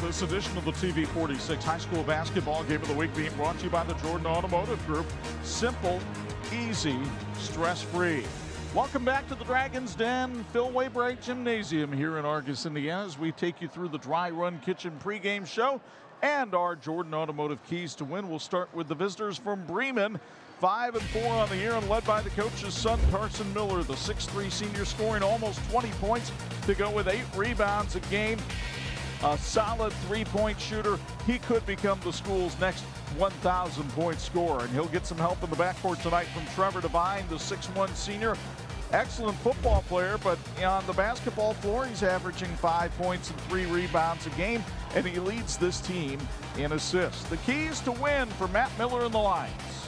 This edition of the TV-46 High School Basketball Game of the Week being brought to you by the Jordan Automotive Group. Simple, easy, stress-free. Welcome back to the Dragon's Den Phil Waybright Gymnasium here in Argos, Indiana, as we take you through the Dry Run Kitchen pregame show and our Jordan Automotive Keys to Win. We'll start with the visitors from Bremen. 5-4 on the year and led by the coach's son, Carson Miller, the 6'3 senior, scoring almost 20 points to go with 8 rebounds a game. A solid three-point shooter. He could become the school's next 1,000-point scorer, and he'll get some help in the backcourt tonight from Trevor Devine, the 6'1 senior. Excellent football player, but on the basketball floor, he's averaging 5 points and 3 rebounds a game, and he leads this team in assists. The keys to win for Matt Miller and the Lions.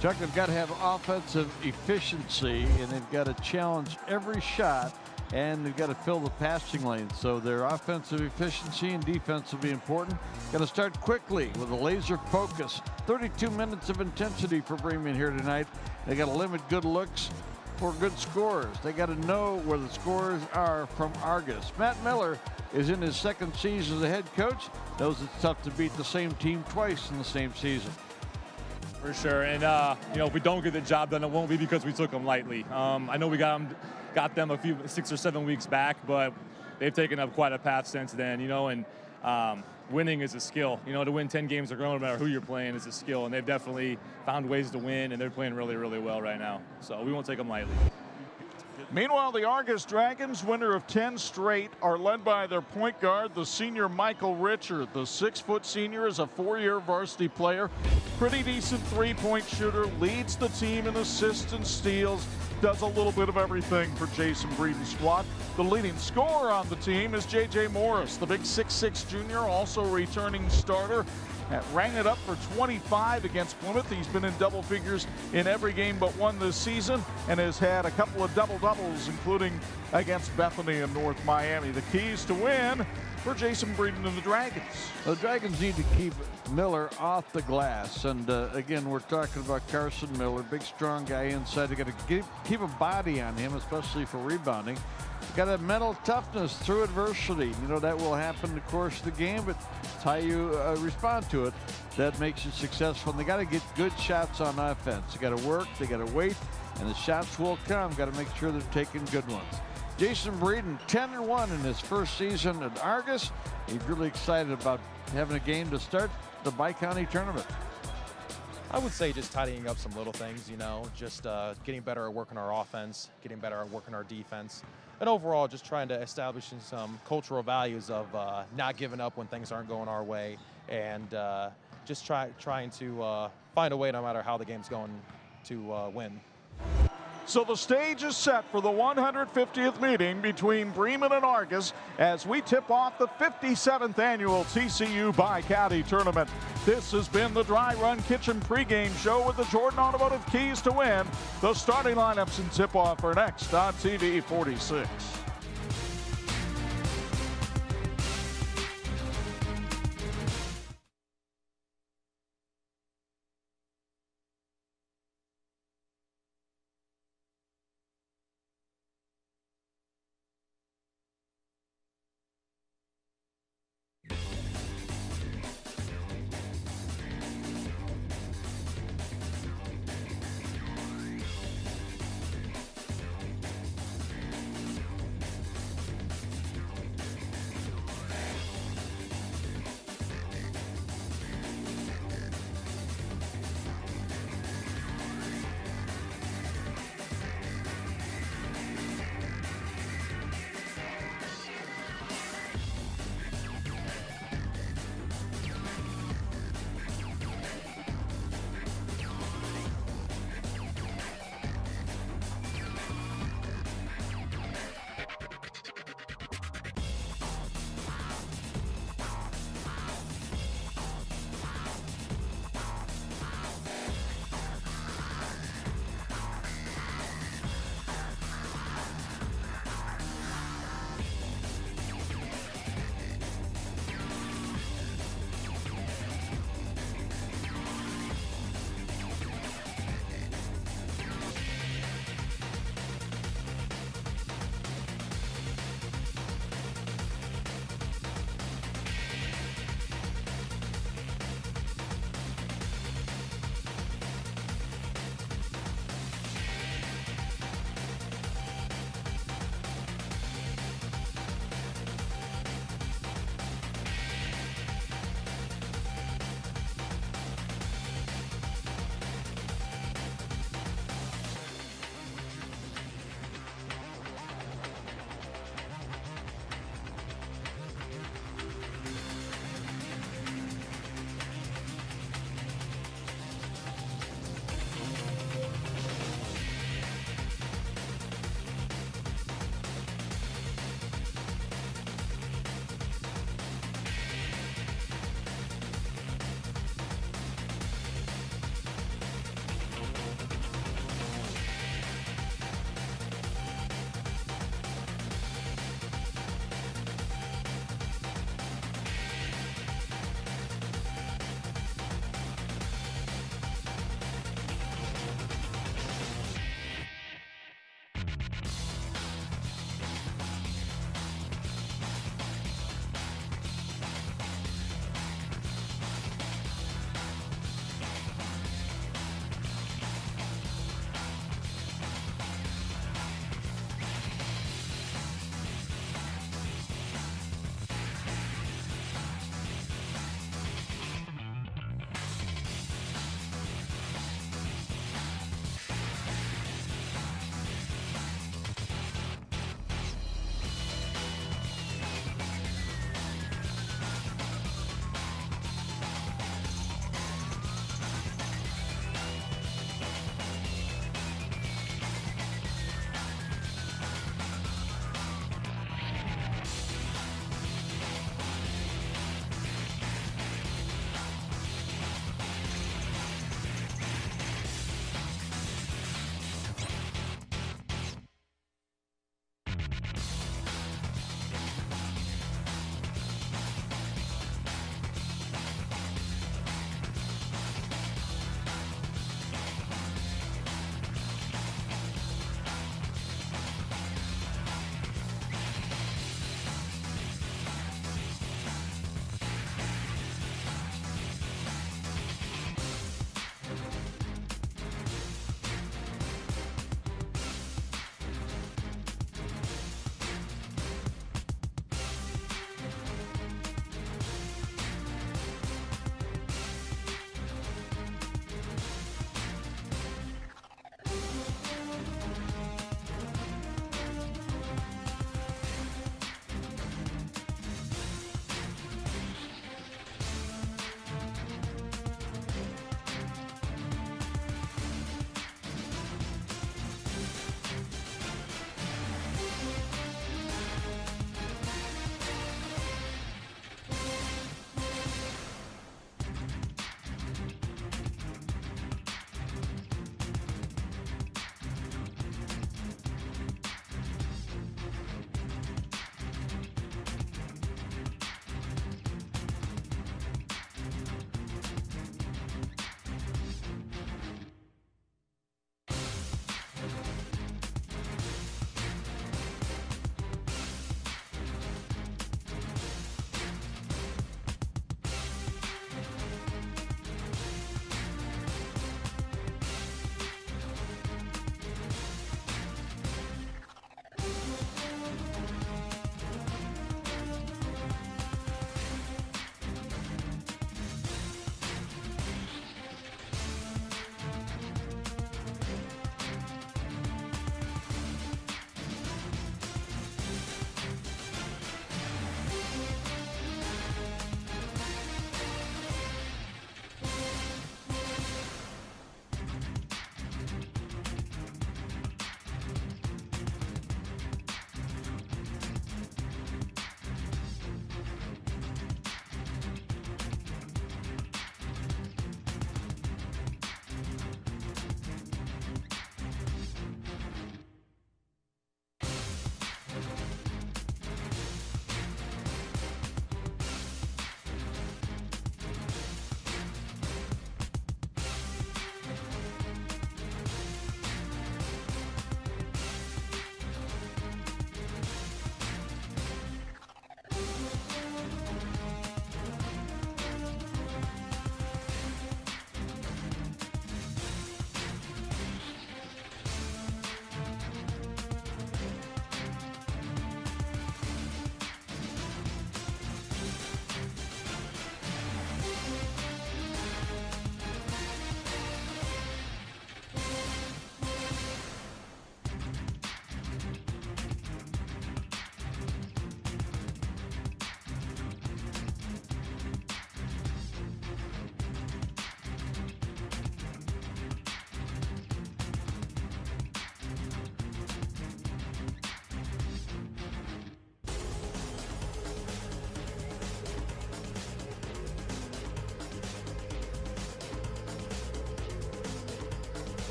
Chuck, they've got to have offensive efficiency, and they've got to challenge every shot, and they've got to fill the passing lane. So their offensive efficiency and defense will be important. Got to start quickly with a laser focus. 32 minutes of intensity for Bremen here tonight. They got to limit good looks for good scorers. They got to know where the scores are from Argos. Matt Miller is in his second season as a head coach. Knows it's tough to beat the same team twice in the same season. For sure, and if we don't get the job done, it won't be because we took them lightly. I know we got them a few 6 or 7 weeks back, but they've taken up quite a path since then. And winning is a skill. To win 10 games in a row, no matter who you're playing, is a skill, and they've definitely found ways to win, and they're playing really, really well right now. So we won't take them lightly. Meanwhile, the Argos Dragons, winner of 10 straight, are led by their point guard, the senior Michael Richard. The 6' senior is a 4-year varsity player, pretty decent three-point shooter, leads the team in assists and steals, does a little bit of everything for Jason Breeden's squad. The leading scorer on the team is J.J. Morris, the big 6'6 junior, also returning starter. Rang it up for 25 against Plymouth. He's been in double figures in every game but one this season and has had a couple of double-doubles, including against Bethany and North Miami. The keys to win for Jason Breeden and the Dragons. The Dragons need to keep Miller off the glass. And again, we're talking about Carson Miller, big, strong guy inside. They got to keep a body on him, especially for rebounding. Got to have mental toughness through adversity. That will happen in the course of the game, but it's how you respond to it that makes you successful. And they got to get good shots on offense. They got to work, they got to wait, and the shots will come. Got to make sure they're taking good ones. Jason Breeden, 10-1 in his first season at Argos. He's really excited about having a game to start the Bi-County tournament. I would say just tidying up some little things, just getting better at working our offense, getting better at working our defense, and overall just trying to establish some cultural values of not giving up when things aren't going our way, and just trying to find a way, no matter how the game's going, to win. So the stage is set for the 150th meeting between Bremen and Argos as we tip off the 57th annual TCU Bi-County Tournament. This has been the Dry Run Kitchen pregame show with the Jordan Automotive Keys to Win. The starting lineups and tip-off are next on TV-46.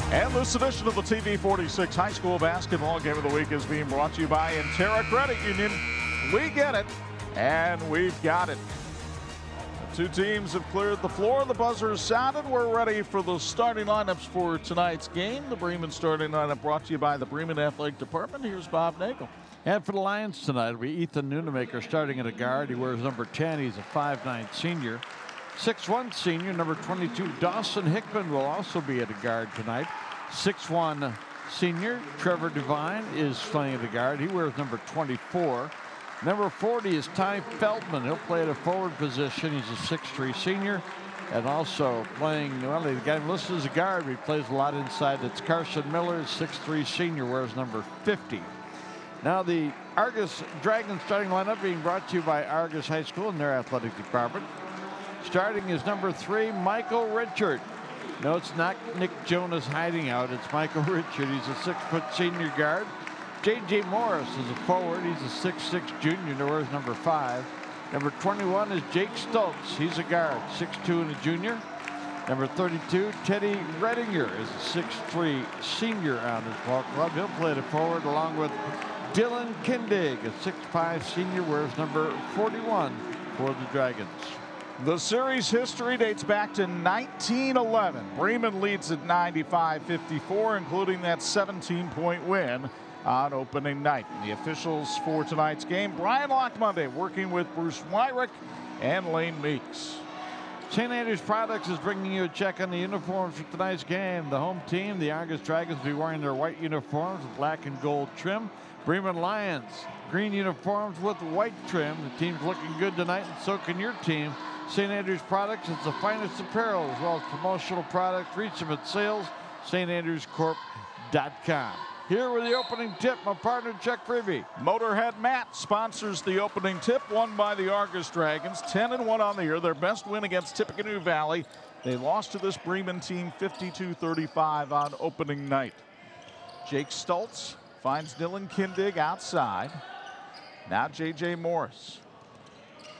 And this edition of the TV-46 High School Basketball Game of the Week is being brought to you by Intera Credit Union. We get it, and we've got it. The two teams have cleared the floor. The buzzer is sounded. We're ready for the starting lineups for tonight's game. The Bremen starting lineup brought to you by the Bremen Athletic Department. Here's Bob Nagel. And for the Lions tonight, it'll be Ethan Nunemaker starting at a guard. He wears number 10. He's a 5'9" senior. 6'1" senior, number 22, Dawson Hickman will also be at a guard tonight. 6'1" senior, Trevor Devine is playing at a guard. He wears number 24. Number 40 is Ty Feldman. He'll play at a forward position. He's a 6'3" senior. And also playing, well, the guy listed as a guard, but he plays a lot inside. That's Carson Miller, 6'3" senior, wears number 50. Now the Argos Dragons starting lineup being brought to you by Argos High School and their athletic department. Starting is number 3, Michael Richard. No, it's not Nick Jonas hiding out. It's Michael Richard. He's a 6-foot senior guard. J.J. Morris is a forward. He's a 6'6" junior. There wears number 5. Number 21 is Jake Stoltz. He's a guard, 6'2" and a junior. Number 32, Teddy Redinger is a 6'3" senior on his ball club. He'll play the forward along with Dylan Kindig, a 6'5" senior, wears number 41 for the Dragons. The series history dates back to 1911. Bremen leads at 95-54, including that 17-point win on opening night. The officials for tonight's game, Brian Lockmonday working with Bruce Wyrick and Lane Meeks. St. Andrews Products is bringing you a check on the uniforms for tonight's game. The home team, the Argos Dragons, will be wearing their white uniforms with black and gold trim. Bremen Lions, green uniforms with white trim. The team's looking good tonight, and so can your team. St. Andrews Products is the finest apparel as well as promotional products. Reach them at sales, standrews.com. Here with the opening tip, my partner Chuck Freebie. Motorhead Matt sponsors the opening tip, won by the Argos Dragons, 10-1 on the year. Their best win against Tippecanoe Valley. They lost to this Bremen team 52-35 on opening night. Jake Stoltz finds Dylan Kindig outside. Now J.J. Morris.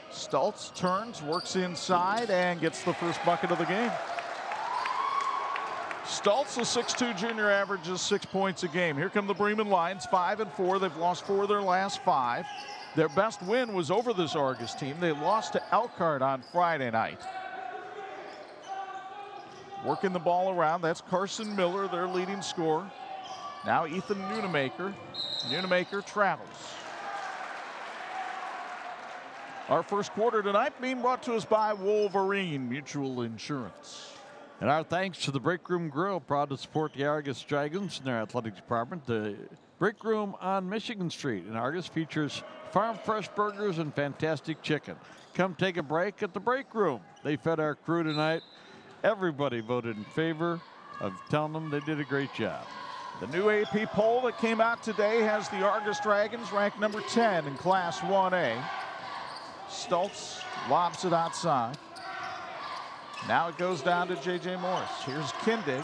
Stoltz turns, works inside, and gets the first bucket of the game. Stoltz, a 6'2" junior, averages 6 points a game. Here come the Bremen Lions, 5-4. They've lost 4 of their last 5. Their best win was over this Argos team. They lost to Elkhart on Friday night. Working the ball around, that's Carson Miller, their leading scorer. Now Ethan Nunemaker. Nunemaker travels. Our first quarter tonight being brought to us by Wolverine Mutual Insurance. And our thanks to the Break Room Grill, proud to support the Argos Dragons in their athletic department. The Break Room on Michigan Street in Argos features farm fresh burgers and fantastic chicken. Come take a break at the Break Room. They fed our crew tonight. Everybody voted in favor of telling them they did a great job. The new AP poll that came out today has the Argos Dragons ranked number 10 in Class 1A. Stoltz lobs it outside. Now it goes down to J.J. Morris. Here's Kindig.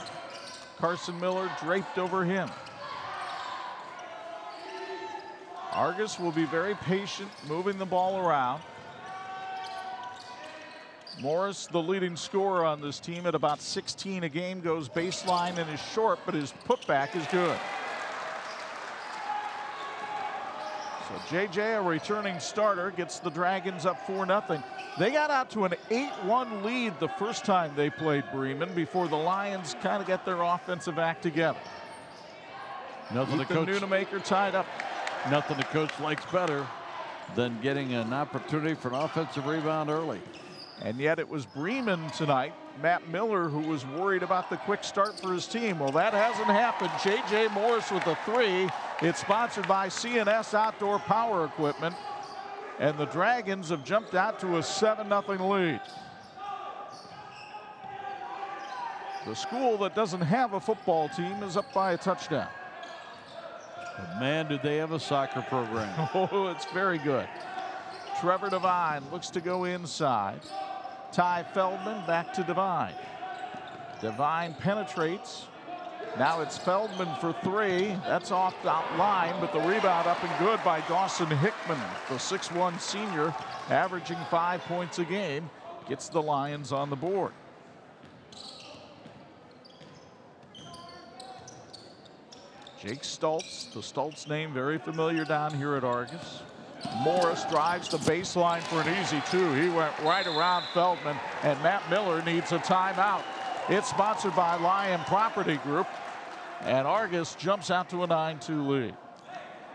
Carson Miller draped over him. Argos will be very patient, moving the ball around. Morris, the leading scorer on this team at about 16 a game, goes baseline and is short, but his putback is good. So J.J., a returning starter, gets the Dragons up 4-0. They got out to an 8-1 lead the first time they played Bremen before the Lions kind of get their offensive act together. Nothing the coach, Nunemaker tied up. Nothing the coach likes better than getting an opportunity for an offensive rebound early. And yet it was Bremen tonight, Matt Miller, who was worried about the quick start for his team. Well, that hasn't happened. J.J. Morris with a 3. It's sponsored by CNS Outdoor Power Equipment. And the Dragons have jumped out to a 7-0 lead. The school that doesn't have a football team is up by a touchdown. But man, did they have a soccer program. Oh, it's very good. Trevor Devine looks to go inside. Ty Feldman back to Devine. Devine penetrates. Now it's Feldman for 3. That's off the line, but the rebound up and good by Dawson Hickman, the 6'1" senior, averaging 5 points a game, gets the Lions on the board. Jake Stultz, the Stultz name very familiar down here at Argos. Morris drives the baseline for an easy two. He went right around Feldman, and Matt Miller needs a timeout. It's sponsored by Lion Property Group, and Argos jumps out to a 9-2 lead.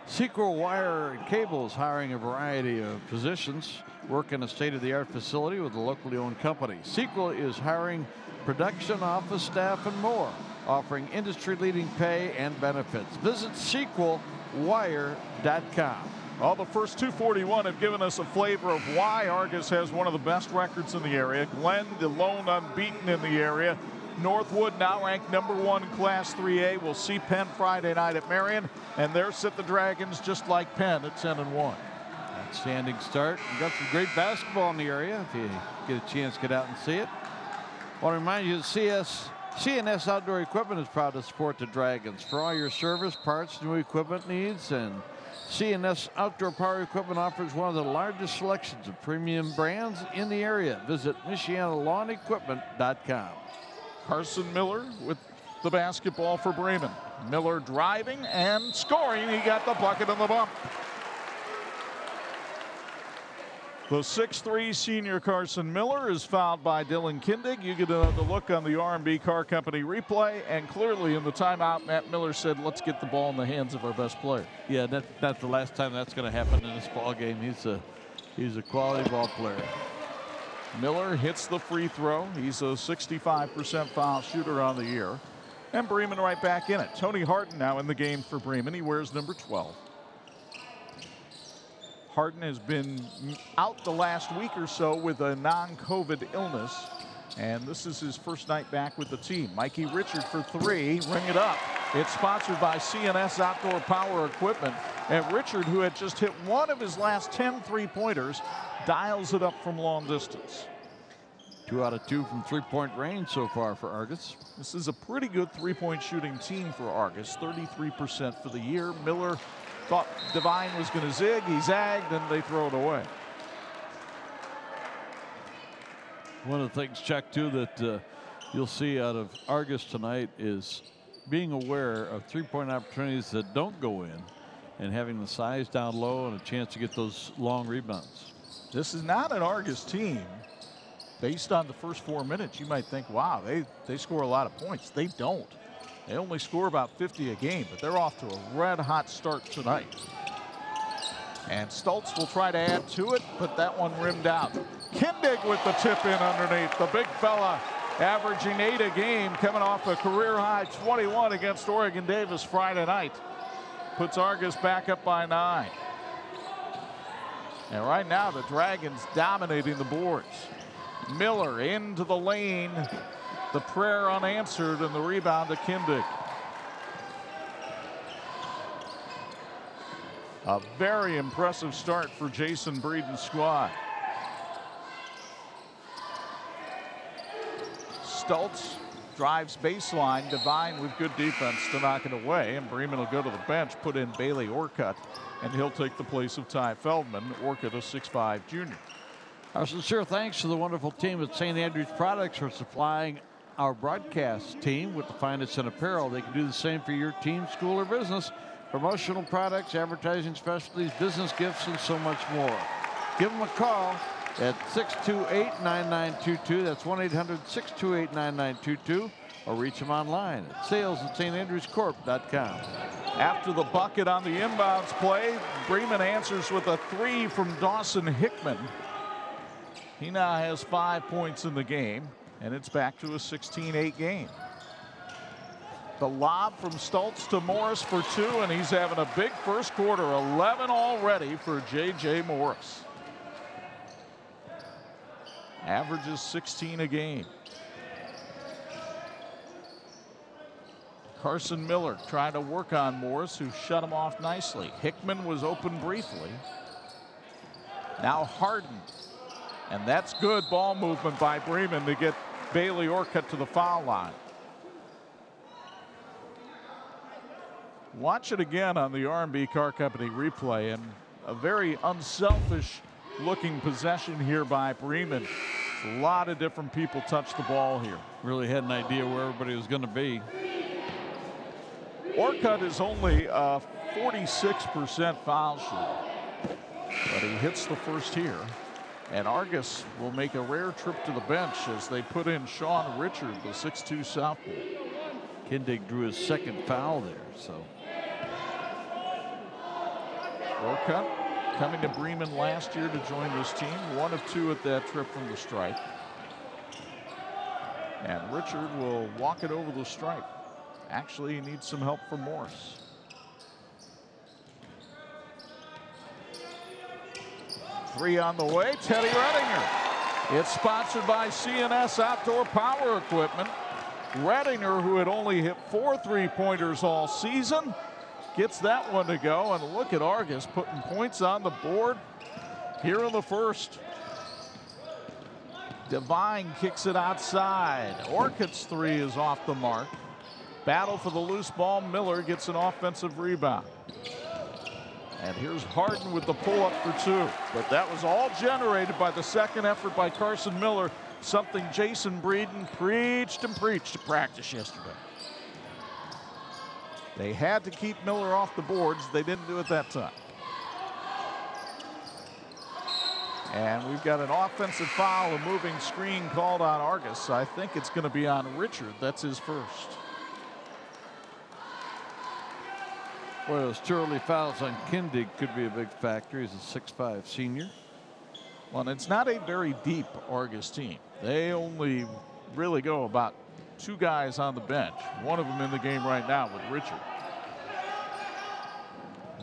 Sequel Wire and Cable is hiring a variety of positions. Work in a state-of-the-art facility with a locally owned company. Sequel is hiring production, office staff, and more, offering industry-leading pay and benefits. Visit sequelwire.com. Well, the first 241 have given us a flavor of why Argos has one of the best records in the area. Glenn, the lone unbeaten in the area. Northwood, now ranked #1 in Class 3A. We'll see Penn Friday night at Marion, and there sit the Dragons, just like Penn at 10-1. Outstanding start. We've got some great basketball in the area. If you get a chance, get out and see it. I want to remind you that CNS Outdoor Equipment is proud to support the Dragons. For all your service, parts, new equipment needs, and CNS Outdoor Power Equipment offers one of the largest selections of premium brands in the area. Visit MichianaLawnEquipment.com. Carson Miller with the basketball for Bremen. Miller driving and scoring. He got the bucket and the bump. The 6'3" senior Carson Miller is fouled by Dylan Kindig. You get another look on the R&B Car Company replay, and clearly in the timeout, Matt Miller said, let's get the ball in the hands of our best player. Yeah, that's the last time that's going to happen in this ball game. He's a quality ball player. Miller hits the free throw. He's a 65% foul shooter on the year. And Bremen right back in it. Tony Harden now in the game for Bremen. He wears number 12. Harden has been out the last week or so with a non-COVID illness, and this is his first night back with the team. Mikey Richard for three, ring it up. It's sponsored by CNS Outdoor Power Equipment, and Richard, who had just hit one of his last 10 three-pointers, dials it up from long distance. 2 out of 2 from three-point range so far for Argos. This is a pretty good three-point shooting team for Argos, 33% for the year. Miller thought Devine was going to zig. He zagged, and they throw it away. One of the things, Chuck, too, that you'll see out of Argos tonight is being aware of three-point opportunities that don't go in and having the size down low and a chance to get those long rebounds. This is not an Argos team. Based on the first 4 minutes, you might think, wow, they score a lot of points. They don't. They only score about 50 a game, but they're off to a red-hot start tonight. And Stultz will try to add to it, but that one rimmed out. Kindig with the tip in underneath. The big fella averaging 8 a game, coming off a career-high 21 against Oregon Davis Friday night. Puts Argos back up by 9. And right now, the Dragons dominating the boards. Miller into the lane. The prayer unanswered, and the rebound to Kindig. A very impressive start for Jason Breeden's squad. Stultz drives baseline. Devine with good defense to knock it away, and Bremen will go to the bench, put in Bailey Orcutt, and he'll take the place of Ty Feldman. Orcutt, a 6'5" junior. Our sincere thanks to the wonderful team at St. Andrews Products for supplying our broadcast team with the finest in apparel. They can do the same for your team, school, or business. Promotional products, advertising specialties, business gifts, and so much more. Give them a call at 628-9922. That's 1-800-628-9922. Or reach them online at sales@standrews.com. After the bucket on the inbounds play, Bremen answers with a 3 from Dawson Hickman. He now has 5 points in the game, and it's back to a 16-8 game. The lob from Stultz to Morris for 2, and he's having a big first quarter. 11 already for J.J. Morris. Averages 16 a game. Carson Miller trying to work on Morris, who shut him off nicely. Hickman was open briefly. Now Harden. And that's good ball movement by Bremen to get Bailey Orcutt to the foul line. Watch it again on the R&B Car Company replay, and a very unselfish looking possession here by Bremen. A lot of different people touch the ball here. Really had an idea where everybody was going to be. Orcutt is only a 46% foul shooter, but he hits the first here. And Argos will make a rare trip to the bench as they put in Sean Richard, the 6'2 sophomore. Kindig drew his second foul there, so. Orcutt coming to Bremen last year to join this team. 1 of 2 at that trip from the stripe. And Richard will walk it over the stripe. Actually, he needs some help from Morris. Three on the way, Teddy Redinger. It's sponsored by CNS Outdoor Power Equipment. Redinger, who had only hit 4 3-pointers all season, gets that one to go. And look at Argos putting points on the board here in the first. Devine kicks it outside. Orcutt's 3 is off the mark. Battle for the loose ball. Miller gets an offensive rebound. And here's Harden with the pull-up for 2. But that was all generated by the second effort by Carson Miller, something Jason Breeden preached and preached to practice yesterday. They had to keep Miller off the boards. They didn't do it that time. And we've got an offensive foul, a moving screen called on Argos. I think it's going to be on Richard. That's his first. Boy, those 2 early fouls on Kindig could be a big factor. He's a 6'5 senior. Well, and it's not a very deep Argos team. They only really go about 2 guys on the bench. One of them in the game right now with Richard.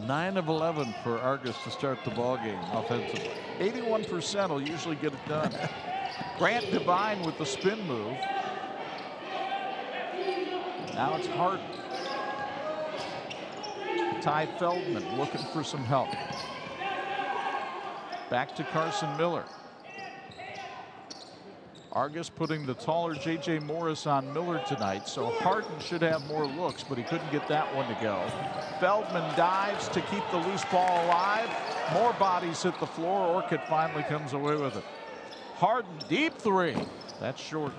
9 of 11 for Argos to start the ball game offensively. 81% will usually get it done. Grant Devine with the spin move. Now it's Harden. Ty Feldman looking for some help. Back to Carson Miller. Argos putting the taller J.J. Morris on Miller tonight, so Harden should have more looks, but he couldn't get that one to go. Feldman dives to keep the loose ball alive. More bodies hit the floor. Orcutt finally comes away with it. Harden, deep 3. That's short.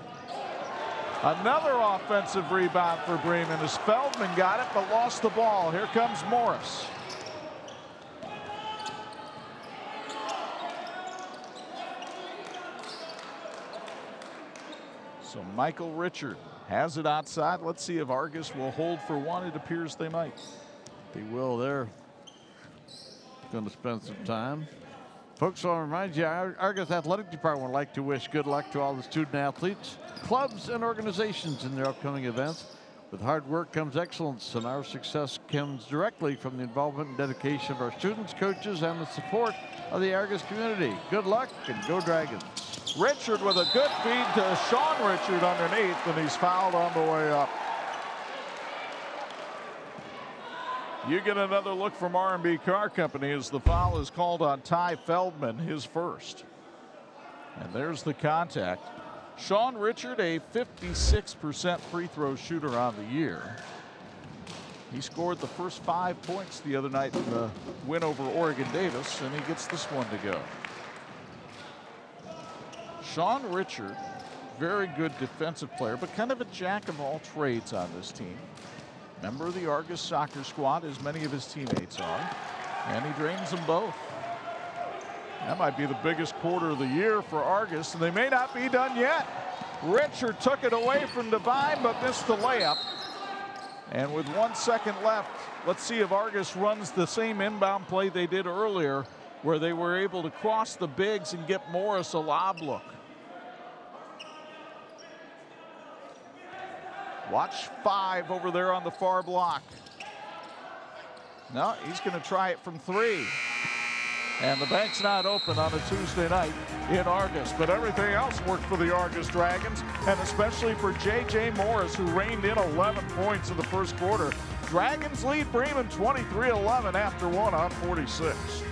Another offensive rebound for Bremen as Feldman got it but lost the ball. Here comes Morris. So Michael Richard has it outside. Let's see if Argos will hold for 1. It appears they might. They will. They're going to spend some time. Folks, I want to remind you, our Argos Athletic Department would like to wish good luck to all the student athletes, clubs, and organizations in their upcoming events. With hard work comes excellence, and our success comes directly from the involvement and dedication of our students, coaches, and the support of the Argos community. Good luck, and go Dragons. Richard with a good feed to Sean Richard underneath, and he's fouled on the way up. You get another look from R&B Car Company as the foul is called on Ty Feldman, his first. And there's the contact. Sean Richard, a 56% free throw shooter on the year. He scored the first 5 points the other night in the win over Oregon Davis, and he gets this one to go. Sean Richard, very good defensive player, but kind of a jack of all trades on this team. Member of the Argos soccer squad, as many of his teammates are, and he drains them both. That might be the biggest quarter of the year for Argos, and they may not be done yet. Richard took it away from Devine, but missed the layup. And with 1 second left, let's see if Argos runs the same inbound play they did earlier, where they were able to cross the bigs and get Morris a lob look. Watch 5 over there on the far block. No, he's going to try it from 3. And the bank's not open on a Tuesday night in Argos. But everything else worked for the Argos Dragons, and especially for J.J. Morris, who reined in 11 points in the first quarter. Dragons lead Bremen 23-11 after 1 on 46.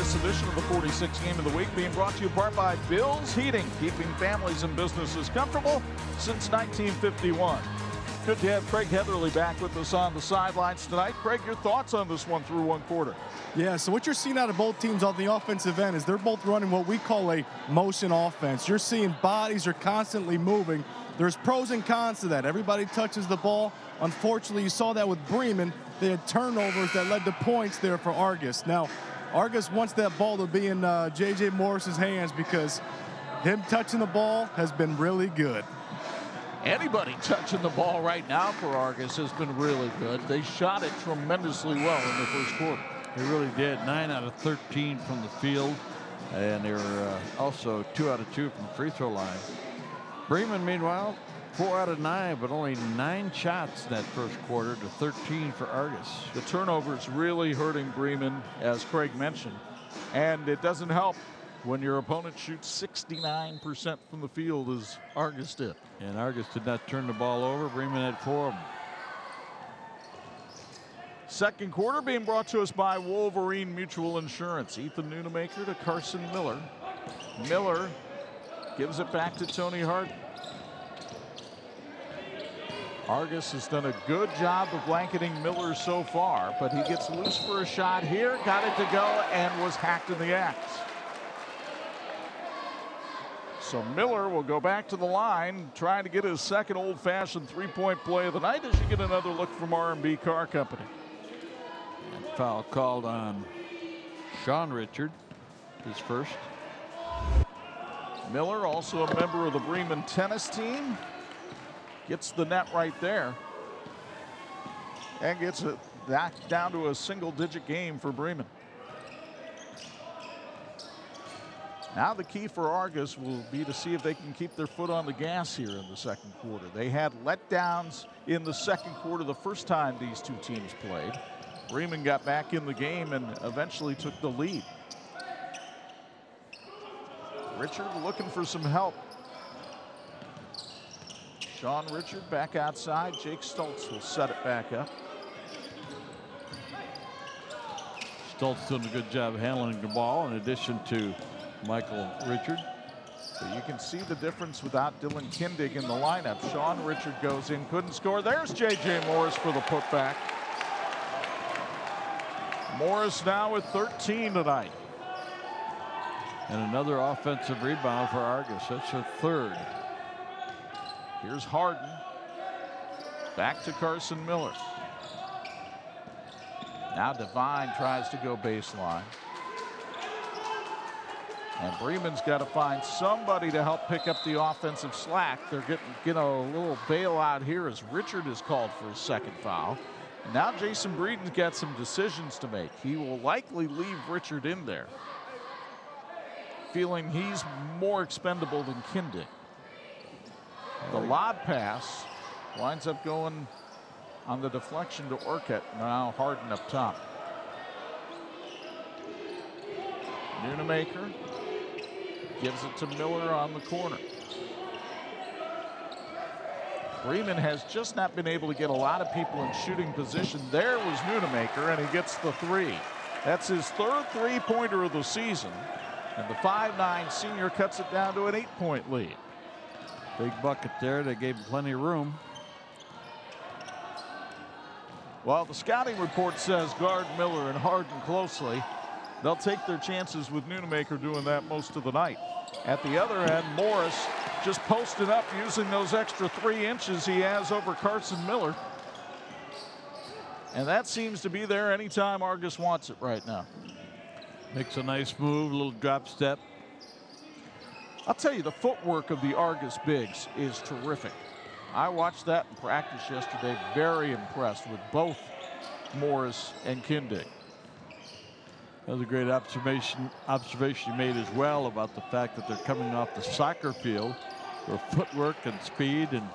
this edition of the 46 Game of the Week being brought to you in part by Bill's Heating, keeping families and businesses comfortable since 1951. Good to have Craig Heatherly back with us on the sidelines tonight. Craig, your thoughts on this one through one quarter? Yeah, so what you're seeing out of both teams on the offensive end is they're both running what we call a motion offense. You're seeing bodies are constantly moving. There's pros and cons to that. Everybody touches the ball. Unfortunately, you saw that with Bremen. They had turnovers that led to points there for Argos. Now, Argos wants that ball to be in J.J. Morris's hands because him touching the ball has been really good. Anybody touching the ball right now for Argos has been really good. They shot it tremendously well in the first quarter. They really did. 9 out of 13 from the field, and they were also 2 out of 2 from the free throw line. Bremen, meanwhile, 4 out of 9, but only 9 shots in that first quarter to 13 for Argos. The turnovers really hurting Bremen, as Craig mentioned, and it doesn't help when your opponent shoots 69% from the field as Argos did. And Argos did not turn the ball over. Bremen had 4 of them. Second quarter being brought to us by Wolverine Mutual Insurance. Ethan Nunemaker to Carson Miller. Miller gives it back to Tony Harden. Argos has done a good job of blanketing Miller so far, but he gets loose for a shot here, got it to go, and was hacked in the act. So Miller will go back to the line, trying to get his second old-fashioned three-point play of the night as you get another look from R&B Car Company. And foul called on Sean Richard, his first. Miller, also a member of the Bremen tennis team, gets the net right there and gets it back down to a single-digit game for Bremen. Now the key for Argos will be to see if they can keep their foot on the gas here in the second quarter. They had letdowns in the second quarter the first time these two teams played. Bremen got back in the game and eventually took the lead. Richard looking for some help. Sean Richard back outside. Jake Stoltz will set it back up. Stoltz doing a good job handling the ball in addition to Michael Richard. So you can see the difference without Dylan Kindig in the lineup. Sean Richard goes in, couldn't score. There's J.J. Morris for the putback. Morris now with 13 tonight. And another offensive rebound for Argos. That's her third. Here's Harden. Back to Carson Miller. Now Devine tries to go baseline. And Bremen's got to find somebody to help pick up the offensive slack. They're getting a little bailout here as Richard is called for his second foul. And now Jason Breeden's got some decisions to make. He will likely leave Richard in there, feeling he's more expendable than Kindig. The lob pass winds up going on the deflection to Orcutt. Now Harden up top. Nunemaker gives it to Miller on the corner. Bremen has just not been able to get a lot of people in shooting position. There was Nunemaker, and he gets the three. That's his third three-pointer of the season. And the 5'9" senior cuts it down to an 8-point lead. Big bucket there. They gave him plenty of room. Well, the scouting report says guard Miller and Harden closely. They'll take their chances with Nunemaker doing that most of the night. At the other end, Morris just posted up using those extra 3 inches he has over Carson Miller. And that seems to be there anytime Argos wants it right now. Makes a nice move, a little drop step. I'll tell you, the footwork of the Argos bigs is terrific. I watched that in practice yesterday. Very impressed with both Morris and Kindig. That was a great observation you made as well about the fact that they're coming off the soccer field for footwork and speed, and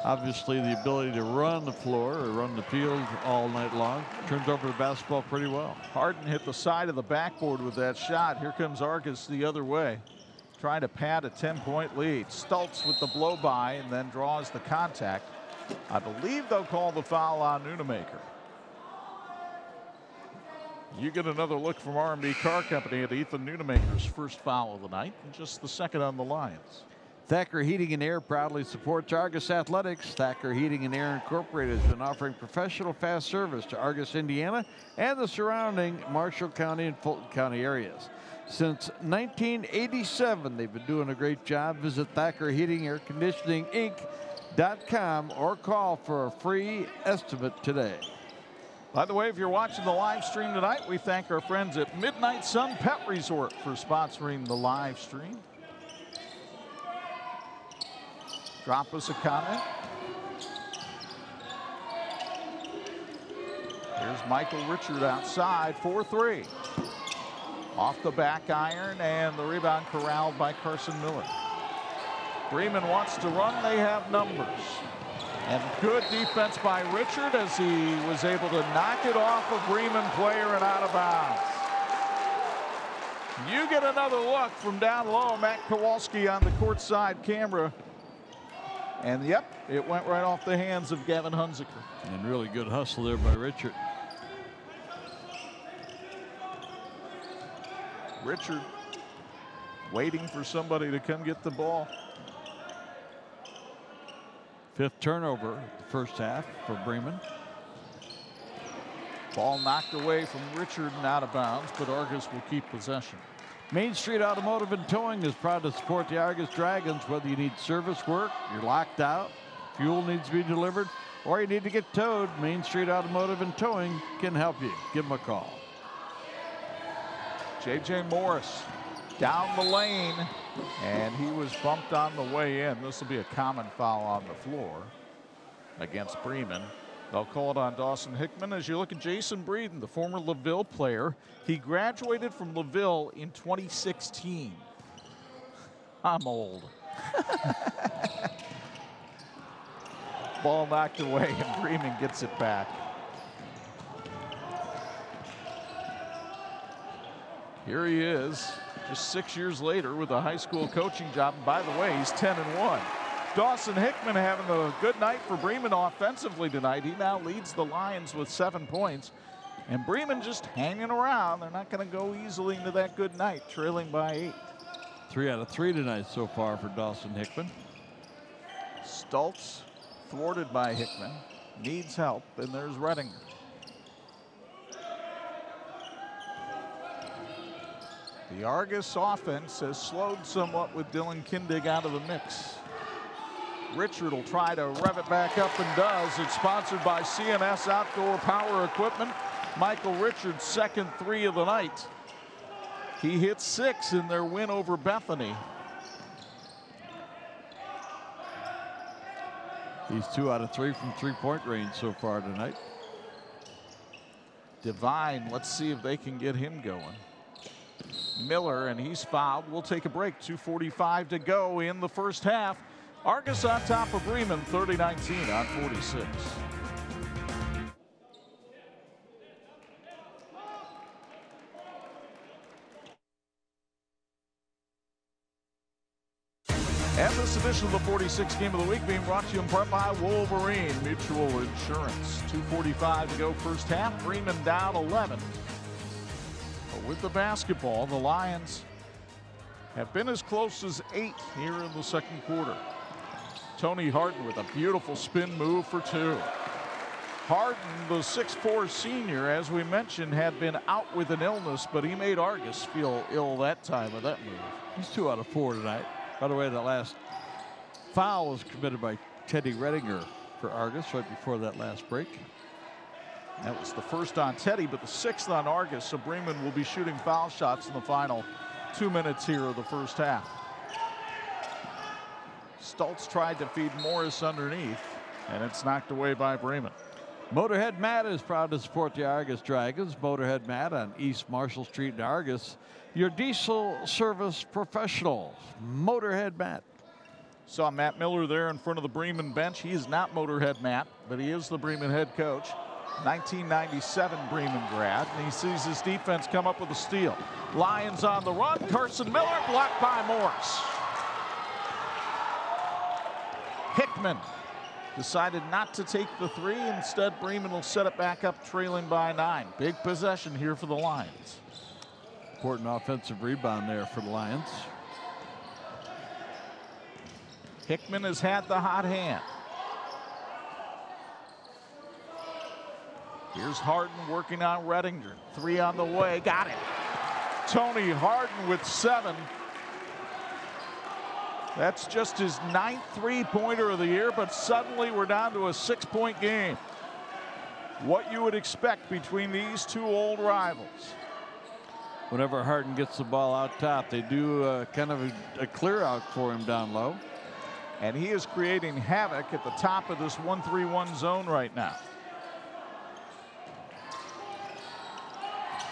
obviously the ability to run the floor or run the field all night long. Turns over the basketball pretty well. Harden hit the side of the backboard with that shot. Here comes Argos the other way, trying to pad a 10-point lead. Stoltz with the blow by and then draws the contact. I believe they'll call the foul on Nunemaker. You get another look from R&B Car Company at Ethan Nunemaker's first foul of the night, and just the second on the Lions. Thacker Heating and Air proudly supports Argos Athletics. Thacker Heating and Air Incorporated has been offering professional fast service to Argos, Indiana, and the surrounding Marshall County and Fulton County areas. Since 1987, they've been doing a great job. Visit Thacker Heating Air Conditioning Inc.com or call for a free estimate today. By the way, if you're watching the live stream tonight, we thank our friends at Midnight Sun Pet Resort for sponsoring the live stream. Drop us a comment. Here's Michael Richard outside, 4-3. Off the back iron, and the rebound corralled by Carson Miller. Bremen wants to run, they have numbers. And good defense by Richard as he was able to knock it off a Bremen player and out of bounds. You get another look from down low. Matt Kowalski on the courtside camera. And yep, it went right off the hands of Gavin Hunziker. And really good hustle there by Richard. Richard waiting for somebody to come get the ball. Fifth turnover the first half for Bremen. Ball knocked away from Richard and out of bounds, but Argos will keep possession. Main Street Automotive and Towing is proud to support the Argos Dragons. Whether you need service work, you're locked out, fuel needs to be delivered, or you need to get towed, Main Street Automotive and Towing can help you. Give them a call. J.J. Morris down the lane, and he was bumped on the way in. This will be a common foul on the floor against Bremen. They'll call it on Dawson Hickman. As you look at Jason Breeden, the former LaVille player, he graduated from LaVille in 2016. I'm old. Ball knocked away, and Bremen gets it back. Here he is, just 6 years later with a high school coaching job. And by the way, he's 10-1. Dawson Hickman having a good night for Bremen offensively tonight. He now leads the Lions with 7 points. And Bremen just hanging around. They're not going to go easily into that good night, trailing by 8. 3 out of 3 tonight so far for Dawson Hickman. Stultz thwarted by Hickman. Needs help, and there's Redinger. The Argos offense has slowed somewhat with Dylan Kindig out of the mix. Richard will try to rev it back up and does. It's sponsored by CMS Outdoor Power Equipment. Michael Richard's second 3 of the night. He hit 6 in their win over Bethany. He's 2 out of 3 from three-point range so far tonight. Divine, let's see if they can get him going. Miller, and he's fouled. We'll take a break. 2:45 to go in the first half. Argos on top of Bremen, 30-19 on 46. And this edition of the 46 Game of the Week being brought to you in part by Wolverine Mutual Insurance. 2:45 to go first half. Bremen down 11. But with the basketball, the Lions have been as close as 8 here in the second quarter. Tony Harden with a beautiful spin move for 2. Harden, the 6'4" senior, as we mentioned, had been out with an illness, but he made Argos feel ill that time with that move. He's 2 out of 4 tonight. By the way, that last foul was committed by Teddy Redinger for Argos right before that last break. That was the first on Teddy, but the 6th on Argos, so Bremen will be shooting foul shots in the final 2 minutes here of the first half. Stultz tried to feed Morris underneath, and it's knocked away by Bremen. Motorhead Matt is proud to support the Argos Dragons. Motorhead Matt on East Marshall Street in Argos. Your diesel service professional, Motorhead Matt. Saw Matt Miller there in front of the Bremen bench. He is not Motorhead Matt, but he is the Bremen head coach. 1997 Bremen grad, and he sees his defense come up with a steal. Lions on the run. Carson Miller blocked by Morris. Hickman decided not to take the three. Instead, Bremen will set it back up, trailing by 9. Big possession here for the Lions. Important offensive rebound there for the Lions. Hickman has had the hot hand. Here's Harden working on Rettinger. 3 on the way. Got it. Tony Harden with 7. That's just his 9th three-pointer of the year, but suddenly we're down to a 6-point game. What you would expect between these two old rivals. Whenever Harden gets the ball out top, they do kind of a clear out for him down low. And he is creating havoc at the top of this 1-3-1 zone right now.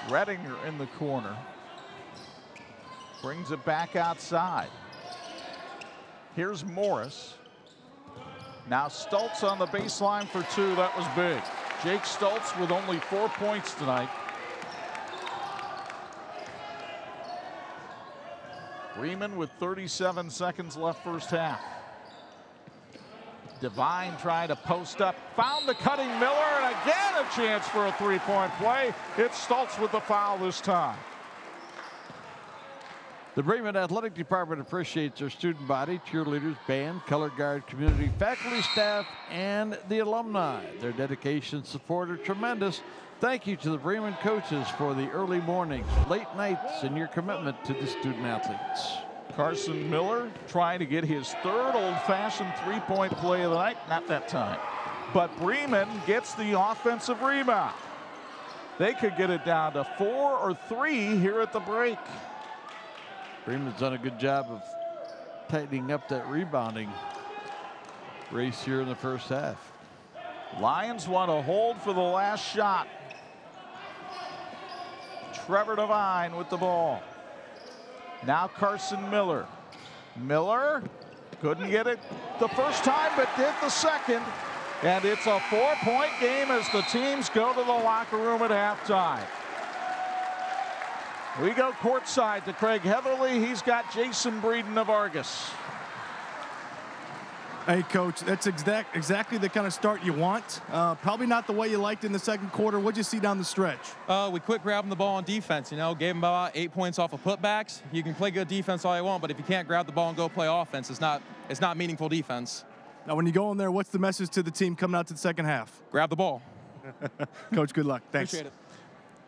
Rettinger in the corner. Brings it back outside. Here's Morris. Now Stultz on the baseline for 2. That was big. Jake Stultz with only 4 points tonight. Bremen with 37 seconds left first half. Devine trying to post up, found the cutting Miller, and again a chance for a three-point play. It's Stultz with the foul this time. The Bremen Athletic Department appreciates their student body, cheerleaders, band, color guard, community, faculty, staff, and the alumni. Their dedication and support are tremendous. Thank you to the Bremen coaches for the early mornings, late nights, and your commitment to the student athletes. Carson Miller trying to get his 3rd old-fashioned three-point play of the night. Not that time. But Bremen gets the offensive rebound. They could get it down to 4 or 3 here at the break. Bremen's done a good job of tightening up that rebounding race here in the first half. Lions want to hold for the last shot. Trevor Devine with the ball. Now Carson Miller. Miller couldn't get it the first time, but did the second. And it's a 4-point game as the teams go to the locker room at halftime. We go courtside to Craig Heatherly. He's got Jason Breeden of Argos. Hey, Coach, that's exactly the kind of start you want. Probably not the way you liked in the second quarter. What'd you see down the stretch? We quit grabbing the ball on defense, you know, gave them about 8 points off of putbacks. You can play good defense all you want, but if you can't grab the ball and go play offense, it's not meaningful defense. Now, when you go in there, what's the message to the team coming out to the second half? Grab the ball. Coach, good luck. Thanks. Appreciate it.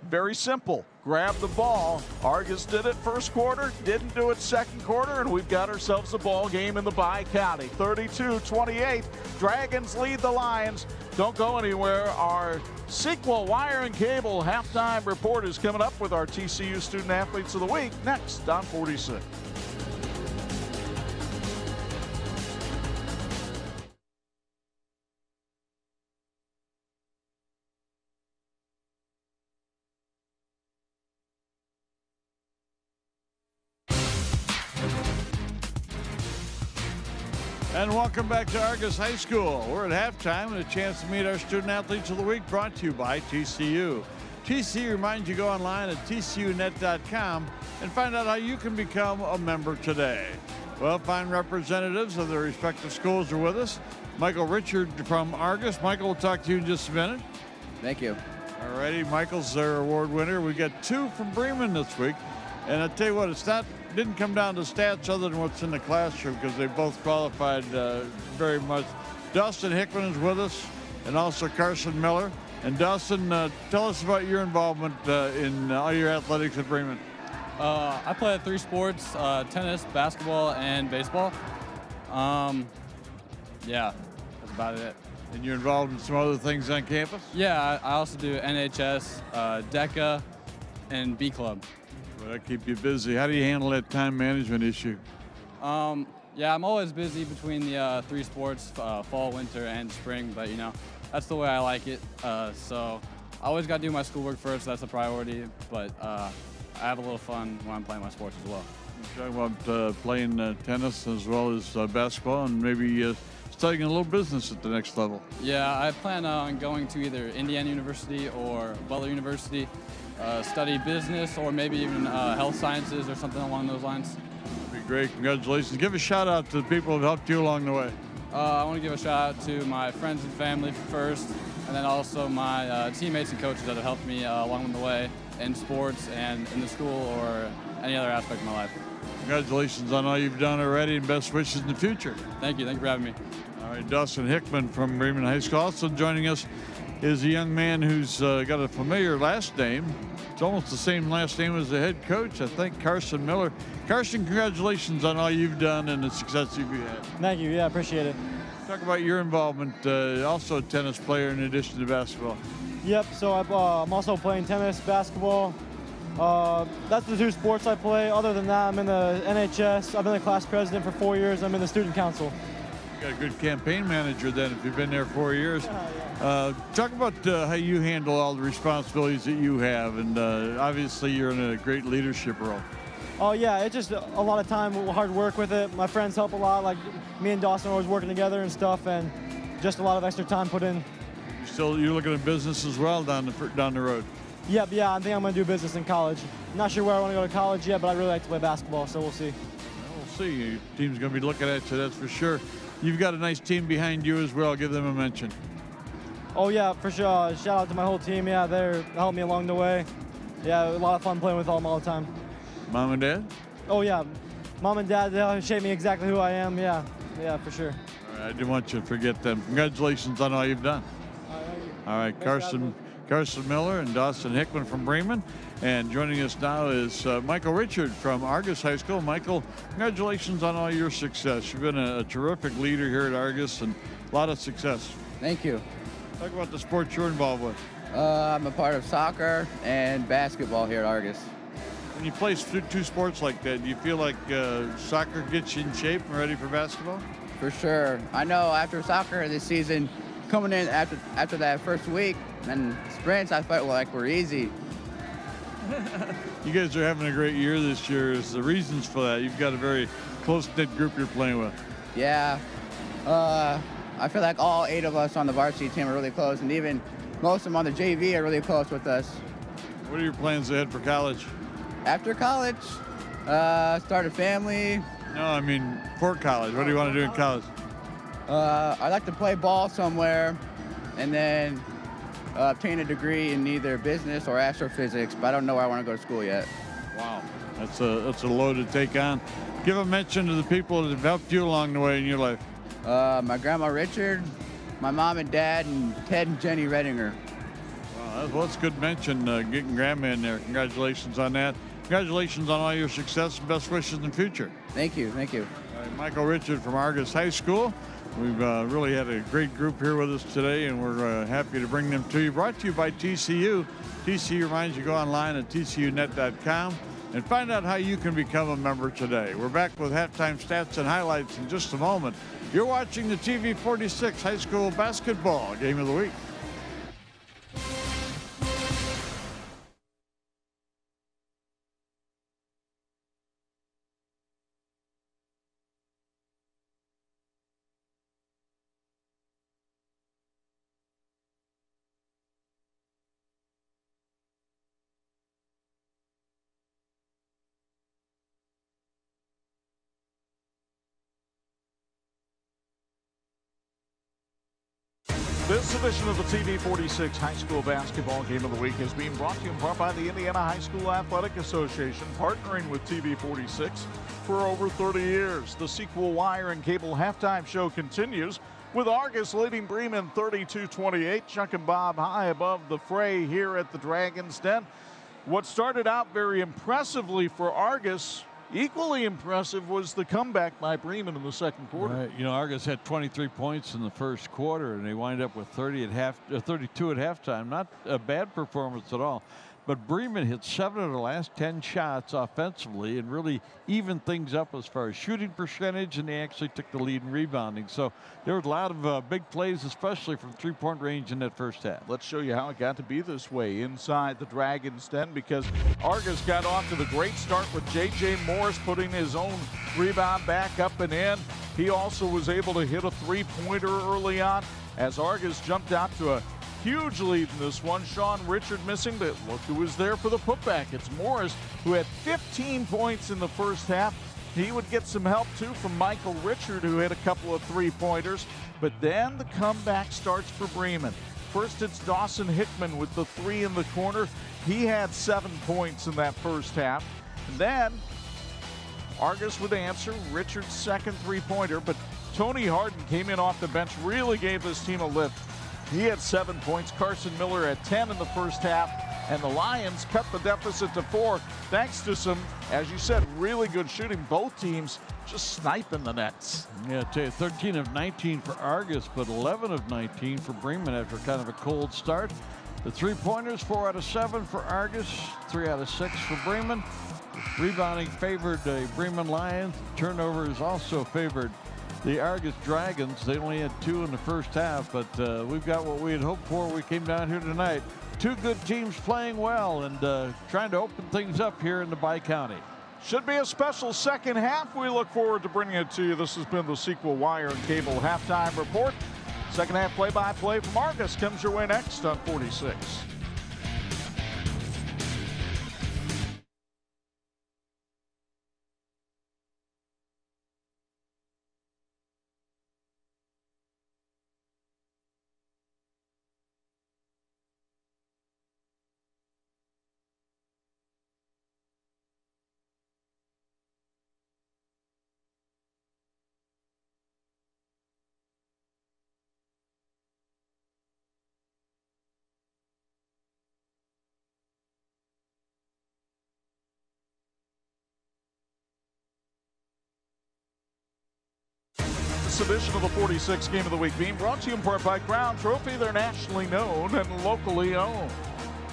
Very simple. Grab the ball. Argos did it first quarter, didn't do it second quarter, and we've got ourselves a ball game in the Bi-County. 32-28. Dragons lead the Lions. Don't go anywhere. Our sequel Wire and Cable halftime report is coming up with our TCU Student Athletes of the Week next on 46. And welcome back to Argos High School. We're at halftime and a chance to meet our Student Athletes of the Week, brought to you by TCU. TCU reminds you to go online at tcunet.com and find out how you can become a member today. Well, fine representatives of their respective schools are with us. Michael Richard from Argos. Michael, we'll talk to you in just a minute. Thank you. All righty, Michael's our award winner. We got 2 from Bremen this week. And I'll tell you what, didn't come down to stats other than what's in the classroom, because they both qualified very much. Dustin Hickman is with us, and also Carson Miller. And Dustin, tell us about your involvement in all your athletics at Bremen. I play 3 sports, tennis, basketball, and baseball. Yeah, that's about it. And you're involved in some other things on campus? Yeah, I also do NHS, DECA, and B Club. Well, that keep you busy. How do you handle that time management issue? Yeah, I'm always busy between the 3 sports, fall, winter, and spring, but, you know, that's the way I like it. So I always got to do my schoolwork first. That's a priority, but I have a little fun when I'm playing my sports as well. You're talking about playing tennis as well as basketball, and maybe studying a little business at the next level. Yeah, I plan on going to either Indiana University or Butler University, study business, or maybe even health sciences or something along those lines. That'd be great. Congratulations. Give a shout out to the people who helped you along the way. I want to give a shout out to my friends and family first, and then also my teammates and coaches that have helped me along the way in sports and in the school or any other aspect of my life. Congratulations on all you've done already, and best wishes in the future. Thank you. Thank you for having me. All right, Dustin Hickman from Bremen High School. Also joining us is a young man who's got a familiar last name. It's almost the same last name as the head coach, I think, Carson Miller. Carson, congratulations on all you've done and the success you've had. Thank you. Yeah, appreciate it. Talk about your involvement, also a tennis player in addition to basketball. Yep, so I'm also playing tennis, basketball. That's the 2 sports I play. Other than that, I'm in the NHS. I've been the class president for 4 years. I'm in the student council. You got a good campaign manager then if you've been there 4 years. Yeah. Talk about how you handle all the responsibilities that you have, and obviously you're in a great leadership role. Oh yeah, it's just a lot of time, hard work with it. My friends help a lot, like me and Dawson are always working together and stuff, and just a lot of extra time put in. You're looking at business as well down the road. Yep, yeah, I think I'm going to do business in college. Not sure where I want to go to college yet, but I really like to play basketball, so we'll see. Well, we'll see. Your team's going to be looking at you, that's for sure. You've got a nice team behind you as well. Give them a mention. Oh yeah, for sure. Shout out to my whole team. Yeah, they helped me along the way. Yeah, a lot of fun playing with them all the time. Mom and Dad? Oh yeah, Mom and Dad, they shaped me exactly who I am. Yeah, for sure. All right, I didn't want you to forget them. Congratulations on all you've done. All right, Carson Miller and Dawson Hickman from Bremen. And joining us now is Michael Richard from Argos High School. Michael, congratulations on all your success. You've been a terrific leader here at Argos and a lot of success. Thank you. Talk about the sports you're involved with. I'm a part of soccer and basketball here at Argos. When you play 2 sports like that, do you feel like soccer gets you in shape and ready for basketball? For sure. I know after soccer this season, coming in after that first week, and sprints I felt like were easy. You guys are having a great year this year. Is the reasons for that? You've got a very close-knit group you're playing with. Yeah. I feel like all 8 of us on the varsity team are really close, and even most of them on the JV are really close with us. What are your plans ahead for college? After college, start a family. No, I mean for college. What do you want to do in college? I'd like to play ball somewhere, and then obtain a degree in either business or astrophysics, but I don't know where I want to go to school yet. Wow, that's a load to take on. Give a mention to the people that have helped you along the way in your life. My grandma Richard, my mom and dad, and Ted and Jenny Redinger. Wow, that's a good mention, getting grandma in there. Congratulations on that. Congratulations on all your success and best wishes in the future. Thank you, thank you. All right, Michael Richard from Argos High School. We've really had a great group here with us today, and we're happy to bring them to you. Brought to you by TCU. TCU reminds you to go online at tcunet.com and find out how you can become a member today. We're back with halftime stats and highlights in just a moment. You're watching the TV-46 High School Basketball Game of the Week. This edition of the TV-46 High School Basketball Game of the Week is being brought to you in part by the Indiana High School Athletic Association, partnering with TV-46 for over 30 years. The sequel wire and cable halftime show continues with Argos leading Bremen 32-28. Chuck and Bob high above the fray here at the Dragon's Den. What started out very impressively for Argos, equally impressive was the comeback by Bremen in the second quarter. Right. You know, Argos had 23 points in the first quarter, and they wind up with 32 at halftime. Not a bad performance at all. But Bremen hit 7 of the last 10 shots offensively and really evened things up as far as shooting percentage, and they actually took the lead in rebounding. So there were a lot of big plays, especially from three-point range in that first half. Let's show you how it got to be this way inside the Dragon's Den, because Argos got off to the great start with J.J. Morris putting his own rebound back up and in. He also was able to hit a three-pointer early on as Argos jumped out to a huge lead in this one. Sean Richard missing, but look who was there for the putback. It's Morris, who had 15 points in the first half. He would get some help, too, from Michael Richard, who hit a couple of three-pointers. But then the comeback starts for Bremen. First, it's Dawson Hickman with the three in the corner. He had 7 points in that first half. And then Argos would answer Richard's second three-pointer, but Tony Harden came in off the bench, really gave this team a lift. He had 7 points. Carson Miller had 10 in the first half, and the Lions cut the deficit to 4 thanks to some, as you said, really good shooting. Both teams just sniping the nets. Yeah, I tell you, 13 of 19 for Argos, but 11 of 19 for Bremen after kind of a cold start. The three-pointers, 4 out of 7 for Argos, 3 out of 6 for Bremen. Rebounding favored the Bremen Lions. Turnovers also favored the Argos Dragons. They only had 2 in the first half, but we've got what we had hoped for. We came down here tonight. 2 good teams playing well and trying to open things up here in the Bi-County. Should be a special second half. We look forward to bringing it to you. This has been the Sequel Wire and Cable Halftime Report. Second half play-by-play from Argos comes your way next on 46. This edition of the 46 Game of the Week being brought to you in part by Crown Trophy. They're nationally known and locally owned.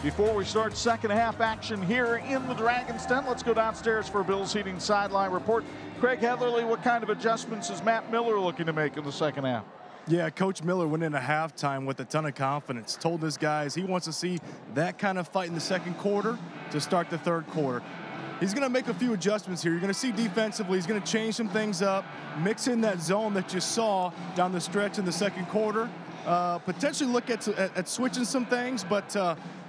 Before we start second half action here in the Dragons' Den, let's go downstairs for a Bills Heating sideline report. Craig Heatherly, what kind of adjustments is Matt Miller looking to make in the second half? Yeah, Coach Miller went into halftime with a ton of confidence. Told his guys he wants to see that kind of fight in the second quarter to start the third quarter. He's going to make a few adjustments here. You're going to see defensively, he's going to change some things up, mix in that zone that you saw down the stretch in the second quarter. Potentially look at switching some things, but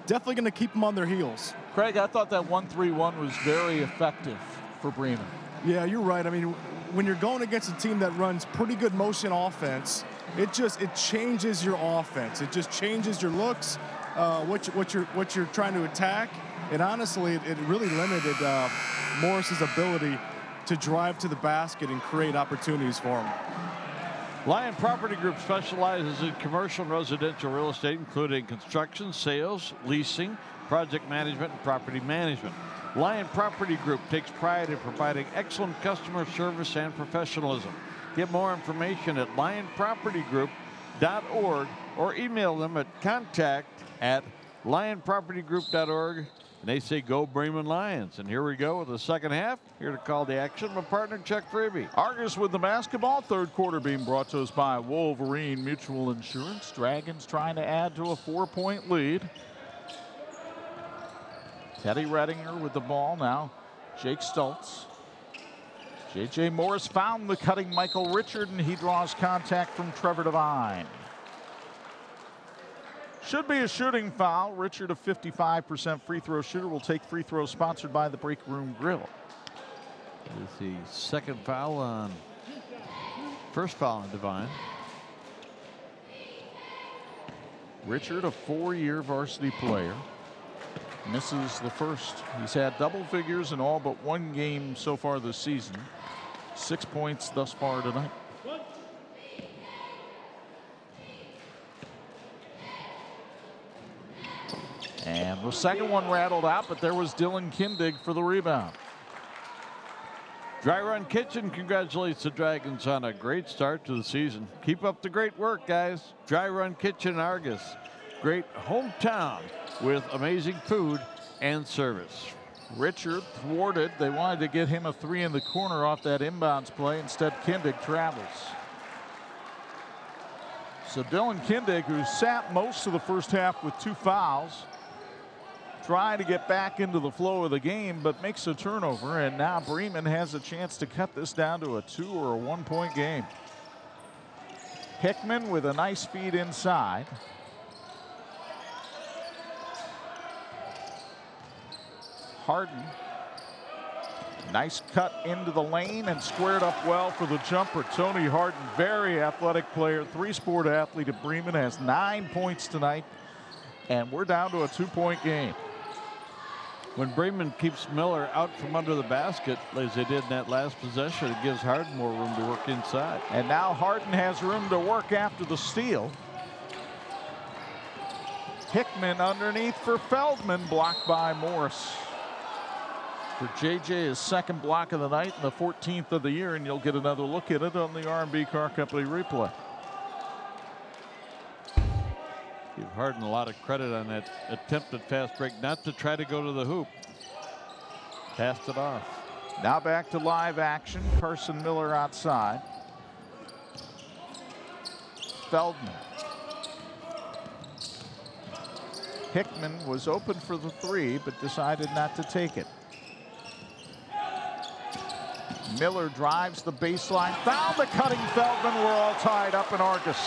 definitely going to keep them on their heels. Craig, I thought that 1-3-1 was very effective for Bremen. Yeah, you're right. I mean, when you're going against a team that runs pretty good motion offense, it changes your offense. It just changes your looks, what you're trying to attack. And honestly, it really limited Morris's ability to drive to the basket and create opportunities for him. Lion Property Group specializes in commercial and residential real estate, including construction, sales, leasing, project management, and property management. Lion Property Group takes pride in providing excellent customer service and professionalism. Get more information at lionpropertygroup.org or email them at contact@lionpropertygroup.org. And they say, go Bremen Lions. And here we go with the second half. Here to call the action, my partner, Chuck Freebie. Argos with the basketball. Third quarter being brought to us by Wolverine Mutual Insurance. Dragons trying to add to a 4-point lead. Teddy Redinger with the ball now. Jake Stoltz. J.J. Morris found the cutting Michael Richard, and he draws contact from Trevor Devine. Should be a shooting foul. Richard, a 55% free throw shooter, will take free throws sponsored by the Break Room Grill. It's the second foul on, first foul on Devine. Richard, a 4-year varsity player. Misses the first. He's had double figures in all but one game so far this season. 6 points thus far tonight. And the second one rattled out, but there was Dylan Kindig for the rebound. Dry Run Kitchen congratulates the Dragons on a great start to the season. Keep up the great work, guys. Dry Run Kitchen Argos. Great hometown with amazing food and service. Richard thwarted. They wanted to get him a 3 in the corner off that inbounds play. Instead, Kindig travels. So Dylan Kindig, who sat most of the first half with 2 fouls, trying to get back into the flow of the game, but makes a turnover, and now Bremen has a chance to cut this down to a 2 or a 1-point game. Hickman with a nice feed inside. Harden Nice cut into the lane and squared up well for the jumper. Tony Harden, very athletic player, three-sport athlete at Bremen, has 9 points tonight. And we're down to a 2-point game. When Bremen keeps Miller out from under the basket, as they did in that last possession, it gives Harden more room to work inside. And now Harden has room to work after the steal. Hickman underneath for Feldman, blocked by Morris. For JJ, his second block of the night and the 14th of the year, and you'll get another look at it on the R&B Car Company replay. Give Harden a lot of credit on that attempted fast break, not to try to go to the hoop. Passed it off. Now back to live action. Carson Miller outside. Feldman. Hickman was open for the three, but decided not to take it. Miller drives the baseline, found the cutting Feldman. We're all tied up in Argos.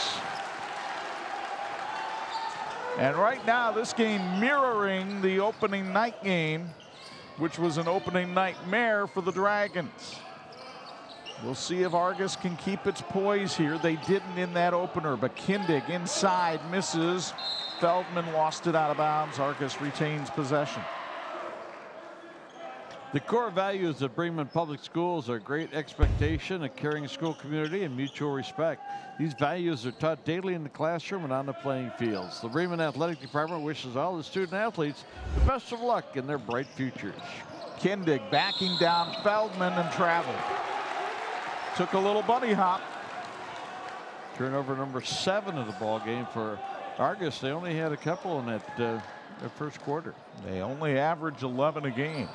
And right now, this game mirroring the opening night game, which was an opening nightmare for the Dragons. We'll see if Argos can keep its poise here. They didn't in that opener, but Kindig inside misses. Feldman lost it out of bounds. Argos retains possession. The core values of Bremen Public Schools are great expectation, a caring school community, and mutual respect. These values are taught daily in the classroom and on the playing fields. The Bremen Athletic Department wishes all the student athletes the best of luck in their bright futures. Kindig backing down Feldman and traveled. Took a little bunny hop. Turnover number 7 of the ball game for Argos. They only had a couple in that first quarter. They only average 11 a game.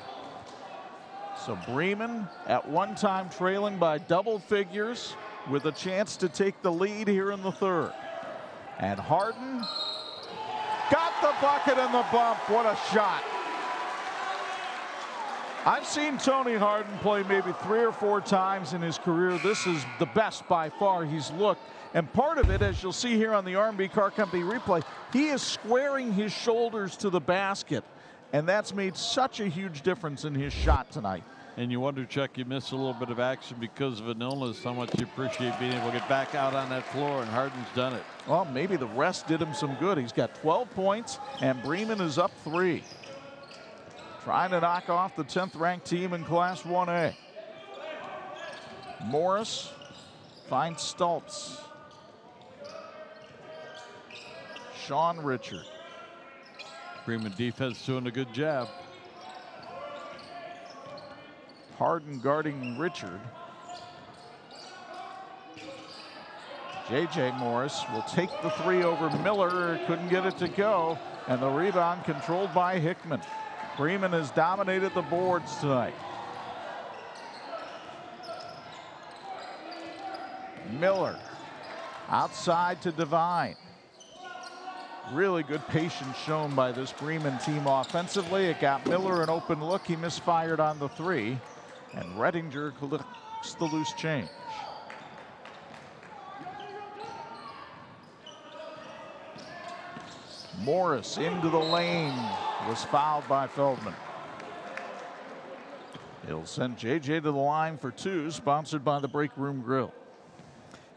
So Bremen at one time trailing by double figures with a chance to take the lead here in the third. And Harden got the bucket and the bump. What a shot. I've seen Tony Harden play maybe 3 or 4 times in his career. This is the best by far he's looked. And part of it, as you'll see here on the R&B Car Company replay, he is squaring his shoulders to the basket. And that's made such a huge difference in his shot tonight. And you wonder, Chuck, you missed a little bit of action because of an illness. How much you appreciate being able to get back out on that floor, and Harden's done it. Well, maybe the rest did him some good. He's got 12 points, and Bremen is up 3. Trying to knock off the 10th-ranked team in Class 1A. Morris finds Stultz. Sean Richard. Bremen defense doing a good job. Harden guarding Richard. J.J. Morris will take the 3 over Miller. Couldn't get it to go. And the rebound controlled by Hickman. Bremen has dominated the boards tonight. Miller outside to Devine. Really good patience shown by this Bremen team offensively. It got Miller an open look. He misfired on the 3. And Rettinger collects the loose change. Morris into the lane, was fouled by Feldman. It'll send JJ to the line for 2, sponsored by the Break Room Grill.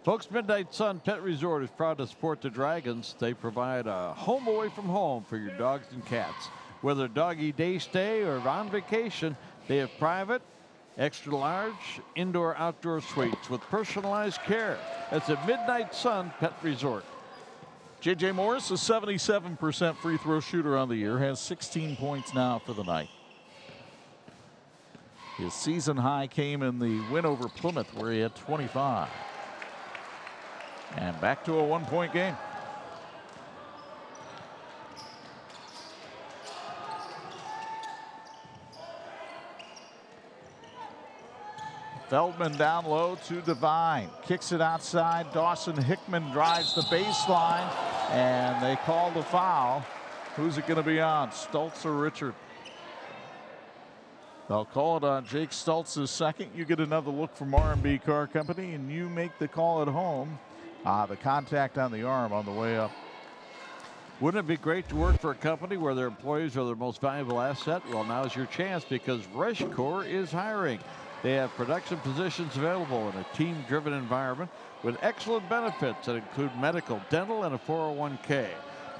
Folks, Midnight Sun Pet Resort is proud to support the Dragons. They provide a home away from home for your dogs and cats. Whether doggy day stay or on vacation, they have private, extra large, indoor outdoor suites with personalized care. That's at Midnight Sun Pet Resort. J.J. Morris, a 77% free throw shooter on the year, has 16 points now for the night. His season high came in the win over Plymouth, where he had 25. And back to a 1-point game. Feldman down low to Devine. Kicks it outside. Dawson Hickman drives the baseline. And they call the foul. Who's it going to be on? Stultz or Richard? They'll call it on Jake Stultz's second. You get another look from R&B Car Company, and you make the call at home. The contact on the arm on the way up. Wouldn't it be great to work for a company where their employees are their most valuable asset? Well, now's your chance because ReshCorps is hiring. They have production positions available in a team-driven environment with excellent benefits that include medical, dental, and a 401k.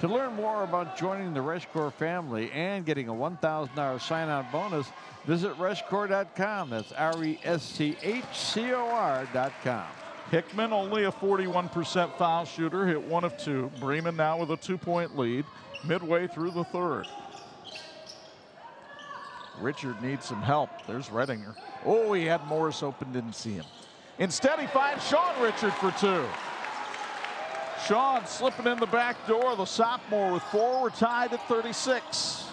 To learn more about joining the ReshCorps family and getting a $1,000 sign-on bonus, visit reshcorps.com. That's RESCHCOR.com. Hickman, only a 41% foul shooter, hit 1 of 2. Bremen now with a 2-point lead midway through the third. Richard needs some help. There's Redinger. Oh, he had Morris open, didn't see him. Instead, he finds Sean Richard for 2. Sean slipping in the back door, the sophomore with 4. We're tied at 36.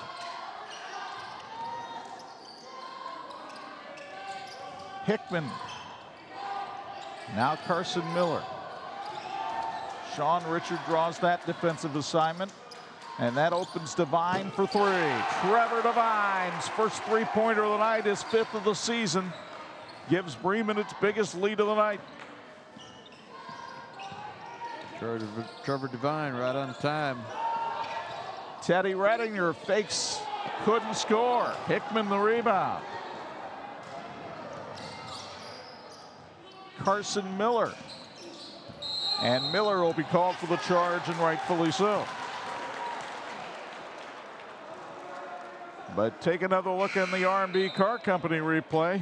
Hickman. Now Carson Miller. Sean Richard draws that defensive assignment, and that opens Devine for 3. Trevor Devine's first three-pointer of the night, his 5th of the season, gives Bremen its biggest lead of the night. Trevor Devine right on time. Teddy Redinger fakes, couldn't score. Hickman the rebound. Carson Miller. And Miller will be called for the charge, and rightfully so. But take another look in the R&B Car Company replay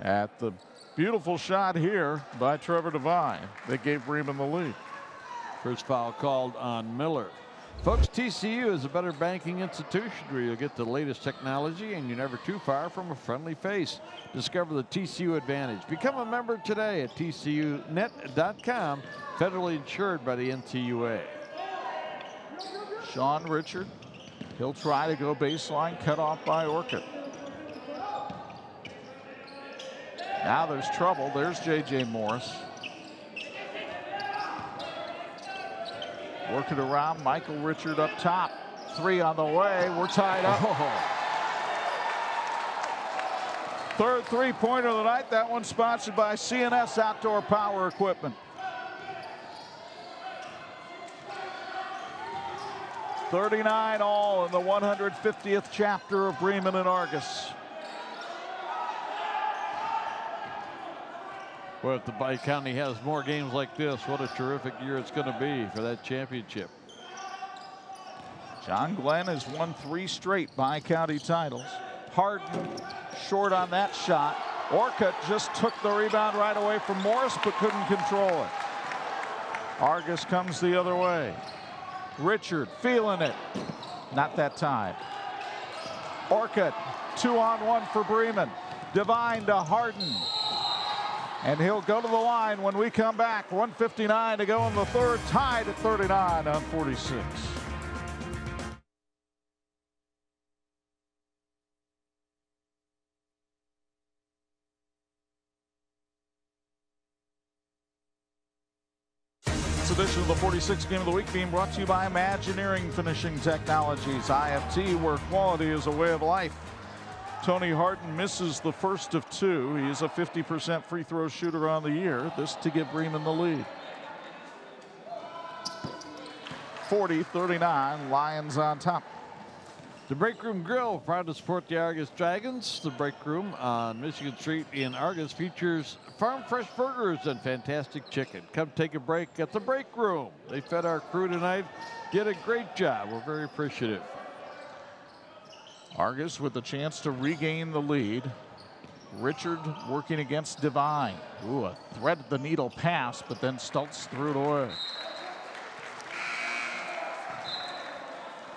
at the beautiful shot here by Trevor Devine that gave Bremen the lead. First foul called on Miller. Folks, TCU is a better banking institution where you'll get the latest technology and you're never too far from a friendly face. Discover the TCU advantage. Become a member today at tcunet.com, federally insured by the NCUA. Sean Richard, he'll try to go baseline, cut off by Orcutt. Now there's trouble. There's J.J. Morris. Working around, Michael Richard up top. 3 on the way. We're tied up. Third three-pointer of the night. That one sponsored by CNS Outdoor Power Equipment. 39 all in the 150th chapter of Bremen and Argos. Well, if the Bi-County has more games like this, what a terrific year it's going to be for that championship. John Glenn has won 3 straight Bi-County titles. Harden short on that shot. Orcutt just took the rebound right away from Morris, but couldn't control it. Argos comes the other way. Richard feeling it. Not that time. Orcutt, 2-on-1 for Bremen. Devine to Harden. And he'll go to the line when we come back. 1:59 to go in the third, tied at 39 on 46. This edition of the 46 Game of the Week being brought to you by Imagineering Finishing Technologies, IFT, where quality is a way of life. Tony Harden misses the first of 2. He is a 50% free throw shooter on the year. This to give Bremen the lead. 40-39, Lions on top. The Break Room Grill, proud to support the Argos Dragons. The Break Room on Michigan Street in Argos features farm fresh burgers and fantastic chicken. Come take a break at the Break Room. They fed our crew tonight, did a great job. We're very appreciative. Argos with a chance to regain the lead. Richard working against Devine. Ooh, a thread the needle pass, but then Stultz threw it away.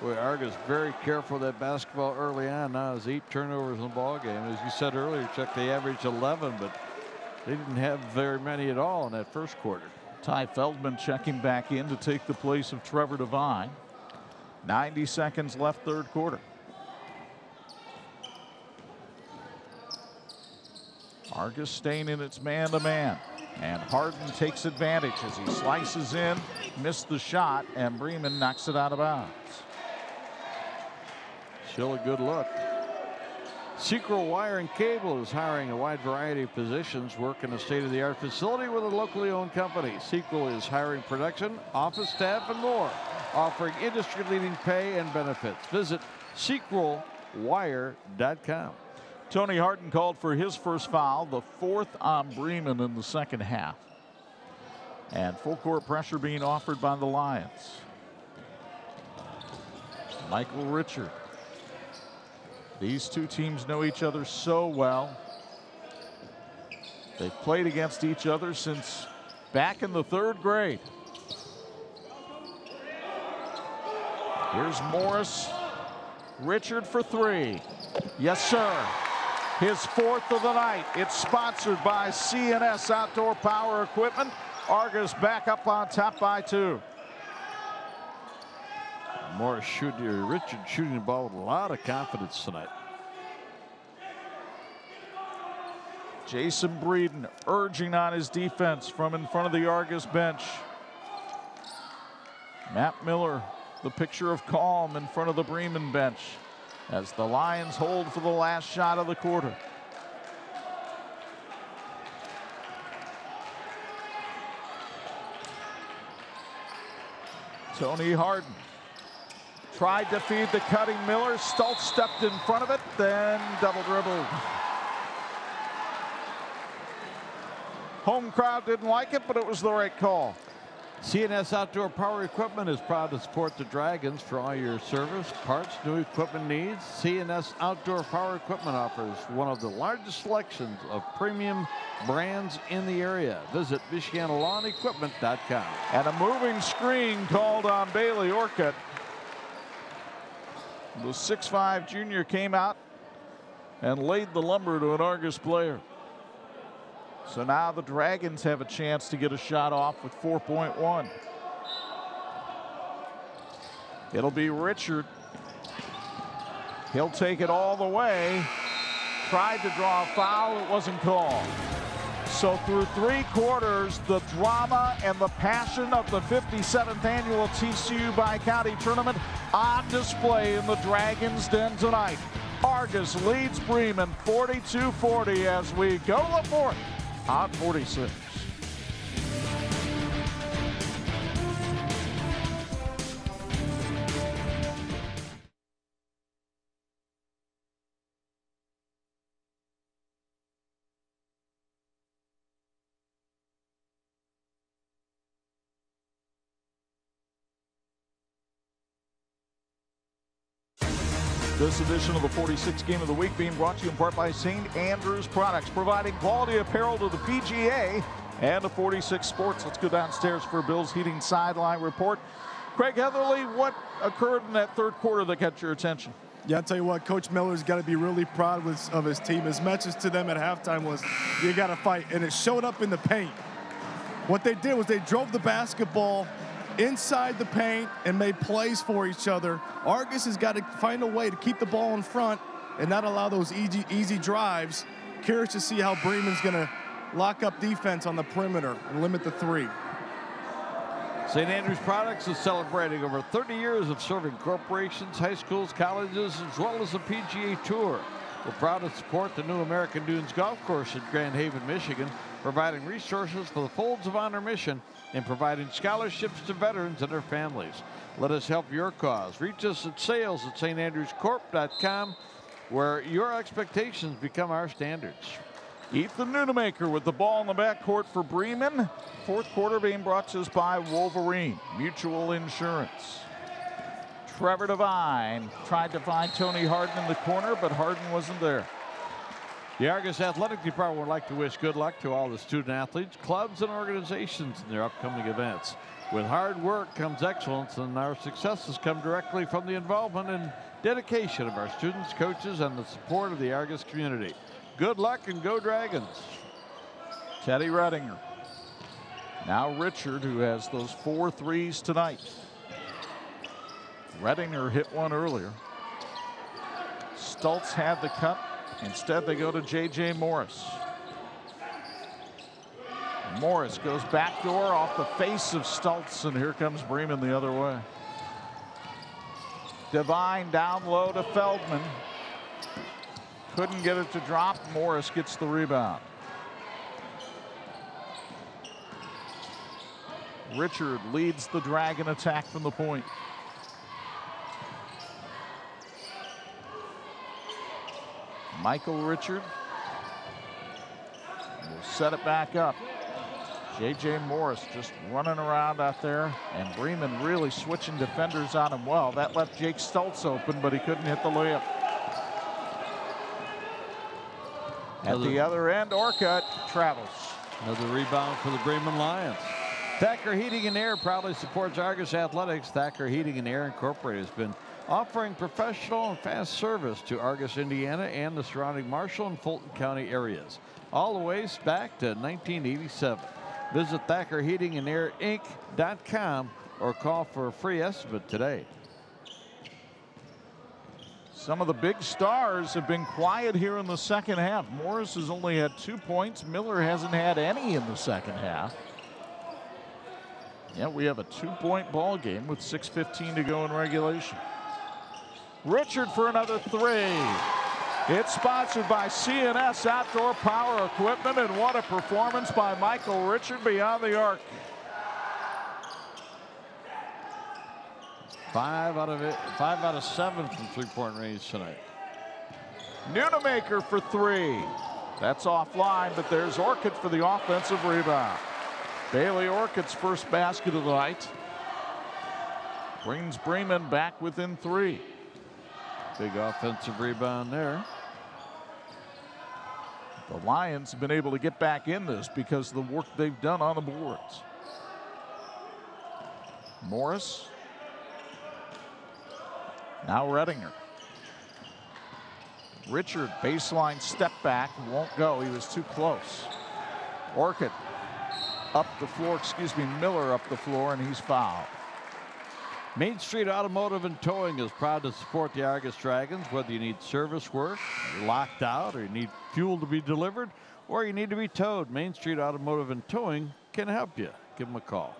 Boy, Argos very careful of that basketball early on. Now there's 8 turnovers in the ball game. As you said earlier, Chuck, they averaged 11, but they didn't have very many at all in that first quarter. Ty Feldman checking back in to take the place of Trevor Devine. 90 seconds left third quarter. Argos staying in its man-to-man. And Harden takes advantage as he slices in, missed the shot, and Bremen knocks it out of bounds. Still a good look. Sequel Wire and Cable is hiring a wide variety of positions, work in a state-of-the-art facility with a locally owned company. Sequel is hiring production, office staff, and more. offering industry-leading pay and benefits. Visit SequelWire.com. Tony Harden called for his first foul, the 4th on Bremen in the second half. And full court pressure being offered by the Lions. Michael Richard. These two teams know each other so well. They've played against each other since back in the 3rd grade. Here's Morris. Richard for 3. Yes, sir. His 4th of the night. It's sponsored by C&S Outdoor Power Equipment. Argos back up on top by 2. Morris Richard shooting the ball with a lot of confidence tonight. Jason Breeden urging on his defense from in front of the Argos bench. Matt Miller, the picture of calm in front of the Bremen bench as the Lions hold for the last shot of the quarter. Tony Harden tried to feed the cutting Miller. Stultz stepped in front of it, then double dribbled. Home crowd didn't like it, but it was the right call. C&S Outdoor Power Equipment is proud to support the Dragons for all your service, parts, new equipment needs. C&S Outdoor Power Equipment offers one of the largest selections of premium brands in the area. Visit MichiganLawnEquipment.com. And a moving screen called on Bailey Orcutt. The 6'5" junior came out and laid the lumber to an Argos player. So now the Dragons have a chance to get a shot off with 4.1. It'll be Richard. He'll take it all the way. Tried to draw a foul, it wasn't called. So through 3 quarters, the drama and the passion of the 57th annual TCU Bi-County Tournament on display in the Dragons' Den tonight. Argos leads Bremen 42-40 as we go to the 4th on 46. This edition of the 46 Game of the Week being brought to you in part by St. Andrews Products, providing quality apparel to the PGA and to 46 Sports. Let's go downstairs for Bill's Heating Sideline Report. Craig Heatherly, what occurred in that 3rd quarter that got your attention? Yeah, I'll tell you what, Coach Miller's got to be really proud of his team. His message to them at halftime was, you got to fight, and it showed up in the paint. What they did was they drove the basketball inside the paint and made plays for each other. Argos has got to find a way to keep the ball in front and not allow those easy drives. Curious to see how Bremen's going to lock up defense on the perimeter and limit the 3. St. Andrews Products is celebrating over 30 years of serving corporations, high schools, colleges, as well as the PGA Tour. We're proud to support the new American Dunes Golf Course in Grand Haven, Michigan, providing resources for the Folds of Honor mission and providing scholarships to veterans and their families. Let us help your cause. Reach us at sales@standrewscorp.com, where your expectations become our standards. Ethan Nunemaker with the ball in the backcourt for Bremen. 4th quarter being brought to us by Wolverine Mutual Insurance. Trevor Devine tried to find Tony Harden in the corner, but Harden wasn't there. The Argos Athletic Department would like to wish good luck to all the student athletes, clubs, and organizations in their upcoming events. With hard work comes excellence, and our successes come directly from the involvement and dedication of our students, coaches, and the support of the Argos community. Good luck and go Dragons. Teddy Redinger. Now Richard, who has those 4 threes tonight. Redinger hit one earlier. Stultz had the cut. Instead, they go to J.J. Morris. Morris goes backdoor off the face of Stultz, and here comes Bremen the other way. Devine down low to Feldman. Couldn't get it to drop. Morris gets the rebound. Richard leads the Dragon attack from the point. Michael Richard will set it back up. J.J. Morris just running around out there, and Bremen really switching defenders on him well. That left Jake Stultz open, but he couldn't hit the layup. At the other end, Orcutt travels. Another rebound for the Bremen Lions. Thacker Heating and Air proudly supports Argos Athletics. Thacker Heating and Air Incorporated has been offering professional and fast service to Argos, Indiana, and the surrounding Marshall and Fulton County areas, all the way back to 1987. Visit Thacker Heating and Air Inc.com or call for a free estimate today. Some of the big stars have been quiet here in the second half. Morris has only had 2 points. Miller hasn't had any in the second half. Yeah, we have a 2-point ball game with 6:15 to go in regulation. Richard for another three. It's sponsored by CNS Outdoor Power Equipment, and what a performance by Michael Richard beyond the arc. 5 out of 7 from three-point range tonight. Nunemaker for three. That's offline, but there's Orcutt for the offensive rebound. Bailey Orcutt's first basket of the night brings Bremen back within 3. Big offensive rebound there. The Lions have been able to get back in this because of the work they've done on the boards. Morris. Now Redinger. Richard, baseline step back, won't go. He was too close. Orcutt up the floor, Miller up the floor, and he's fouled. Main Street Automotive and Towing is proud to support the Argos Dragons. Whether you need service work, you're locked out, or you need fuel to be delivered, or you need to be towed, Main Street Automotive and Towing can help you. Give them a call.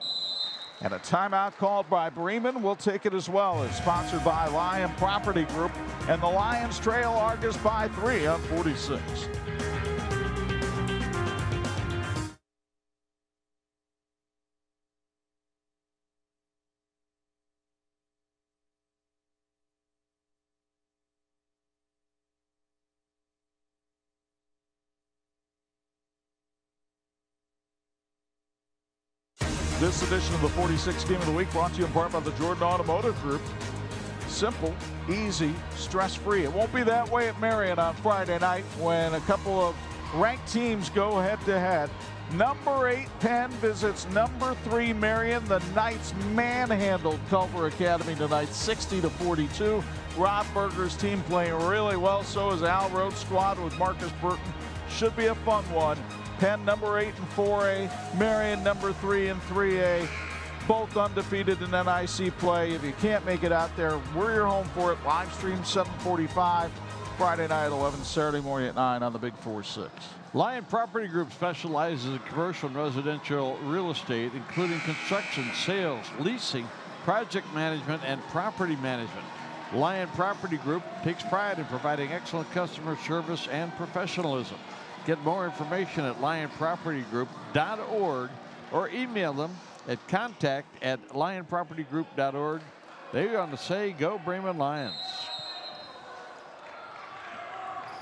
And a timeout called by Bremen. We'll take it as well. It's sponsored by Lion Property Group, and the Lions trail Argos by 3 on 46. This edition of the 46 Game of the Week brought to you in part by the Jordan Automotive Group. Simple, easy, stress-free. It won't be that way at Marion on Friday night when a couple of ranked teams go head-to-head. Number 8 Penn visits number 3 Marion. The Knights manhandled Culver Academy tonight, 60-42. Rob Berger's team playing really well. So is Al Rhodes' squad with Marcus Burton. Should be a fun one. Penn number 8 in 4A, Marion number 3 in 3A, both undefeated in NIC play. If you can't make it out there, we're your home for it. Live stream 7:45, Friday night 11, Saturday morning at 9 on the Big 4-6. Lion Property Group specializes in commercial and residential real estate, including construction, sales, leasing, project management, and property management. Lion Property Group takes pride in providing excellent customer service and professionalism. Get more information at lionpropertygroup.org or email them at contact@lionpropertygroup.org. They're going to say, go Bremen Lions.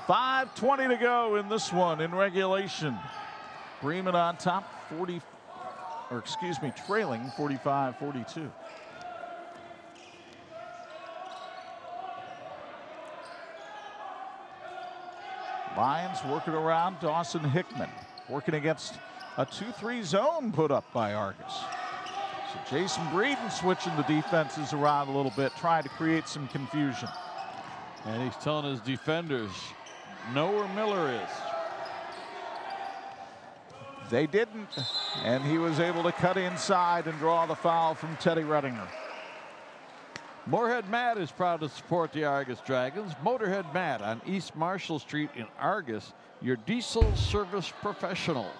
5:20 to go in this one in regulation. Bremen on top, trailing 45-42. Lions working around Dawson Hickman, working against a 2-3 zone put up by Argos. So Jason Breeden switching the defenses around a little bit, trying to create some confusion. And he's telling his defenders, know where Miller is. They didn't, and he was able to cut inside and draw the foul from Teddy Redinger. Moorhead Mat is proud to support the Argos Dragons. Motorhead Mat on East Marshall Street in Argos, your diesel service professionals.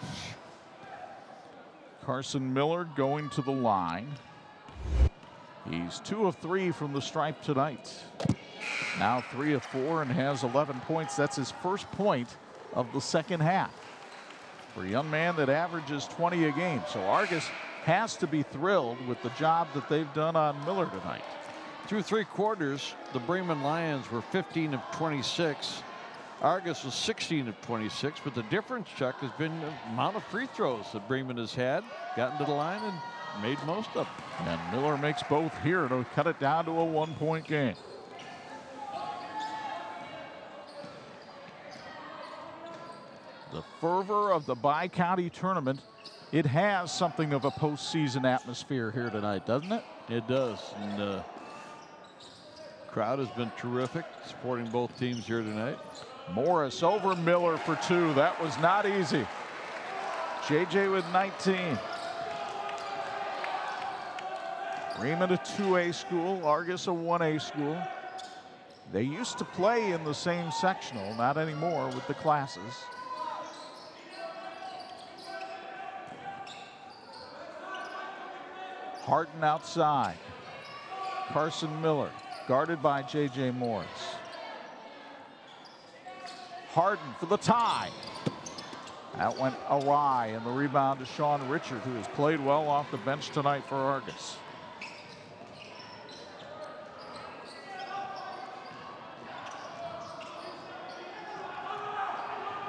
Carson Miller going to the line. He's 2 of 3 from the stripe tonight. Now 3 of 4 and has 11 points. That's his first point of the second half for a young man that averages 20 a game. So Argos has to be thrilled with the job that they've done on Miller tonight. Through 3 quarters, the Bremen Lions were 15 of 26. Argos was 16 of 26, but the difference, Chuck, has been the amount of free throws that Bremen has had, gotten to the line and made most of them. And Miller makes both here to cut it down to a 1-point game. The fervor of the Bi-County tournament, it has something of a postseason atmosphere here tonight, doesn't it? It does. And the crowd has been terrific, supporting both teams here tonight. Morris over Miller for 2. That was not easy. JJ with 19. Bremen a 2A school, Argos a 1A school. They used to play in the same sectional, not anymore with the classes. Harden outside. Carson Miller guarded by J.J. Morris. Harden for the tie. That went awry, and the rebound to Sean Richard, who has played well off the bench tonight for Argos.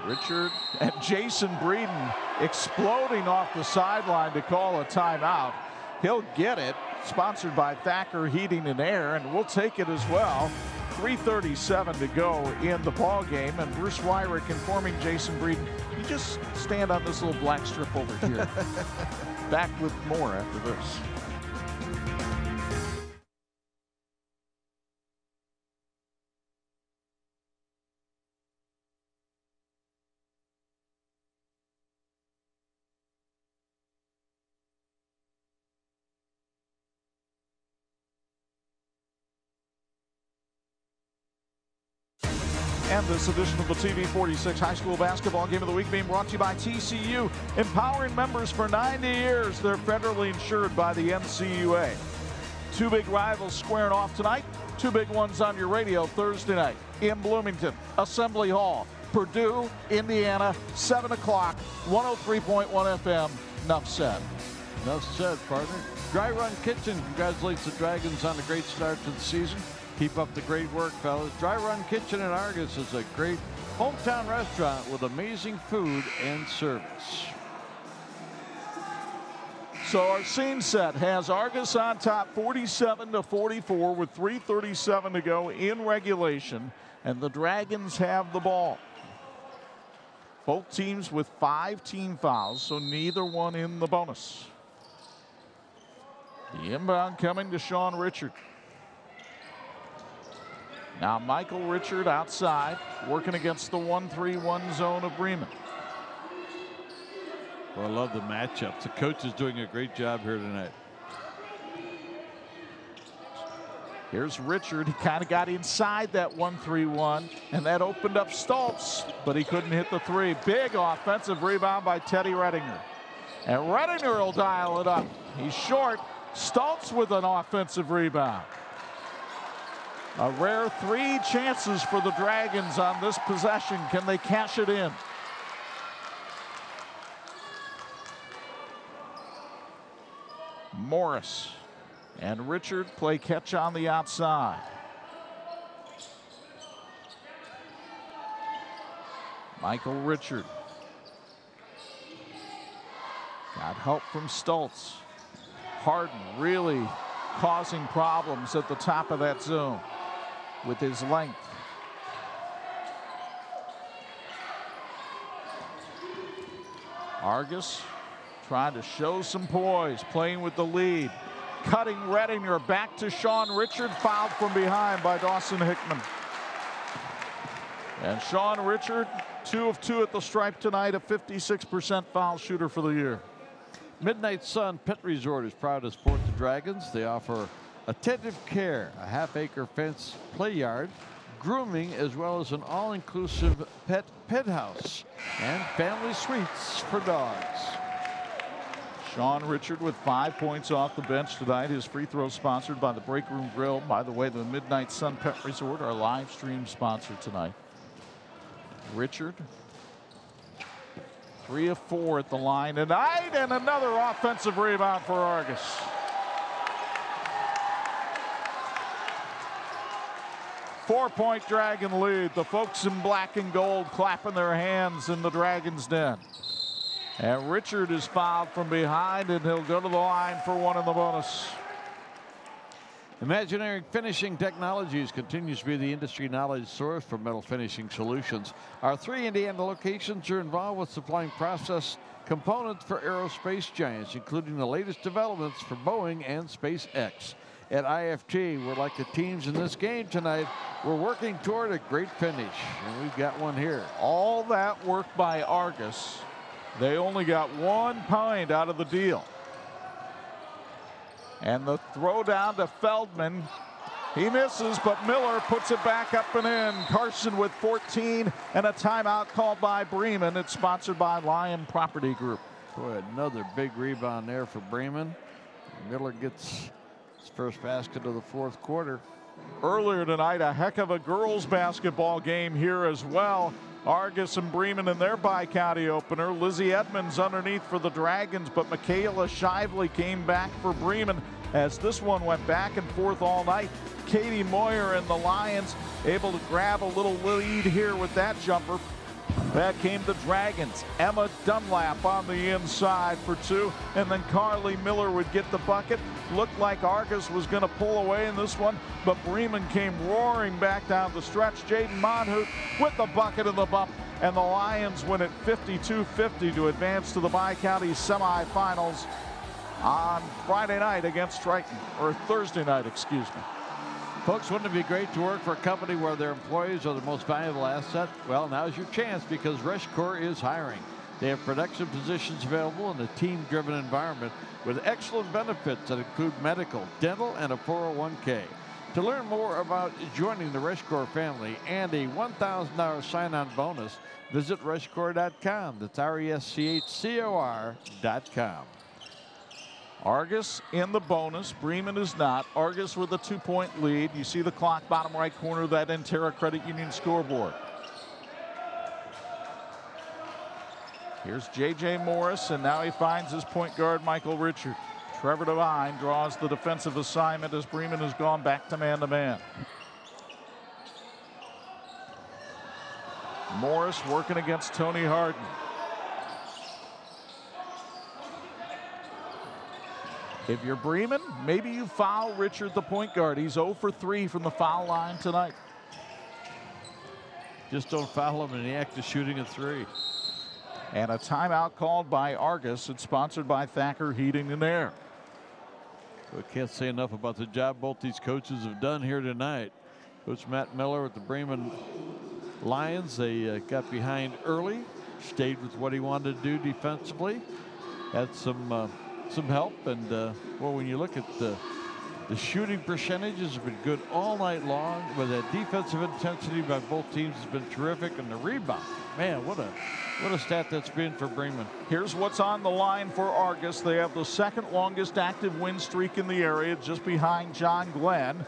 Richard and Jason Breeden exploding off the sideline to call a timeout. He'll get it. Sponsored by Thacker Heating and Air, and we'll take it as well. 3:37 to go in the ball game, and Bruce Wyrick informing Jason Breeden, you just stand on this little black strip over here. Back with more after this. And this edition of the TV-46 High School Basketball Game of the Week being brought to you by TCU, empowering members for 90 years. They're federally insured by the NCUA. 2 big rivals squaring off tonight. 2 big ones on your radio Thursday night in Bloomington. Assembly Hall, Purdue, Indiana, 7 o'clock, 103.1 FM. Enough said. Enough said, partner. Dry Run Kitchen congratulates the Dragons on a great start to the season. Keep up the great work, fellas. Dry Run Kitchen in Argos is a great hometown restaurant with amazing food and service. So our scene set has Argos on top 47-44 with 3:37 to go in regulation, and the Dragons have the ball. Both teams with 5 team fouls, so neither one in the bonus. The inbound coming to Sean Richard. Now Michael Richard outside, working against the 1-3-1 zone of Bremen. Well, I love the matchups. The coach is doing a great job here tonight. Here's Richard. He kind of got inside that 1-3-1, and that opened up Stoltz, but he couldn't hit the 3. Big offensive rebound by Teddy Redinger. And Redinger will dial it up. He's short. Stoltz with an offensive rebound. A rare 3 chances for the Dragons on this possession. Can they cash it in? Morris and Richard play catch on the outside. Michael Richard. Got help from Stoltz. Harden really causing problems at the top of that zone with his length. Argos trying to show some poise, playing with the lead. Cutting Redinger back to Sean Richard, fouled from behind by Dawson Hickman. And Sean Richard, 2 of 2 at the stripe tonight, a 56% foul shooter for the year. Midnight Sun Pet Resort is proud to support the Dragons. They offer attentive care, a half-acre fence play yard, grooming, as well as an all-inclusive pet house and family suites for dogs. Sean Richard with 5 points off the bench tonight. His free throw sponsored by the Break Room Grill. By the way, the Midnight Sun Pet Resort, our live stream sponsor tonight. Richard 3 of 4 at the line tonight, and another offensive rebound for Argos. Four-point Dragon lead. The folks in black and gold clapping their hands in the Dragon's Den. And Richard is fouled from behind, and he'll go to the line for one in the bonus. Imaginary Finishing Technologies continues to be the industry knowledge source for metal finishing solutions. Our 3 Indiana locations are involved with supplying process components for aerospace giants, including the latest developments for Boeing and SpaceX. At IFT, we're like the teams in this game tonight. We're working toward a great finish, and we've got one here. All that work by Argos. They only got 1 point out of the deal. And the throw down to Feldman. He misses, but Miller puts it back up and in. Carson with 14 and a timeout called by Bremen. It's sponsored by Lion Property Group. Boy, another big rebound there for Bremen. Miller gets his first basket of the fourth quarter. Earlier tonight, a heck of a girls basketball game here as well. Argos and Bremen in their bi-county opener. Lizzie Edmonds underneath for the Dragons, but Michaela Shively came back for Bremen as this one went back and forth all night. Katie Moyer and the Lions able to grab a little lead here with that jumper. Back came the Dragons. Emma Dunlap on the inside for 2, and then Carly Miller would get the bucket. Looked like Argos was going to pull away in this one, but Bremen came roaring back down the stretch. Jaden Monhoot with the bucket and the bump, and the Lions win it 52-50 to advance to the Bi-County semifinals on Friday night against Triton, or Thursday night, excuse me. Folks, wouldn't it be great to work for a company where their employees are the most valuable asset? Well, now's your chance because Reshcore is hiring. They have production positions available in a team-driven environment with excellent benefits that include medical, dental, and a 401k. To learn more about joining the Reshcore family and a $1,000 sign-on bonus, visit reshcore.com. That's RESCHCOR.com. Argos in the bonus. Bremen is not. Argos with a 2-point lead. You see the clock bottom right corner of that Intera Credit Union scoreboard. Here's J.J. Morris, and now he finds his point guard, Michael Richard. Trevor Devine draws the defensive assignment as Bremen has gone back to man-to-man. Morris working against Tony Harden. If you're Bremen, maybe you foul Richard, the point guard. He's 0 for 3 from the foul line tonight. Just don't foul him in the act of shooting a 3. And a timeout called by Argos. It's sponsored by Thacker Heating and Air. We can't say enough about the job both these coaches have done here tonight. Coach Matt Miller with the Bremen Lions. They got behind early, stayed with what he wanted to do defensively, had some help, and well, when you look at the shooting percentages have been good all night long, but that defensive intensity by both teams has been terrific, and the rebound, man, what a stat that's been for Bremen. Here's what's on the line for Argos. They have the second longest active win streak in the area, just behind John Glenn.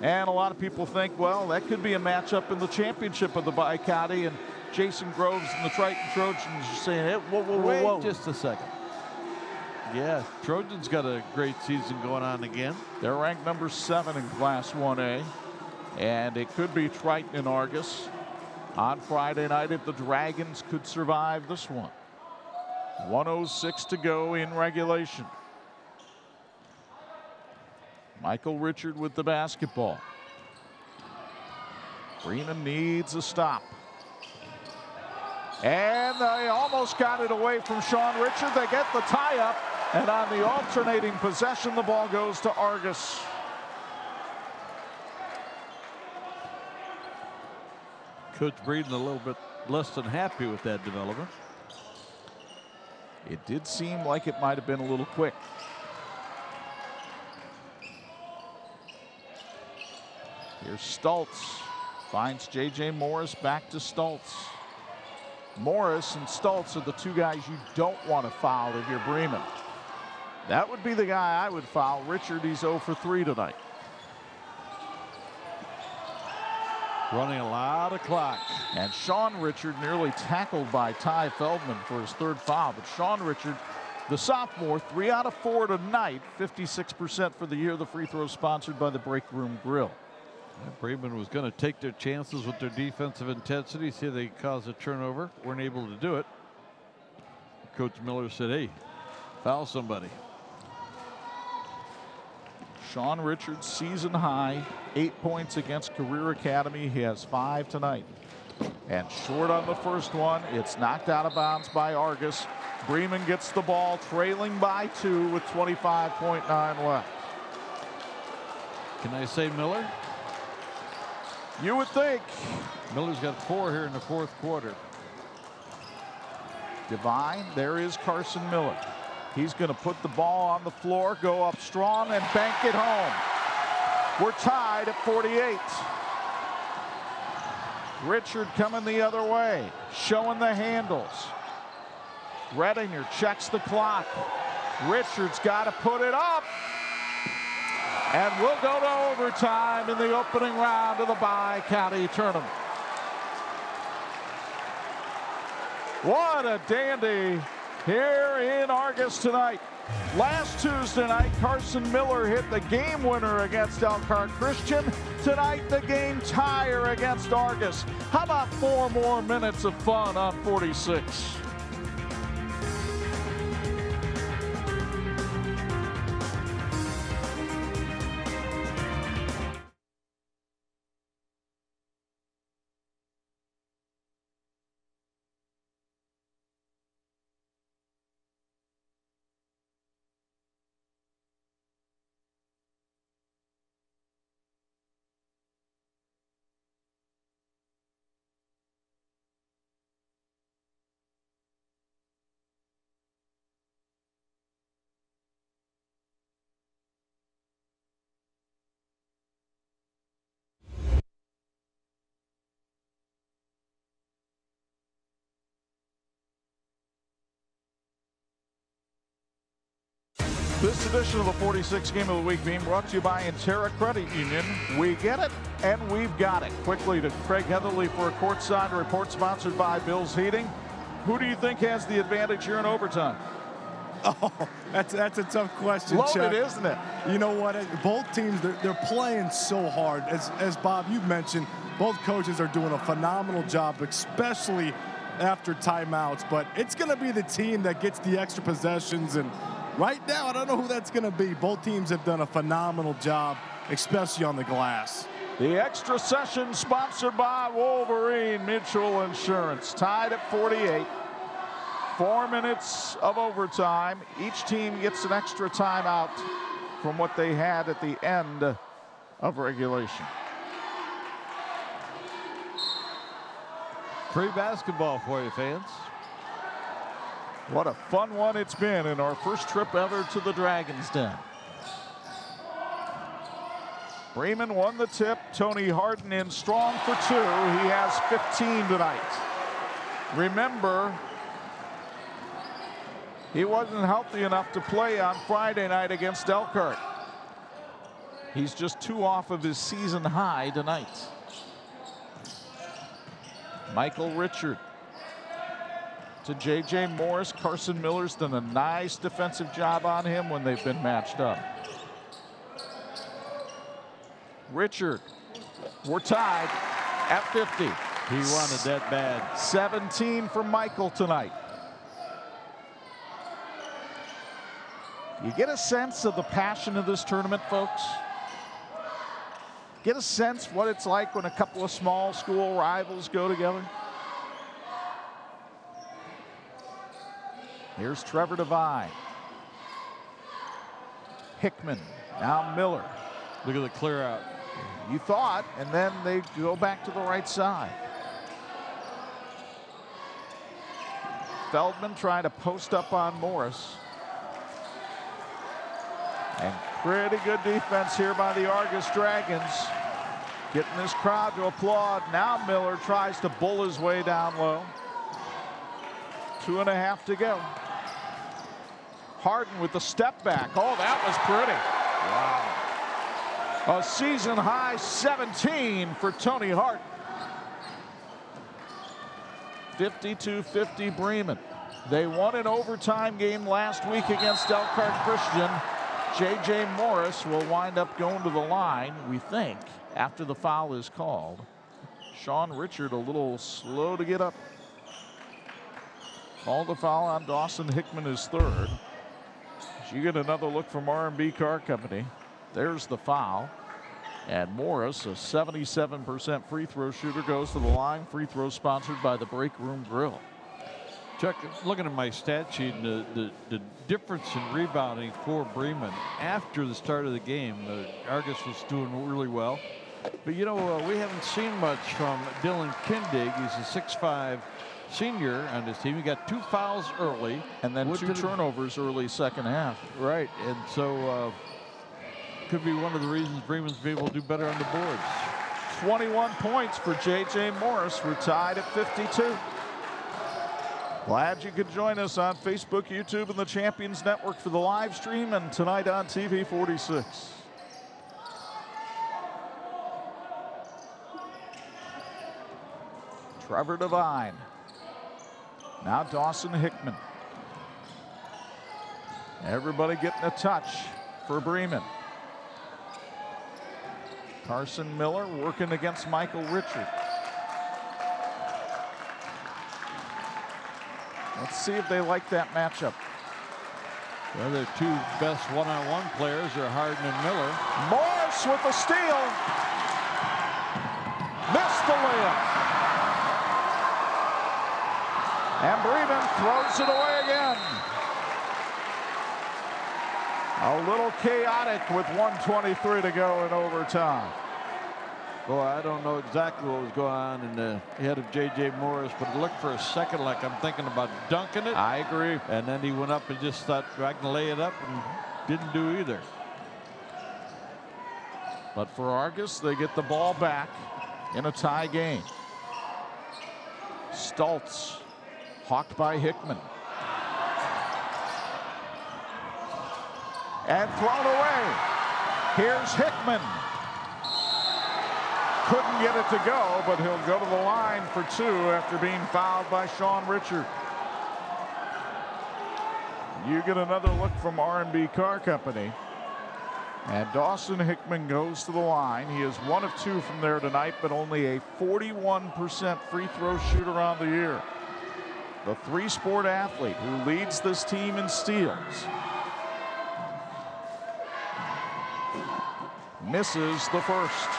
And a lot of people think, well, that could be a matchup in the championship of the Bi-County, and Jason Groves and the Triton Trojans are saying, hey, whoa, whoa, whoa, whoa. Wait just a second. Yeah, Trojans got a great season going on again. They're ranked number 7 in Class 1A, and it could be Triton and Argos on Friday night if the Dragons could survive this one. 1:06 to go in regulation. Michael Richard with the basketball. Bremen needs a stop. And they almost got it away from Sean Richard. They get the tie-up, and on the alternating possession, the ball goes to Argos. Coach Breeden a little bit less than happy with that development. It did seem like it might have been a little quick. Here's Stultz. Finds J.J. Morris, back to Stultz. Morris and Stultz are the two guys you don't want to foul if you're Bremen. That would be the guy I would foul. Richard, he's 0 for 3 tonight. Running a lot of clock. And Sean Richard nearly tackled by Ty Feldman for his 3rd foul. But Sean Richard, the sophomore, 3 out of 4 tonight, 56% for the year. The free throw sponsored by the Break Room Grill. Bremen was going to take their chances with their defensive intensity, see if they could cause a turnover. Weren't able to do it. Coach Miller said, hey, foul somebody. Sean Richards, season high, 8 points against Career Academy. He has 5 tonight. And short on the first one. It's knocked out of bounds by Argos. Bremen gets the ball, trailing by 2 with 25.9 left. Can I say Miller? You would think. Miller's got 4 here in the 4th quarter. Divine, there is Carson Miller. He's going to put the ball on the floor, go up strong, and bank it home. We're tied at 48. Richard coming the other way, showing the handles. Redinger checks the clock. Richard's got to put it up. And we'll go to overtime in the opening round of the Bi-County Tournament. What a dandy here in Argos tonight. Last Tuesday night, Carson Miller hit the game winner against Elkhart Christian. Tonight, the game tire against Argos. How about 4 more minutes of fun on 46? This edition of the 46 Game of the Week being brought to you by Intera Credit Union. We get it, and we've got it. Quickly to Craig Heatherly for a courtside report sponsored by Bill's Heating. Who do you think has the advantage here in overtime? Oh, that's a tough question, Loaded, Chuck. isn't it? You know what? Both teams, they're playing so hard. As Bob, you've mentioned, both coaches are doing a phenomenal job, especially after timeouts. But it's going to be the team that gets the extra possessions. And right now, I don't know who that's going to be. Both teams have done a phenomenal job, especially on the glass. The extra session sponsored by Wolverine Mutual Insurance. Tied at 48. 4 minutes of overtime. Each team gets an extra timeout from what they had at the end of regulation. Free basketball for you, fans. What a fun one it's been in our first trip ever to the Dragon's Den. Bremen won the tip. Tony Harden in strong for 2. He has 15 tonight. Remember, he wasn't healthy enough to play on Friday night against Elkhart. He's just 2 off of his season high tonight. Michael Richard to J.J. Morris. Carson Miller's done a nice defensive job on him when they've been matched up. Richard, we're tied at 50. He wanted that bad. 17 for Michael tonight. You get a sense of the passion of this tournament, folks? Get a sense what it's like when a couple of small school rivals go together? Here's Trevor Devine. Hickman, now Miller. Look at the clear out. You thought, and then they go back to the right side. Feldman trying to post up on Morris. And pretty good defense here by the Argos Dragons. Getting this crowd to applaud. Now Miller tries to bull his way down low. 2.5 to go. Harden with the step back. Oh, that was pretty. Wow. A season-high 17 for Tony Hart. 52-50 Bremen. They won an overtime game last week against Elkhart Christian. J.J. Morris will wind up going to the line, we think, after the foul is called. Sean Richard a little slow to get up. Called the foul on Dawson Hickman, his third. As you get another look from R&B Car Company. There's the foul. And Morris, a 77% free throw shooter, goes to the line. Free throw sponsored by the Break Room Grill. Chuck, looking at my stat sheet, the difference in rebounding for Bremen after the start of the game, Argos was doing really well. But, you know, we haven't seen much from Dylan Kindig. He's a 6'5" senior on this team. He got 2 fouls early. And then 2 turnovers early second half. Right, and so could be one of the reasons Bremen's be able to do better on the boards. 21 points for J.J. Morris. We're tied at 52. Glad you could join us on Facebook, YouTube, and the Champions Network for the live stream, and tonight on TV-46. Trevor Devine. Now Dawson Hickman. Everybody getting a touch for Bremen. Carson Miller working against Michael Richard. Let's see if they like that matchup. Well, their 2 best one-on-one players are Harden and Miller. Morris with the steal. Missed the layup. And Bremen throws it away again. A little chaotic with 1:23 to go in overtime. Boy, I don't know exactly what was going on in the head of J.J. Morris, but it looked for a second like I'm thinking about dunking it. I agree. And then he went up and just thought I can lay it up and didn't do either. But for Argos, they get the ball back in a tie game. Stoltz, hawked by Hickman. And thrown away. Here's Hickman. Couldn't get it to go, but he'll go to the line for 2 after being fouled by Sean Richard. You get another look from R&B Car Company. And Dawson Hickman goes to the line. He is 1 of 2 from there tonight, but only a 41% free throw shooter on the year. The 3-sport athlete who leads this team in steals. Misses the first.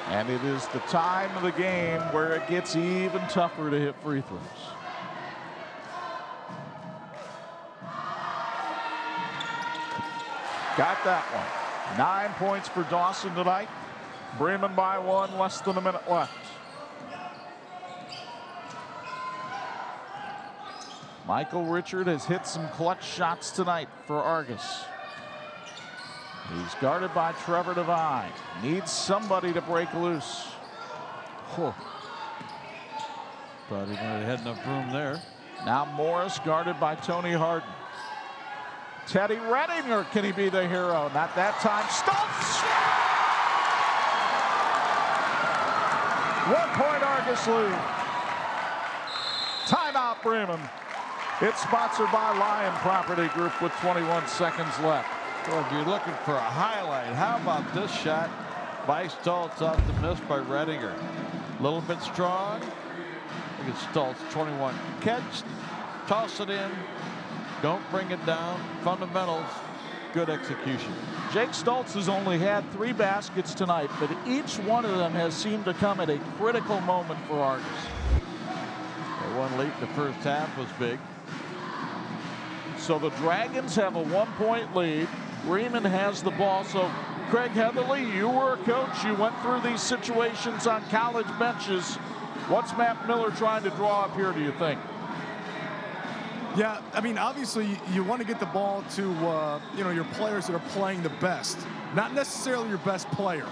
And it is the time of the game where it gets even tougher to hit free throws. Got that one. 9 points for Dawson tonight. Bremen by 1, less than a minute left. Michael Richard has hit some clutch shots tonight for Argos. He's guarded by Trevor Devine. Needs somebody to break loose. Oh. Thought he might have had enough room there. Now Morris guarded by Tony Harden. Teddy Redinger, can he be the hero? Not that time. Stoltz! 1-point Argos lead. Timeout Bremen. It's sponsored by Lion Property Group with 21 seconds left. Well, if you're looking for a highlight, how about this shot by Stoltz off the miss by Redinger? A little bit strong. Look at Stoltz, 21. Catch, toss it in, don't bring it down. Fundamentals, good execution. Jake Stoltz has only had 3 baskets tonight, but each one of them has seemed to come at a critical moment for Argos. They won late in the first half, was big. So the Dragons have a 1-point lead. Bremen has the ball. So, Craig Heatherly, you were a coach. You went through these situations on college benches. What's Matt Miller trying to draw up here, do you think? Yeah, I mean, obviously, you want to get the ball to, you know, your players that are playing the best, not necessarily your best player.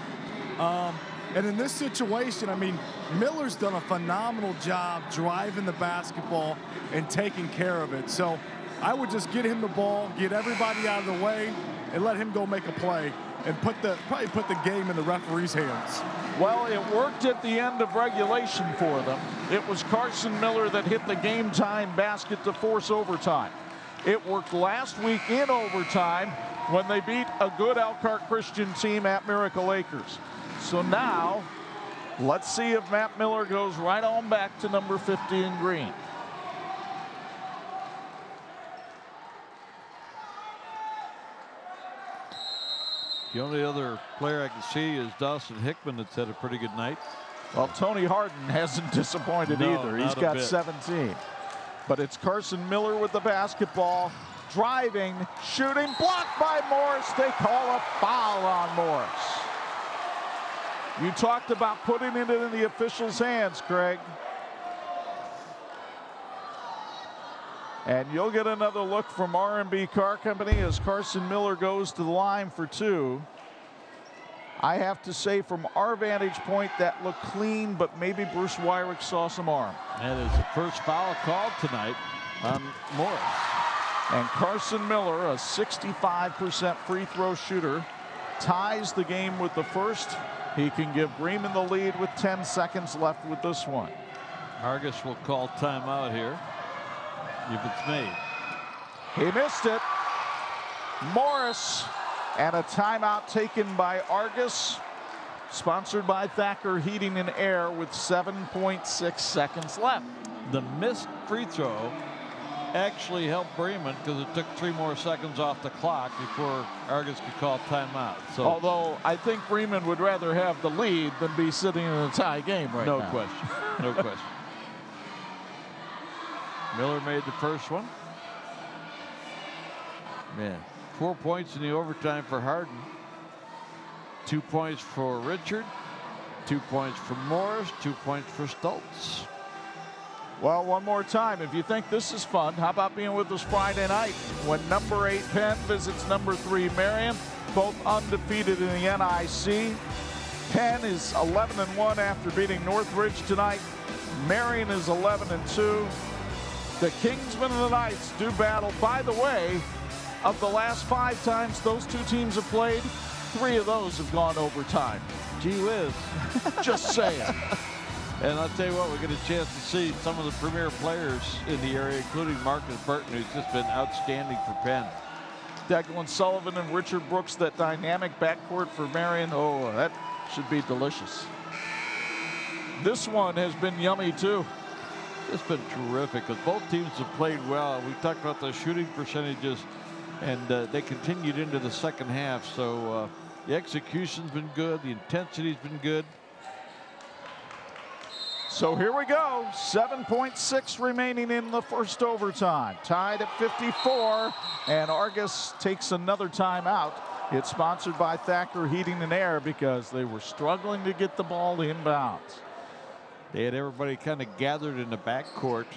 And in this situation, I mean, Miller's done a phenomenal job driving the basketball and taking care of it. So I would just get him the ball, get everybody out of the way, and let him go make a play and probably put the game in the referee's hands. Well, it worked at the end of regulation for them. It was Carson Miller that hit the game-time basket to force overtime. It worked last week in overtime when they beat a good Elkhart Christian team at Miracle Acres. So now, let's see if Matt Miller goes right on back to number 50 in green. The only other player I can see is Dawson Hickman that's had a pretty good night. Well, Tony Harden hasn't disappointed either. He's got 17. But it's Carson Miller with the basketball, driving, shooting, blocked by Morris. They call a foul on Morris. You talked about putting it in the officials' hands, Craig. And you'll get another look from R&B Car Company as Carson Miller goes to the line for two. I have to say, from our vantage point, that looked clean, but maybe Bruce Wyrick saw some arm. That is the first foul called tonight on Morris. And Carson Miller, a 65% free throw shooter, ties the game with the first. He can give Bremen the lead with 10 seconds left with this one. Argos will call timeout here if it's made. He missed it. Morris, and a timeout taken by Argos, sponsored by Thacker Heating and Air with 7.6 seconds left. The missed free throw actually helped Bremen because it took 3 more seconds off the clock before Argos could call timeout. So, although I think Bremen would rather have the lead than be sitting in a tie game right now. No question. No question. Miller made the first one. Man, 4 points in the overtime for Harden. 2 points for Richard. 2 points for Morris. 2 points for Stoltz. Well, one more time, if you think this is fun, how about being with us Friday night when number 8 Penn visits number 3 Marion, both undefeated in the NIC. Penn is 11-1 after beating Northridge tonight. Marion is 11-2. The Kingsmen and the Knights do battle. By the way, of the last 5 times those two teams have played, 3 of those have gone overtime. Gee whiz. Just saying. And I'll tell you what, we get a chance to see some of the premier players in the area, including Marcus Burton, who's just been outstanding for Penn. Declan Sullivan and Richard Brooks, that dynamic backcourt for Marion. Oh, that should be delicious. This one has been yummy, too. It's been terrific because both teams have played well. We talked about the shooting percentages, and they continued into the second half. So the execution's been good. The intensity's been good. So here we go. 7.6 remaining in the first overtime. Tied at 54, and Argos takes another timeout. It's sponsored by Thacker Heating and Air because they were struggling to get the ball inbounds. They had everybody kind of gathered in the backcourt,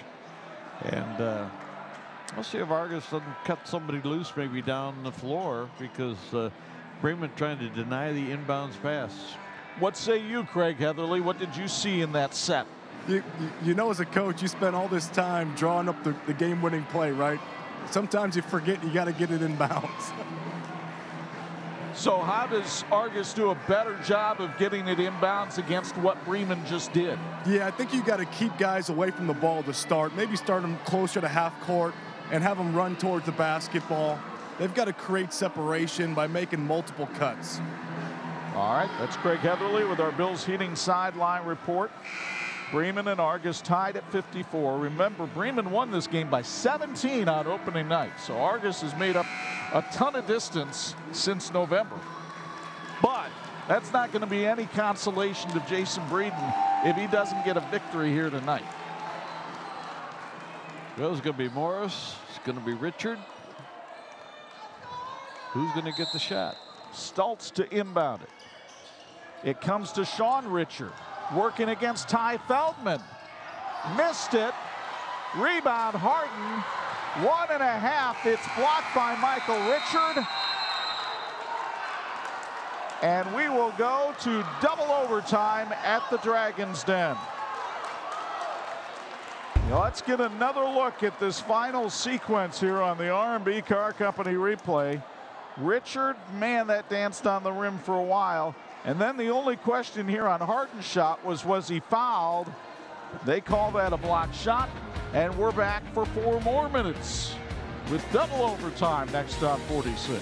and we'll see if Argos doesn't cut somebody loose maybe down the floor because Bremen trying to deny the inbounds pass. What say you, Craig Heatherly? What did you see in that set? You know, as a coach, you spend all this time drawing up the game-winning play, right? Sometimes you forget you got to get it inbounds. So how does Argos do a better job of getting it inbounds against what Bremen just did? Yeah, I think you got to keep guys away from the ball to start. Maybe start them closer to half court and have them run towards the basketball. They've got to create separation by making multiple cuts. All right, that's Craig Heatherly with our Bills Heating sideline report. Bremen and Argos tied at 54. Remember, Bremen won this game by 17 on opening night. So Argos has made up a ton of distance since November. But that's not going to be any consolation to Jason Breeden if he doesn't get a victory here tonight. Well, it's going to be Morris. It's going to be Richard. Who's going to get the shot? Stoltz to inbound it. It comes to Sean Richard, working against Ty Feldman. Missed it. Rebound, Harden. 1.5. It's blocked by Michael Richard. And we will go to double overtime at the Dragon's Den. Now let's get another look at this final sequence here on the R&B Car Company replay. Richard, man, that danced on the rim for a while. And then the only question here on Harden's shot was he fouled? They call that a blocked shot. And we're back for 4 more minutes with double overtime next on 46.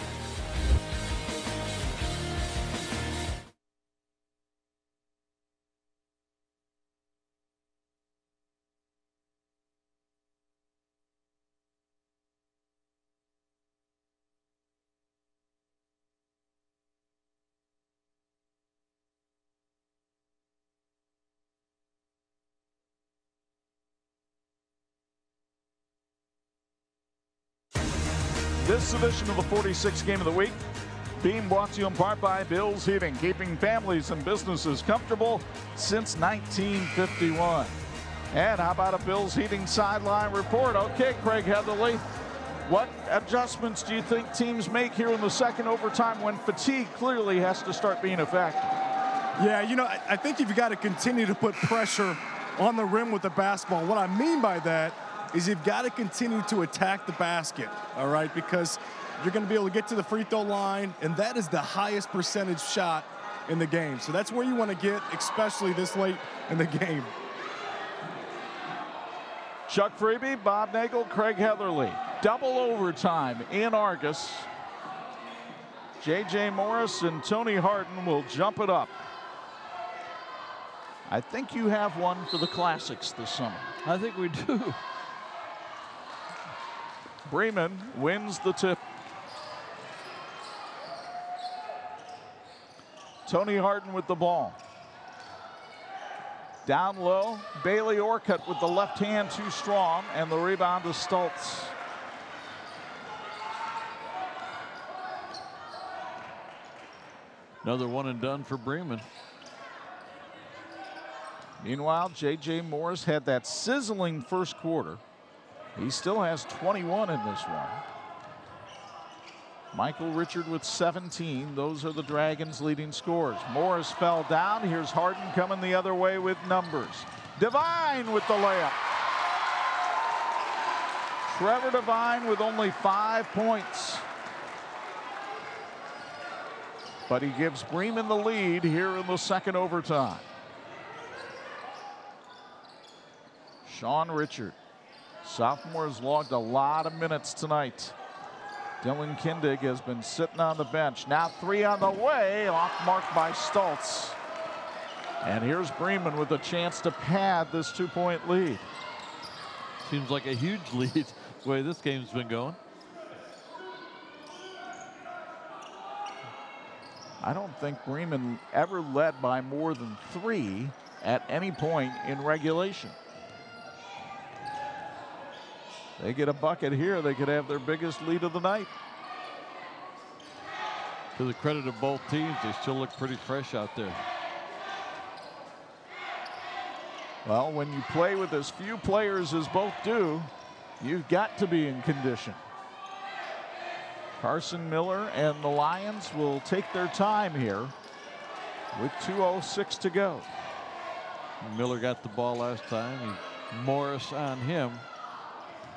This edition of the 46 Game of the Week being brought to you in part by Bill's Heating, keeping families and businesses comfortable since 1951. And how about a Bill's Heating sideline report? Okay, Craig Heatherly, what adjustments do you think teams make here in the second overtime when fatigue clearly has to start being a factor? Yeah, you know, I think you've got to continue to put pressure on the rim with the basketball. What I mean by that is you've got to continue to attack the basket, all right, because you're going to be able to get to the free throw line, and that is the highest percentage shot in the game. So that's where you want to get, especially this late in the game. Chuck Freeby, Bob Nagel, Craig Heatherly. Double overtime in Argos. J.J. Morris and Tony Harden will jump it up. I think you have one for the Classics this summer. I think we do. Bremen wins the tip. Tony Harden with the ball. Down low, Bailey Orcutt with the left hand too strong, and the rebound to Stultz. Another one and done for Bremen. Meanwhile, J.J. Morris had that sizzling first quarter. He still has 21 in this one. Michael Richard with 17. Those are the Dragons' leading scorers. Morris fell down. Here's Harden coming the other way with numbers. Devine with the layup. Trevor Devine with only 5 points. But he gives Bremen the lead here in the second overtime. Sean Richard. Sophomore has logged a lot of minutes tonight. Dylan Kindig has been sitting on the bench. Now 3 on the way, off mark by Stultz. And here's Bremen with a chance to pad this 2-point lead. Seems like a huge lead the way this game's been going. I don't think Bremen ever led by more than 3 at any point in regulation. They get a bucket here, they could have their biggest lead of the night. To the credit of both teams, they still look pretty fresh out there. Well, when you play with as few players as both do, you've got to be in condition. Carson Miller and the Lions will take their time here with 2:06 to go. Miller got the ball last time. Morris on him.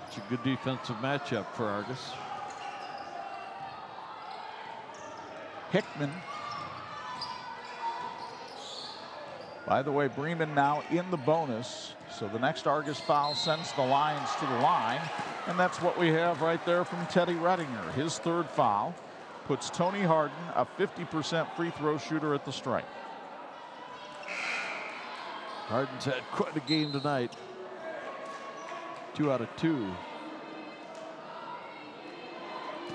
It's a good defensive matchup for Argos. Hickman. By the way, Bremen now in the bonus. So the next Argos foul sends the Lions to the line. And that's what we have right there from Teddy Rettinger. His 3rd foul puts Tony Harden, a 50% free throw shooter, at the stripe. Harden's had quite a game tonight. 2 out of 2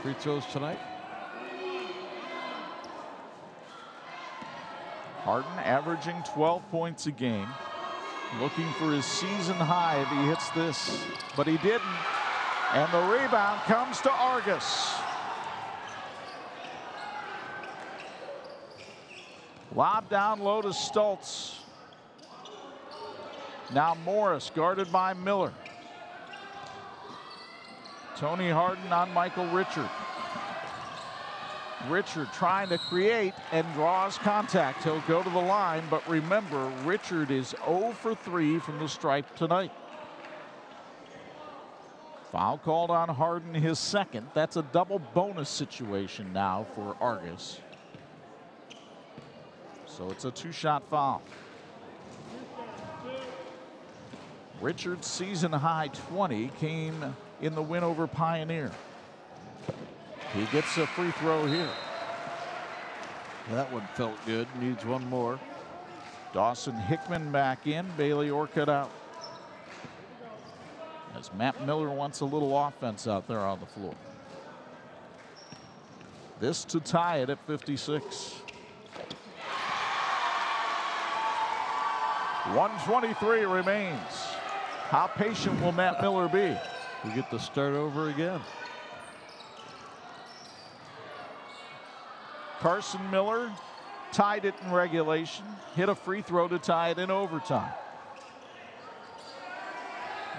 free throws tonight. Harden averaging 12 points a game. Looking for his season high if he hits this, but he didn't. And the rebound comes to Argos. Lob down low to Stultz. Now Morris guarded by Miller. Tony Harden on Michael Richard. Richard trying to create and draws contact. He'll go to the line, but remember, Richard is 0 for 3 from the stripe tonight. Foul called on Harden, his second. That's a double bonus situation now for Argos. So it's a 2-shot foul. Richard's season high 20 came in the win over Pioneer. He gets a free throw here. That one felt good. Needs one more. Dawson Hickman back in. Bailey Orcutt out. As Matt Miller wants a little offense out there on the floor. This to tie it at 56. 1:23 remains. How patient will Matt Miller be? We get to start over again. Carson Miller tied it in regulation, hit a free throw to tie it in overtime.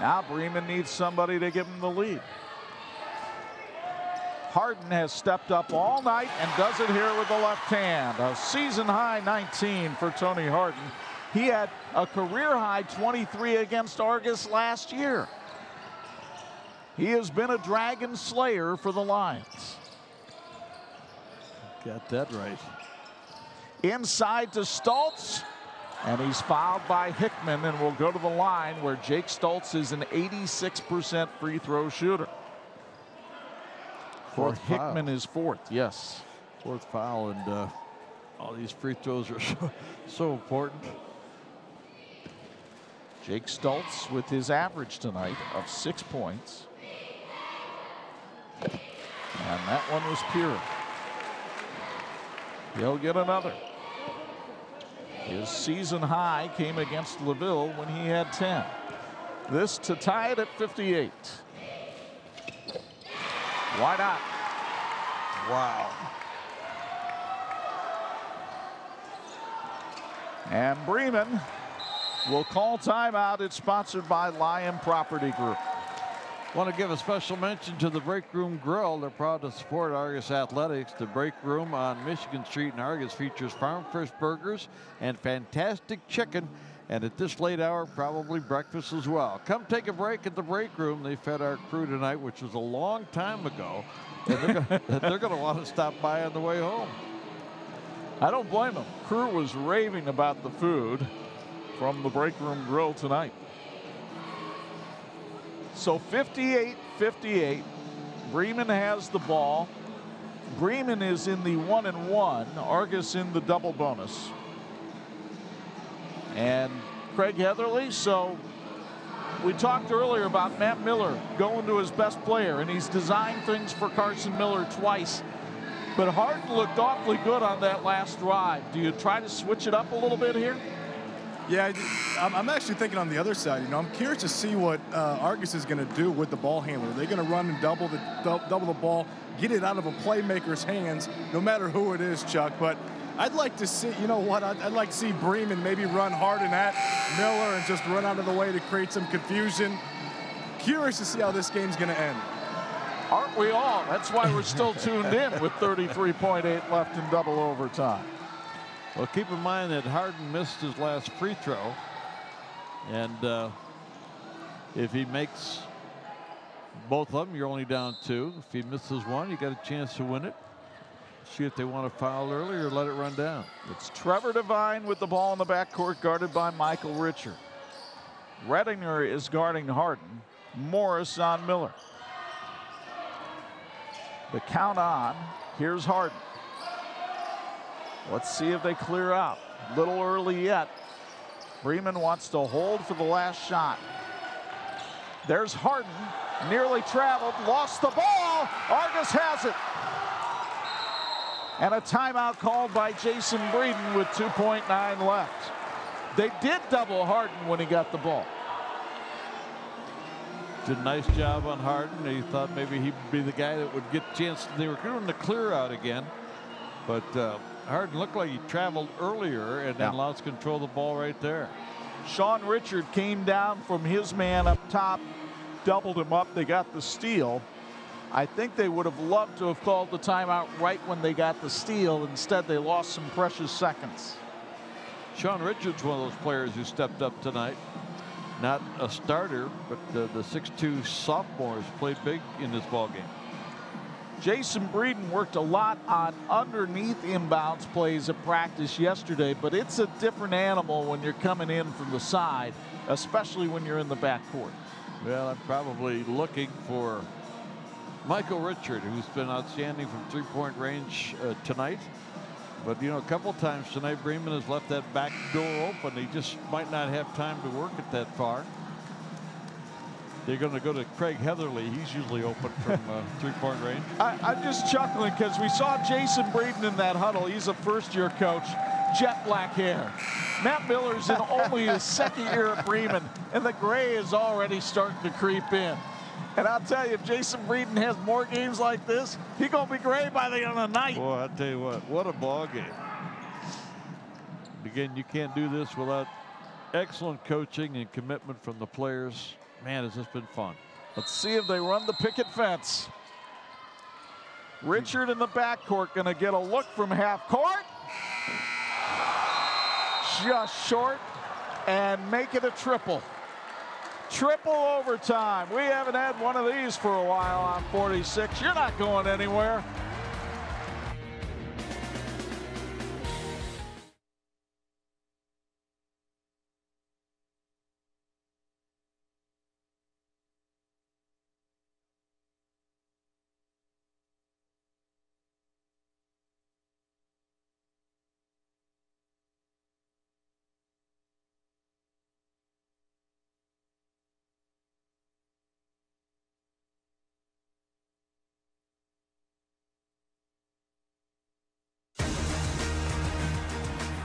Now Bremen needs somebody to give him the lead. Harden has stepped up all night and does it here with the left hand. A season high 19 for Tony Harden. He had a career high 23 against Argos last year. He has been a dragon slayer for the Lions. Got that right. Inside to Stoltz, and he's fouled by Hickman and will go to the line where Jake Stoltz is an 86% free throw shooter. For Hickman is fourth, yes. Fourth foul, and all these free throws are so important. Jake Stoltz with his average tonight of 6 points. And that one was pure. He'll get another. His season high came against LaVille when he had 10. This to tie it at 58. Why not? Wow. And Bremen will call timeout. It's sponsored by Lion Property Group. Want to give a special mention to the Break Room Grill. They're proud to support Argos Athletics. The Break Room on Michigan Street in Argos features farm fresh burgers and fantastic chicken. And at this late hour, probably breakfast as well. Come take a break at the Break Room. They fed our crew tonight, which was a long time ago. And they're going to want to stop by on the way home. I don't blame them. Crew was raving about the food from the Break Room Grill tonight. So 58-58. Bremen has the ball. Bremen is in the 1-1. Argos in the double bonus. And Craig Heatherly, so we talked earlier about Matt Miller going to his best player, and he's designed things for Carson Miller twice. But Harden looked awfully good on that last drive. Do you try to switch it up a little bit here? Yeah, I'm actually thinking on the other side. You know, I'm curious to see what Argos is going to do with the ball handler. They're going to run and double the ball, get it out of a playmaker's hands, no matter who it is, Chuck. But I'd like to see, you know what? I'd like to see Bremen maybe run Harden at Miller and just run out of the way to create some confusion. Curious to see how this game's going to end. Aren't we all? That's why we're still tuned in with 33.8 left in double overtime. Well, keep in mind that Harden missed his last free throw. And if he makes both of them, you're only down 2. If he misses one, you got a chance to win it. See if they want to foul early or let it run down. It's Trevor Devine with the ball in the backcourt, guarded by Michael Richard. Redinger is guarding Harden. Morris on Miller. The count on. Here's Harden. Let's see if they clear out. Little early yet. Bremen wants to hold for the last shot. There's Harden. Nearly traveled. Lost the ball. Argos has it. And a timeout called by Jason Breeden with 2.9 left. They did double Harden when he got the ball. Did a nice job on Harden. He thought maybe he'd be the guy that would get a chance. They were doing the clear out again. But Harden looked like he traveled earlier and then lost control of the ball right there. Sean Richard came down from his man up top, doubled him up. They got the steal. I think they would have loved to have called the timeout right when they got the steal. Instead, they lost some precious seconds. Sean Richards, one of those players who stepped up tonight. not a starter, but the 6'2" sophomore has played big in this ball game. Jason Breeden worked a lot on underneath inbounds plays at practice yesterday, but it's a different animal when you're coming in from the side, especially when you're in the backcourt. Well, I'm probably looking for Michael Richard, who's been outstanding from three-point range tonight. But, you know, a couple times tonight, Bremen has left that back door open. He just might not have time to work it that far. They're going to go to Craig Heatherly. He's usually open from three-point range. I'm just chuckling because we saw Jason Breeden in that huddle. He's a first-year coach, jet black hair. Matt Miller's in only his second year at Bremen, and the gray is already starting to creep in. And I'll tell you, if Jason Breeden has more games like this, he's going to be gray by the end of the night. Boy, I'll tell you what a ball game. Again, you can't do this without excellent coaching and commitment from the players. Man, has this been fun. Let's see if they run the picket fence. Richard in the backcourt going to get a look from half court. Just short and make it a triple. Triple overtime. We haven't had one of these for a while on 46. You're not going anywhere.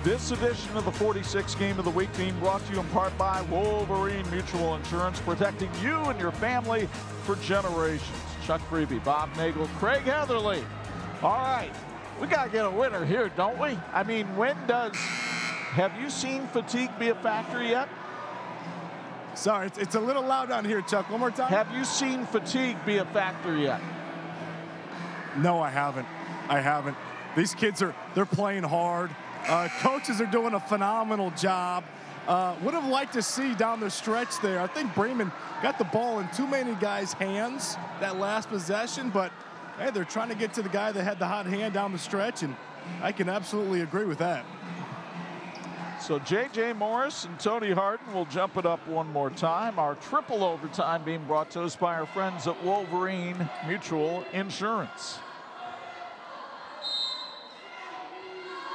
This edition of the 46 Game of the Week being brought to you in part by Wolverine Mutual Insurance, protecting you and your family for generations. Chuck Freeby, Bob Nagel, Craig Heatherly. All right, we got to get a winner here, don't we? I mean, have you seen fatigue be a factor yet? Sorry, it's a little loud down here, Chuck. One more time. Have you seen fatigue be a factor yet? No, I haven't. These kids they're playing hard. Coaches are doing a phenomenal job. Would have liked to see down the stretch there. I think Bremen got the ball in too many guys' hands that last possession, but hey, they're trying to get to the guy that had the hot hand down the stretch, and I can absolutely agree with that. So J.J. Morris and Tony Harden will jump it up one more time. Our triple overtime being brought to us by our friends at Wolverine Mutual Insurance.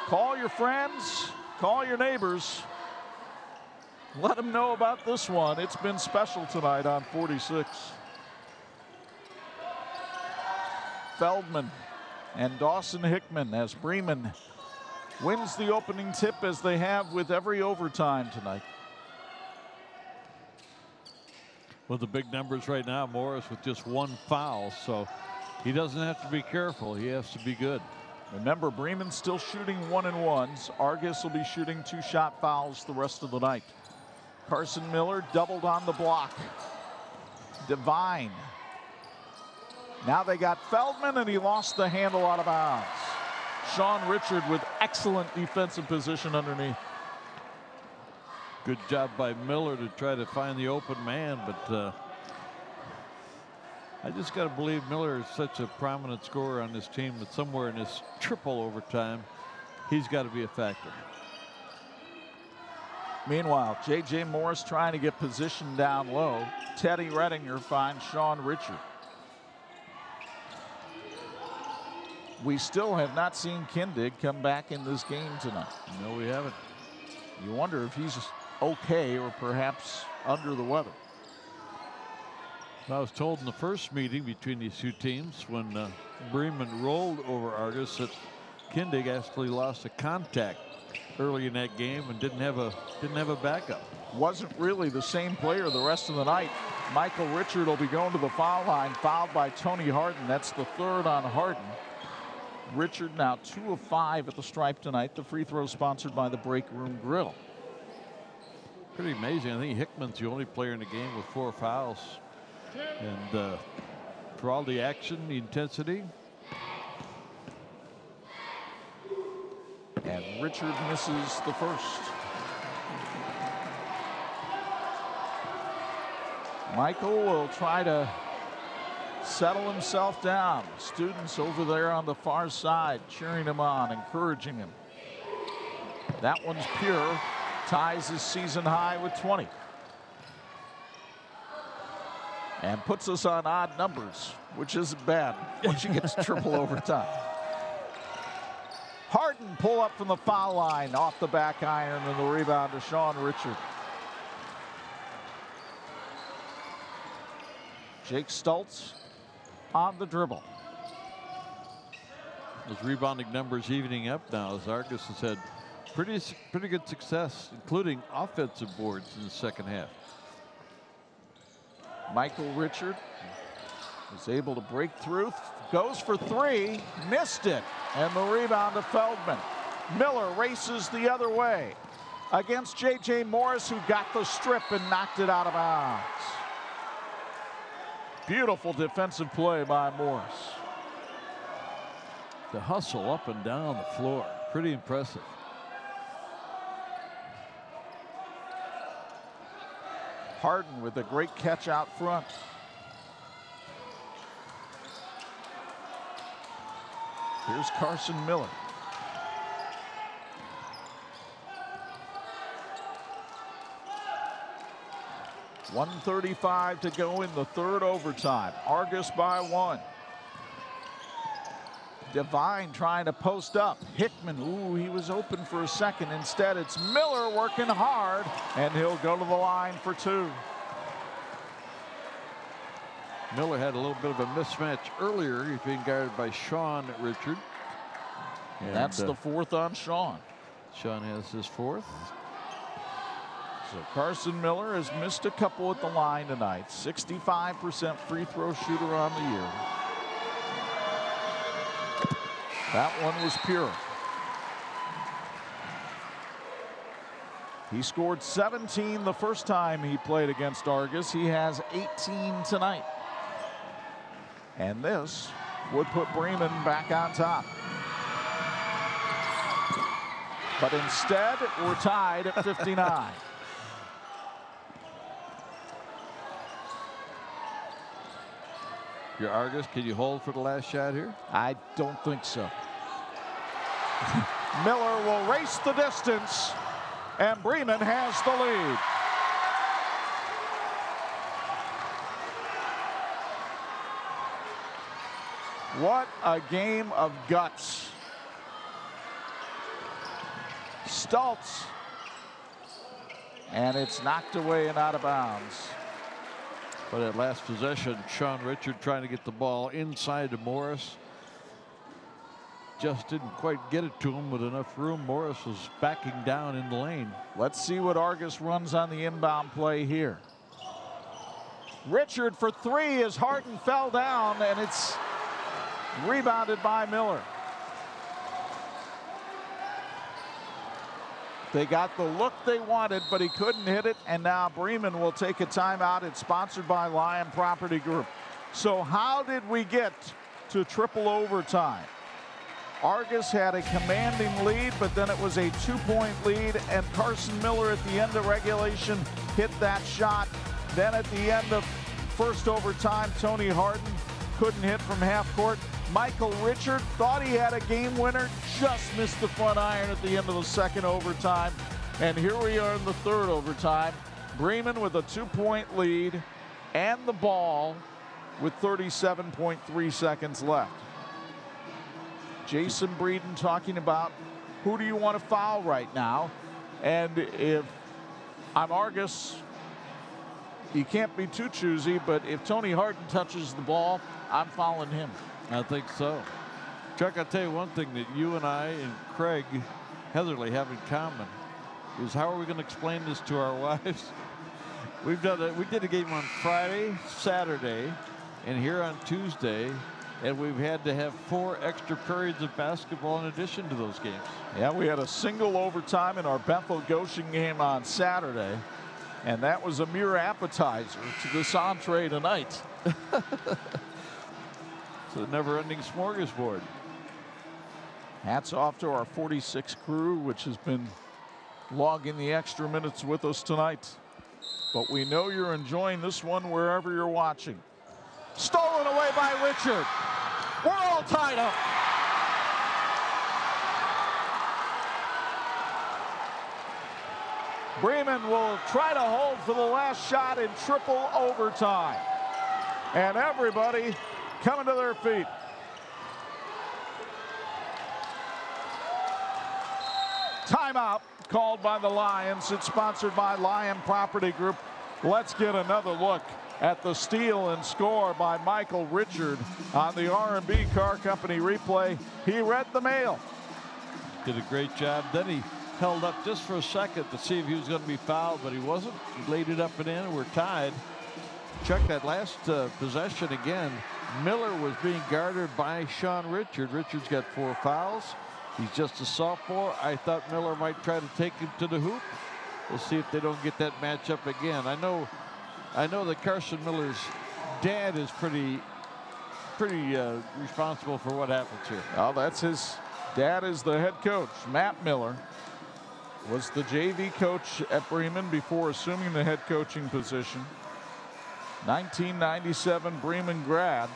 Call your friends, call your neighbors. Let them know about this one. It's been special tonight on 46. Feldman and Dawson Hickman as Bremen wins the opening tip, as they have with every overtime tonight. Well, the big numbers right now, Morris with just one foul, so he doesn't have to be careful. He has to be good. Remember, Bremen's still shooting 1-and-1s. Argos will be shooting 2-shot fouls the rest of the night. Carson Miller doubled on the block. Devine. Now they got Feldman, and he lost the handle out of bounds. Sean Richard with excellent defensive position underneath. Good job by Miller to try to find the open man, but I just got to believe Miller is such a prominent scorer on this team that somewhere in this triple overtime, he's got to be a factor. Meanwhile, J.J. Morris trying to get position down low. Teddy Redinger finds Sean Richard. We still have not seen Kindig come back in this game tonight. No, we haven't. You wonder if he's okay or perhaps under the weather. I was told in the first meeting between these two teams, when Bremen rolled over Argos, that Kindig actually lost a contact early in that game and didn't have a backup. Wasn't really the same player the rest of the night. Michael Richard will be going to the foul line, fouled by Tony Harden. That's the third on Harden. Richard now 2 of 5 at the stripe tonight. The free throw sponsored by the Break Room Grill. Pretty amazing. I think Hickman's the only player in the game with 4 fouls. And for all the action, the intensity. And Richard misses the first. Michael will try to settle himself down. Students over there on the far side cheering him on, encouraging him. That one's pure. Ties his season high with 20. And puts us on odd numbers, which isn't bad once you get to triple overtime. Harden pull up from the foul line off the back iron, and the rebound to Sean Richard. Jake Stultz on the dribble. Those rebounding numbers evening up now as Argos has had pretty good success, including offensive boards in the second half. Michael Richard is able to break through, goes for three, missed it, and the rebound to Feldman. Miller races the other way against J.J. Morris, who got the strip and knocked it out of bounds. Beautiful defensive play by Morris. The hustle up and down the floor, pretty impressive. Harden with a great catch out front. Here's Carson Miller. .135 to go in the third overtime. Argos by 1. Devine trying to post up. Hickman, ooh, he was open for a second. Instead, it's Miller working hard, and he'll go to the line for 2. Miller had a little bit of a mismatch earlier. He's being guarded by Sean Richard. And that's the 4th on Sean. Sean has his 4th. So Carson Miller has missed a couple at the line tonight. 65% free throw shooter on the year. That one was pure. He scored 17 the first time he played against Argos. He has 18 tonight. And this would put Bremen back on top. But instead, we're tied at 59. Your Argos, can you hold for the last shot here? I don't think so. Miller will race the distance, and Bremen has the lead. What a game of guts. Stultz, and it's knocked away and out of bounds. But at last possession, Sean Richard trying to get the ball inside to Morris. Just didn't quite get it to him with enough room. Morris was backing down in the lane. Let's see what Argos runs on the inbound play here. Richard for 3 as Harden fell down, and it's rebounded by Miller. They got the look they wanted, but he couldn't hit it, and now Bremen will take a timeout. It's sponsored by Lion Property Group. So how did we get to triple overtime? Argos had a commanding lead, but then it was a 2-point lead, and Carson Miller at the end of regulation hit that shot. Then at the end of first overtime, Tony Harden couldn't hit from half court. Michael Richard thought he had a game winner, just missed the front iron at the end of the second overtime. And here we are in the third overtime. Bremen with a 2-point lead and the ball with 37.3 seconds left. Jason Breeden talking about who do you want to foul right now? And if I'm Argos, you can't be too choosy, but if Tony Harden touches the ball, I'm fouling him. I think so. Chuck, I'll tell you one thing that you and I and Craig Heatherly have in common is how are we going to explain this to our wives? We did a game on Friday, Saturday, and here on Tuesday, and we've had to have 4 extra periods of basketball in addition to those games. Yeah, we had a single overtime in our Bethel Goshen game on Saturday, and that was a mere appetizer to this entree tonight. It's a never-ending smorgasbord. Hats off to our 46 crew, which has been logging the extra minutes with us tonight. but we know you're enjoying this one wherever you're watching. Stolen away by Richard. We're all tied up. Bremen will try to hold for the last shot in triple overtime. And everybody coming to their feet. Timeout called by the Lions. It's sponsored by Lion Property Group. Let's get another look at the steal and score by Michael Richard on the R&B Car Company replay. He read the mail. Did a great job. Then he held up just for a second to see if he was going to be fouled, but he wasn't. He laid it up and in, and we're tied. Chuck, that last possession again, Miller was being guarded by Sean Richard. Richard's got 4 fouls. He's just a sophomore. I thought Miller might try to take him to the hoop. We'll see if they don't get that matchup again. I know that Carson Miller's dad is pretty responsible for what happens here. Oh, that's his dad is the head coach. Matt Miller was the JV coach at Bremen before assuming the head coaching position. 1997 Bremen grad.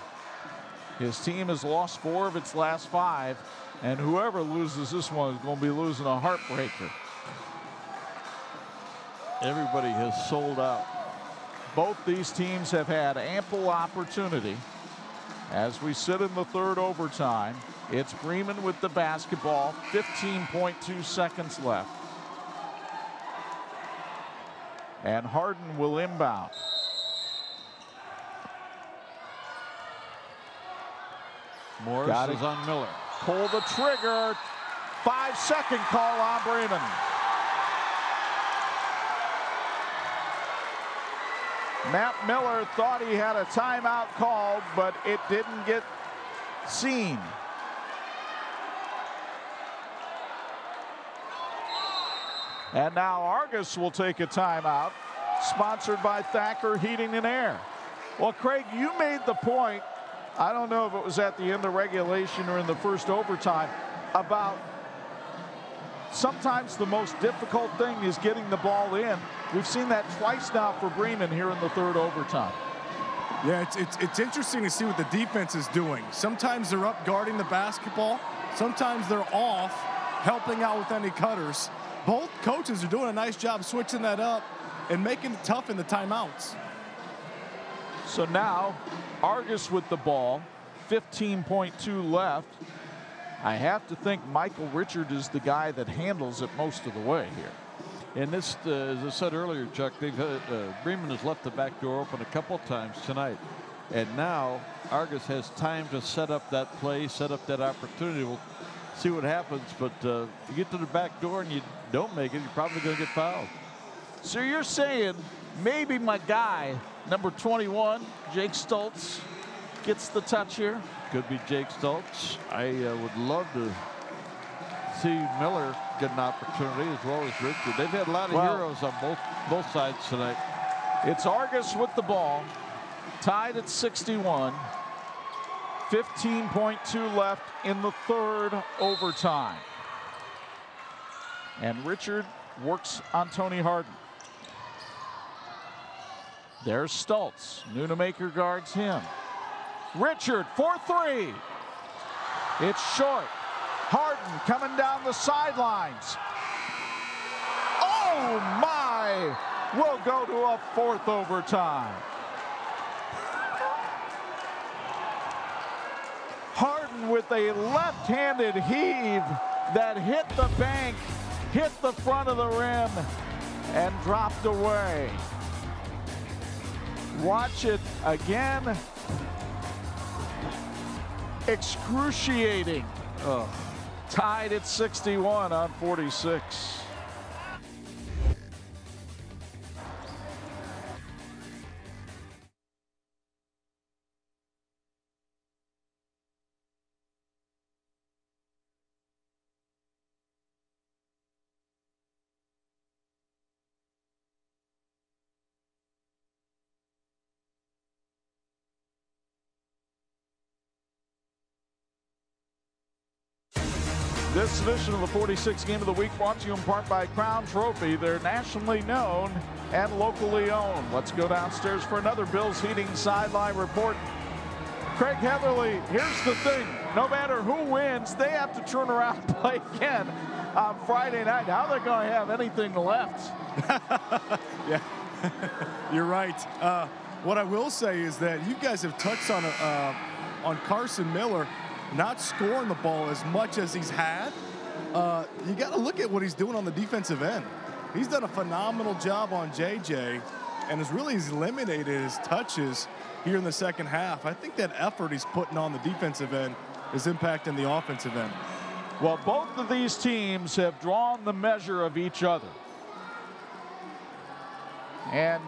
His team has lost 4 of its last 5, and whoever loses this one is going to be losing a heartbreaker. Everybody has sold out. Both these teams have had ample opportunity. As we sit in the 3rd overtime, it's Bremen with the basketball, 15.2 seconds left. And Harden will inbound. Morris is on Miller. Pull the trigger. 5-second call on Bremen. Matt Miller thought he had a timeout called, but it didn't get seen. And now Argos will take a timeout, sponsored by Thacker Heating and Air. Well, Craig, you made the point, I don't know if it was at the end of regulation or in the first overtime, about sometimes the most difficult thing is getting the ball in. We've seen that twice now for Bremen here in the 3rd overtime. Yeah, it's interesting to see what the defense is doing. Sometimes they're up guarding the basketball. Sometimes they're off helping out with any cutters. Both coaches are doing a nice job switching that up and making it tough in the timeouts. So now Argos with the ball, 15.2 left. I have to think Michael Richard is the guy that handles it most of the way here. And this, as I said earlier, Chuck, Bremen has left the back door open a couple times tonight. And now Argos has time to set up that play, set up that opportunity. We'll see what happens. But if you get to the back door and you don't make it, you're probably going to get fouled. So you're saying maybe my guy, number 21, Jake Stoltz, gets the touch here? Could be Jake Stoltz. I would love to see Miller get an opportunity as well as Richard. They've had a lot of heroes on both sides tonight. It's Argos with the ball, tied at 61. 15.2 left in the 3rd overtime. And Richard works on Tony Harden. There's Stoltz. Nunemaker guards him. Richard for 3. It's short. Harden coming down the sidelines. Oh my! We'll go to a 4th overtime. Harden with a left-handed heave that hit the bank, hit the front of the rim, and dropped away. Watch it again. Excruciating. Oh. Tied at 61 on 46. This edition of the 46 Game of the Week brought to you in part by Crown Trophy. They're nationally known and locally owned. Let's go downstairs for another Bills Heating sideline report. Craig Heatherly, here's the thing. No matter who wins, they have to turn around and play again on Friday night. How they're going to have anything left? Yeah, you're right. What I will say is that you guys have touched on Carson Miller not scoring the ball as much as he's had. You got to look at what he's doing on the defensive end. He's done a phenomenal job on JJ and has really eliminated his touches here in the second half. I think that effort he's putting on the defensive end is impacting the offensive end. Well, both of these teams have drawn the measure of each other. And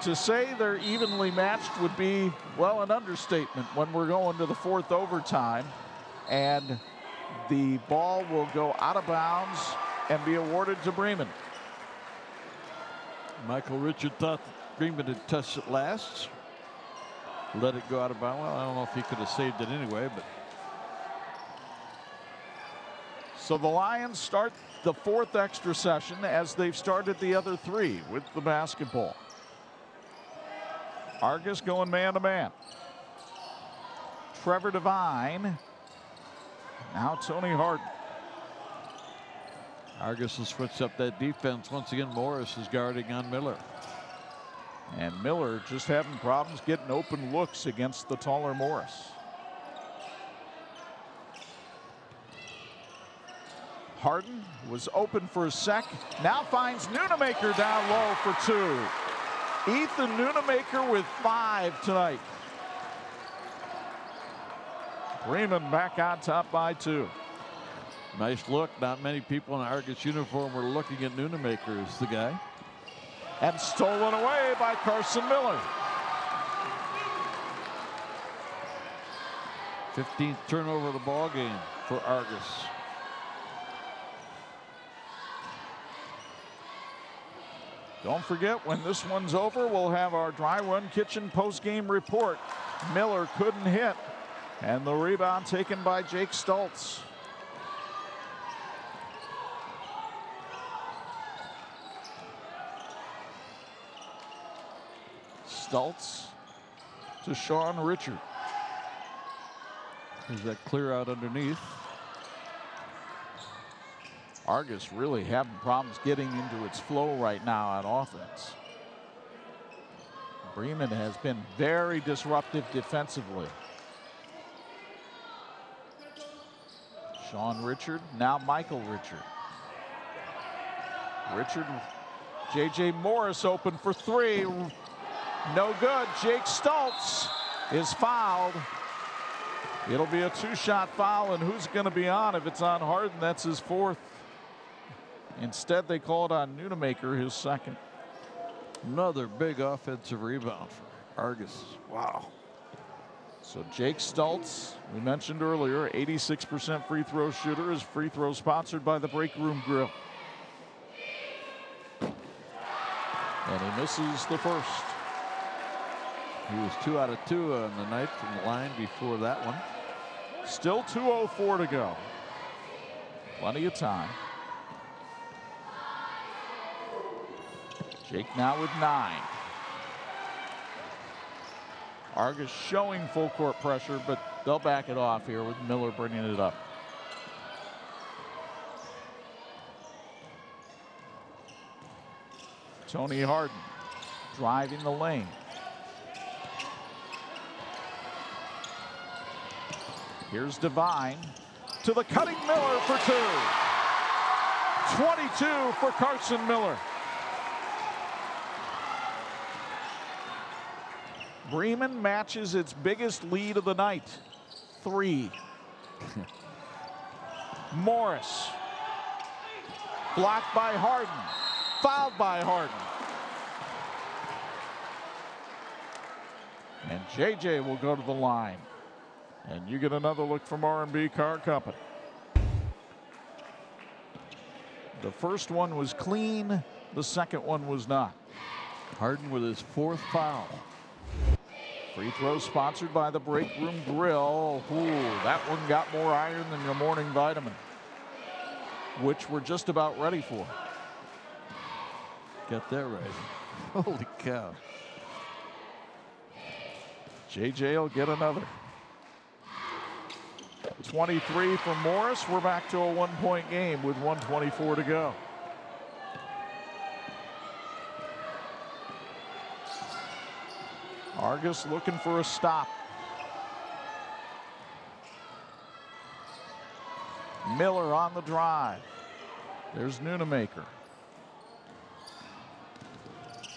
to say they're evenly matched would be, well, an understatement when we're going to the fourth overtime. And the ball will go out of bounds and be awarded to Bremen. Michael Richard thought Bremen had touched it last. Let it go out of bounds. Well, I don't know if he could have saved it anyway, but. So the Lions start the fourth extra session as they've started the other three with the basketball. Argos going man-to-man. Trevor Devine. Now Tony Harden. Argos has switched up that defense. Once again, Morris is guarding on Miller. And Miller just having problems getting open looks against the taller Morris. Harden was open for a sec. Now finds Nunemaker down low for two. Ethan Nunemaker with 5 tonight. Bremen back on top by 2. Nice look. Not many people in Argos uniform were looking at Nunemaker as the guy. And stolen away by Carson Miller. 15th turnover of the ball game for Argos. Don't forget, when this one's over, we'll have our Dry Run Kitchen post-game report. Miller couldn't hit, and the rebound taken by Jake Stultz. Stultz to Sean Richard. There's that clear out underneath. Argos really having problems getting into its flow right now on offense. Bremen has been very disruptive defensively. Sean Richard, now Michael Richard. Richard, J.J. Morris open for 3. No good. Jake Stultz is fouled. It'll be a 2-shot foul, and who's going to be on? If it's on Harden, that's his 4th. Instead, they called on Nunemaker, his 2nd. Another big offensive rebound for Argos. Wow. So Jake Stultz, we mentioned earlier, 86% free throw shooter. His free throw sponsored by the Break Room Grill. And he misses the first. He was 2 out of 2 on the night from the line before that one. Still 2:04 to go. Plenty of time. Jake now with 9. Argos showing full court pressure, but they'll back it off here with Miller bringing it up. Tony Harden driving the lane. Here's Devine to the cutting Miller for 2. 22 for Carson Miller. Bremen matches its biggest lead of the night, 3. Morris, blocked by Harden, fouled by Harden. And JJ will go to the line. And you get another look from R&B Car Company. The first one was clean, the second one was not. Harden with his 4th foul. Free throw sponsored by the Break Room Grill. Ooh, that one got more iron than your morning vitamin. which we're just about ready for. Get that right. Holy cow. JJ will get another. 23 for Morris. We're back to a 1-point game with 1:24 to go. Argos looking for a stop. Miller on the drive. There's Nunemaker.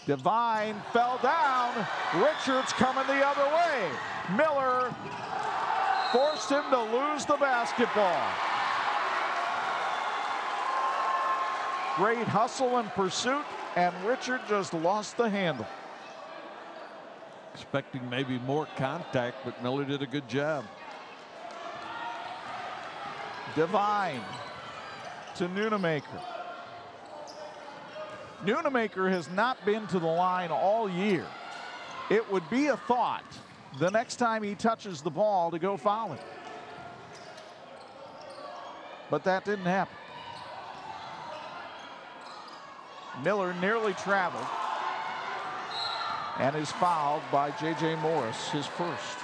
Devine fell down. Richards coming the other way. Miller forced him to lose the basketball. Great hustle and pursuit, and Richard just lost the handle. Expecting maybe more contact, but Miller did a good job. Devine to Nunemaker. Nunemaker has not been to the line all year. It would be a thought the next time he touches the ball to go foul him. But that didn't happen. Miller nearly traveled and is fouled by J.J. Morris, his first.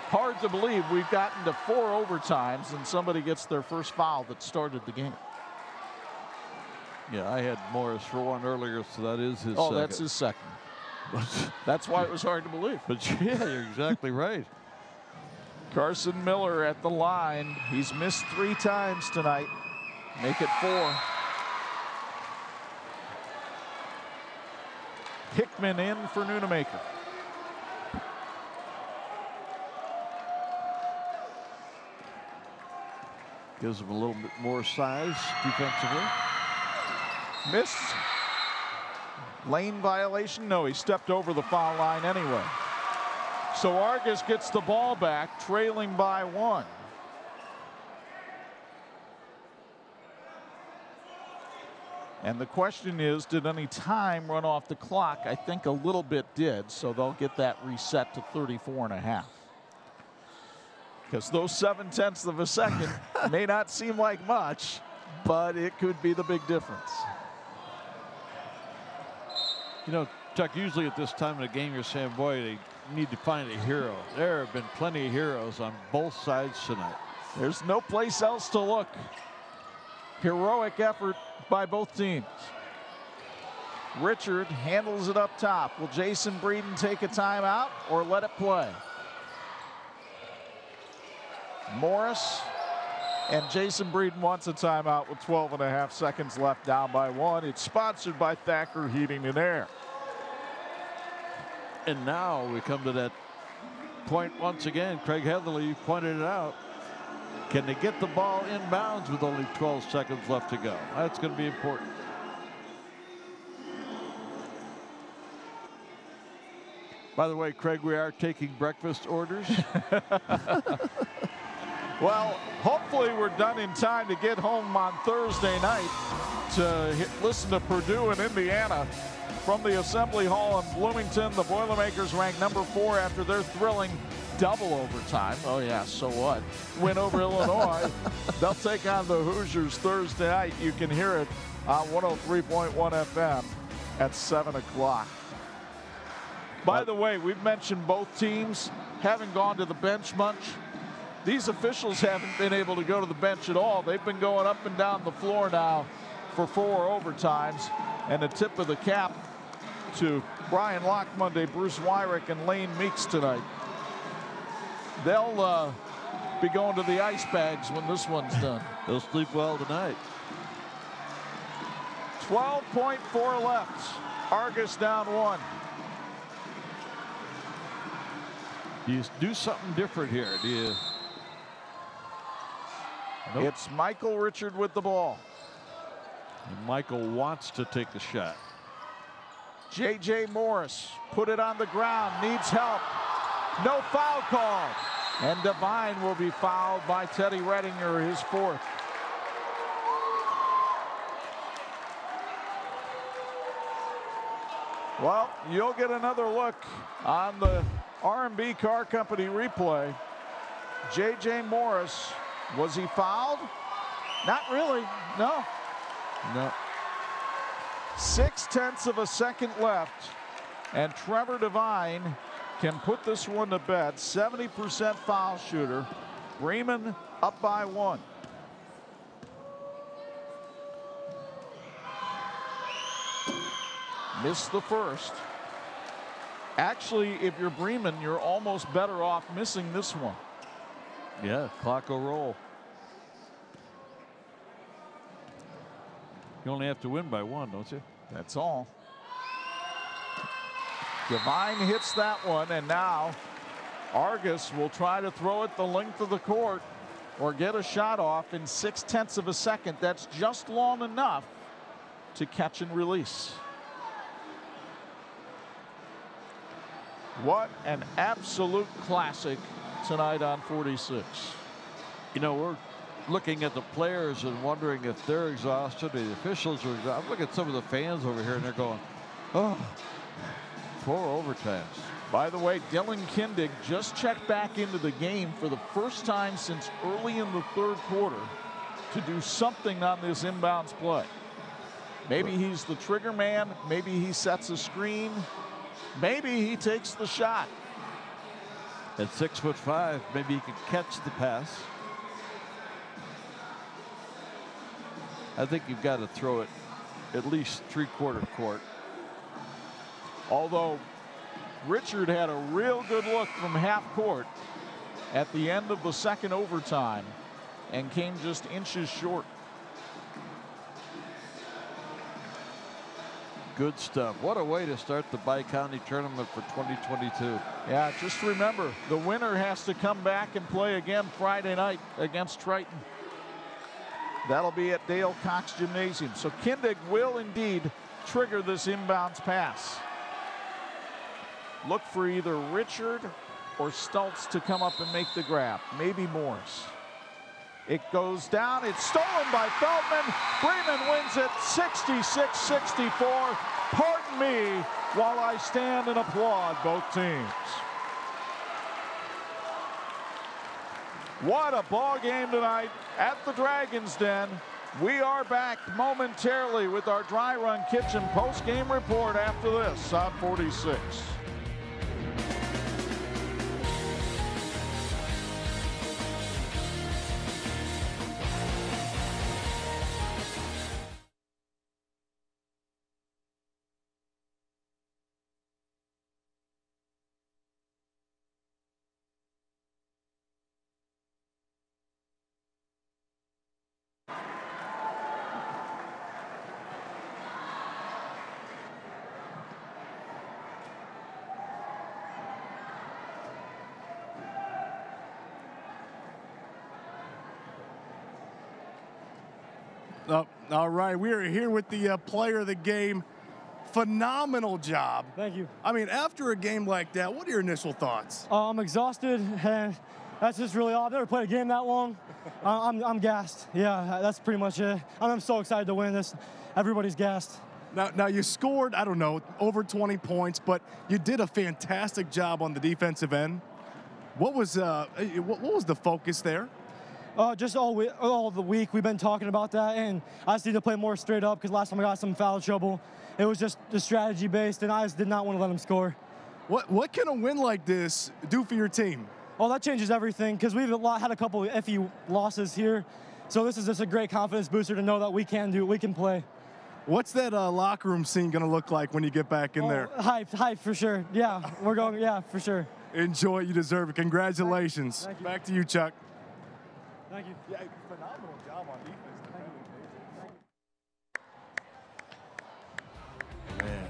Hard to believe we've gotten to 4 overtimes and somebody gets their first foul that started the game. Yeah, I had Morris for one earlier, so that is his second. Oh, that's his second. That's why it was hard to believe. But yeah, you're exactly right. Carson Miller at the line. He's missed 3 times tonight. Make it 4. Hickman in for Nunemaker. Gives him a little bit more size defensively. Miss. Lane violation? No, he stepped over the foul line anyway. So Argos gets the ball back, trailing by 1. And the question is, did any time run off the clock? I think a little bit did, so they'll get that reset to 34.5. Because those 0.7 of a second may not seem like much, but it could be the big difference. You know, Chuck, usually at this time of the game, you're saying, boy, they need to find a hero. There have been plenty of heroes on both sides tonight. There's no place else to look. Heroic effort by both teams. Richard handles it up top. Will Jason Breeden take a timeout or let it play? Morris and Jason Breeden wants a timeout with 12.5 seconds left, down by 1. It's sponsored by Thacker Heating and Air. And now we come to that point once again. Craig Heatherly pointed it out. Can they get the ball inbounds with only 12 seconds left to go? That's going to be important. By the way, Craig, we are taking breakfast orders. Well, hopefully we're done in time to get home on Thursday night to listen to Purdue and Indiana from the Assembly Hall in Bloomington. The Boilermakers ranked number 4 after their thrilling double overtime. Oh yeah, so what? Win over Illinois. They'll take on the Hoosiers Thursday night. You can hear it on 103.1 FM at 7 o'clock. By the way, we've mentioned both teams haven't gone to the bench much. These officials haven't been able to go to the bench at all. They've been going up and down the floor now for 4 overtimes. And a tip of the cap to Brian Lockmonday, Bruce Wyrick, and Lane Meeks tonight. They'll be going to the ice bags when this one's done. They'll sleep well tonight. 12.4 left. Argos down 1. Do you do something different here? Do you? Nope. It's Michael Richard with the ball. And Michael wants to take the shot. J.J. Morris put it on the ground, needs help. No foul call. And Devine will be fouled by Teddy Redinger, his 4th. Well, you'll get another look on the R&B Car Company replay. J.J. Morris, was he fouled? Not really, no. No. 0.6 of a second left, and Trevor Devine can put this one to bed. 70% foul shooter. Bremen up by 1. Missed the first. Actually, if you're Bremen, you're almost better off missing this one. Yeah, clock will roll. You only have to win by 1, don't you? That's all. Devine hits that one, and now Argos will try to throw it the length of the court or get a shot off in 0.6 of a second. That's just long enough to catch and release. What an absolute classic tonight on 46. You know, we're looking at the players and wondering if they're exhausted or the officials are exhausted. I'm looking at some of the fans over here and they're going, oh, 4 overtimes. By the way, Dylan Kindig just checked back into the game for the first time since early in the 3rd quarter to do something on this inbounds play. Maybe he's the trigger man. Maybe he sets a screen. Maybe he takes the shot. At 6'5", maybe he can catch the pass. I think you've got to throw it at least 3/4 court. Although Richard had a real good look from half court at the end of the 2nd overtime and came just inches short. Good stuff. What a way to start the Bi-County tournament for 2022. Yeah, just remember, the winner has to come back and play again Friday night against Triton. That'll be at Dale Cox Gymnasium. So Kindig will indeed trigger this inbounds pass. Look for either Richard or Stultz to come up and make the grab. Maybe Morris. It goes down. It's stolen by Feldman. Bremen wins it 66-64. Pardon me while I stand and applaud both teams. What a ball game tonight at the Dragon's Den. We are back momentarily with our Dry Run Kitchen post-game report after this on 46. All right, we are here with the player of the game. Phenomenal job. Thank you. I mean, after a game like that, what are your initial thoughts? I'm exhausted, and that's just really all. I've never played a game that long. I'm gassed. Yeah, that's pretty much it. I'm so excited to win this. Everybody's gassed. Now you scored, I don't know, over 20 points, but you did a fantastic job on the defensive end. What was the focus there? Just all the week we've been talking about that, and I just need to play more straight up because last time I got some foul trouble, it was just the strategy based, and I just did not want to let them score. What can a win like this do for your team? Oh, that changes everything because we've had a couple of iffy losses here, so this is just a great confidence booster to know that we can do it, we can play. What's that locker room scene going to look like when you get back in there? Hype for sure. Yeah, we're going. Yeah, for sure. Enjoy it. You deserve it. Congratulations. Thank you. Back to you, Chuck. Thank you. Yeah, phenomenal job on defense. Man.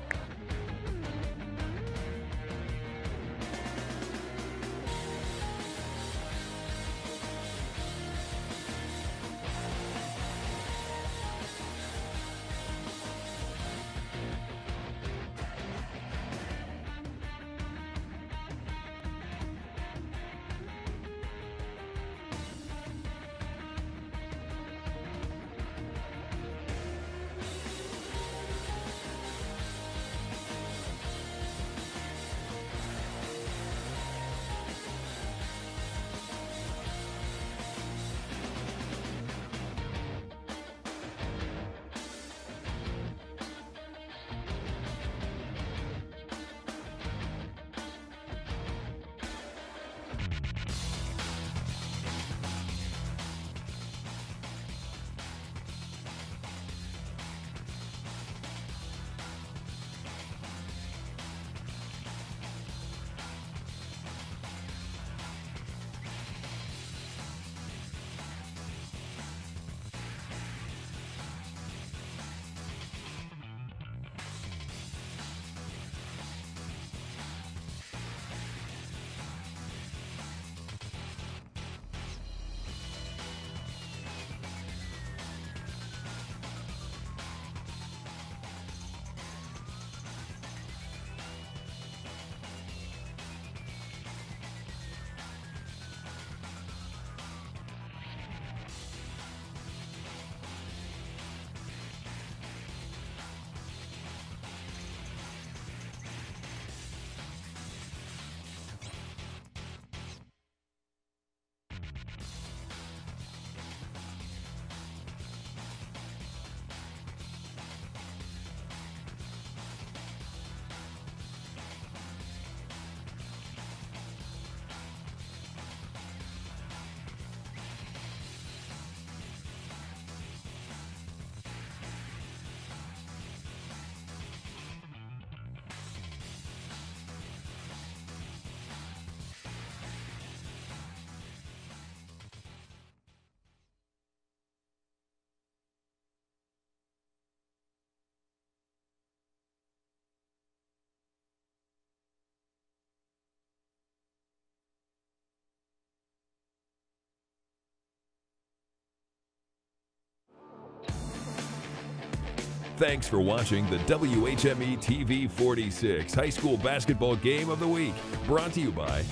Thanks for watching the WHME TV-46 High School Basketball Game of the Week, brought to you by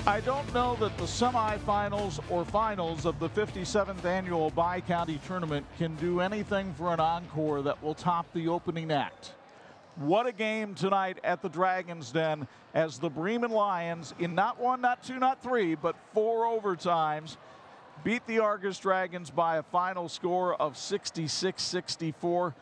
I don't know that the semifinals or finals of the 57th annual Bi-County Tournament can do anything for an encore that will top the opening act. What a game tonight at the Dragon's Den as the Bremen Lions, in not one, not two, not three, but 4 overtimes, beat the Argos Dragons by a final score of 66-64.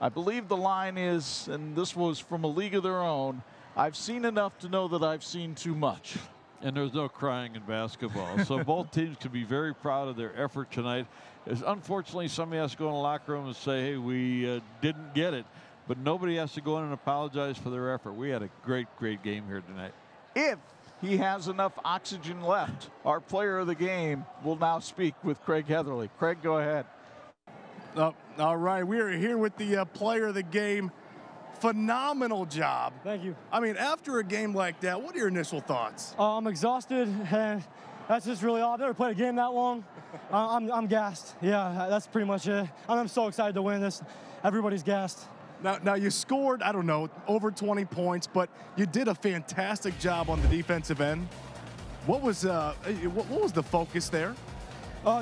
I believe the line is, and this was from a league of their own, I've seen enough to know that I've seen too much. And there's no crying in basketball. So both teams can be very proud of their effort tonight. Unfortunately, somebody has to go in the locker room and say, hey, we didn't get it. But nobody has to go in and apologize for their effort. We had a great, great game here tonight. If he has enough oxygen left, our player of the game will now speak with Craig Heatherly. Craig, go ahead. All right, we are here with the player of the game. Phenomenal job. Thank you. I mean, after a game like that, what are your initial thoughts? I'm exhausted, and that's just really all. I've never played a game that long. I'm gassed. Yeah, that's pretty much it. I'm so excited to win this. Everybody's gassed. Now you scored, I don't know, over 20 points, but you did a fantastic job on the defensive end. What was the focus there?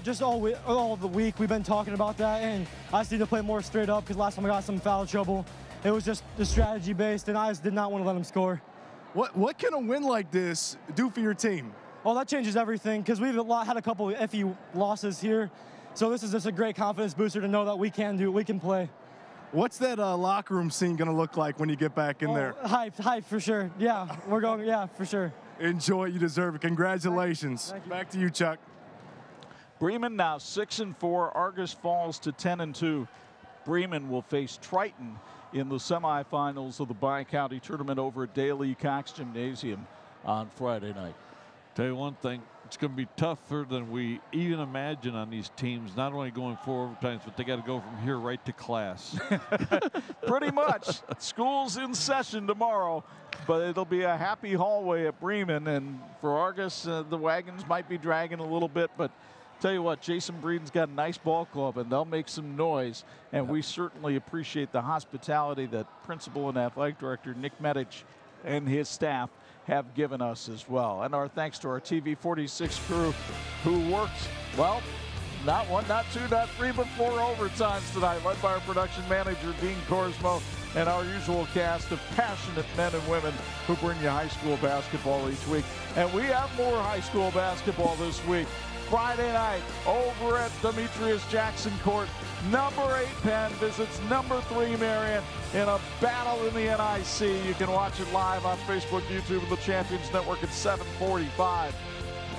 Just all the week we've been talking about that, and I just need to play more straight up because last time I got some foul trouble. It was just the strategy based, and I just did not want to let him score. What can a win like this do for your team? Oh, that changes everything because we've had a couple of iffy losses here. So this is just a great confidence booster to know that we can do it, we can play. What's that locker room scene going to look like when you get back in there? Hype for sure. Yeah, we're going, yeah, for sure. Enjoy it, you deserve it. Congratulations. Thank you. Back to you, Chuck. Bremen now 6-4. Argos falls to 10-2. Bremen will face Triton in the semifinals of the Bi-County Tournament over at Daly Cox Gymnasium on Friday night. Tell you one thing, it's going to be tougher than we even imagine on these teams, not only going 4 overtimes, but they got to go from here right to class. Pretty much. School's in session tomorrow, but it'll be a happy hallway at Bremen. And for Argos, the wagons might be dragging a little bit, but tell you what, Jason Breeden's got a nice ball club, and they'll make some noise. And we certainly appreciate the hospitality that Principal and Athletic Director Nick Medich and his staff have given us as well. And our thanks to our TV-46 crew who worked, well, not 1, not 2, not 3, but 4 overtimes tonight, led by our production manager, Dean Corsmo, and our usual cast of passionate men and women who bring you high school basketball each week. And we have more high school basketball this week. Friday night over at Demetrius Jackson Court, number 8 Penn visits number 3 Marion in a battle in the NIC. You can watch it live on Facebook, YouTube, and the Champions Network at 7:45.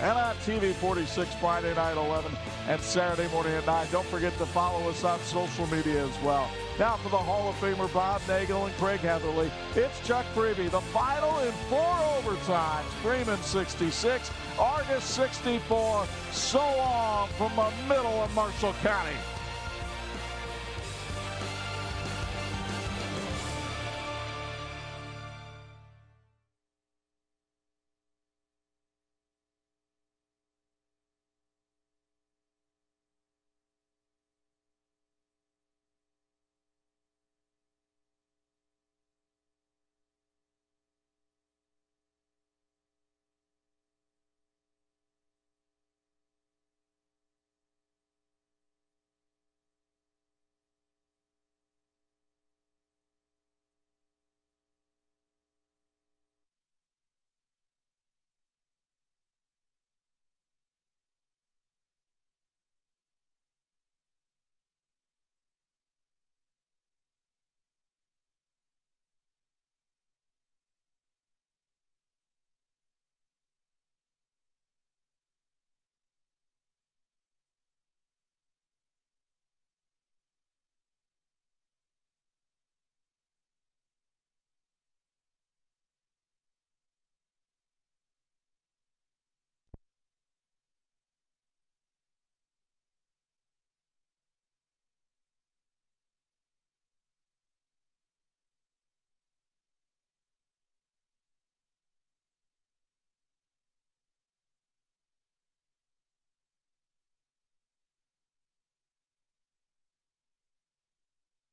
And on TV-46 Friday night 11 and Saturday morning at 9. Don't forget to follow us on social media as well. Now for the Hall of Famer Bob Nagel and Craig Heatherly, it's Chuck Freeby. The final in 4 overtimes. Bremen 66, Argos 64. So long from the middle of Marshall County.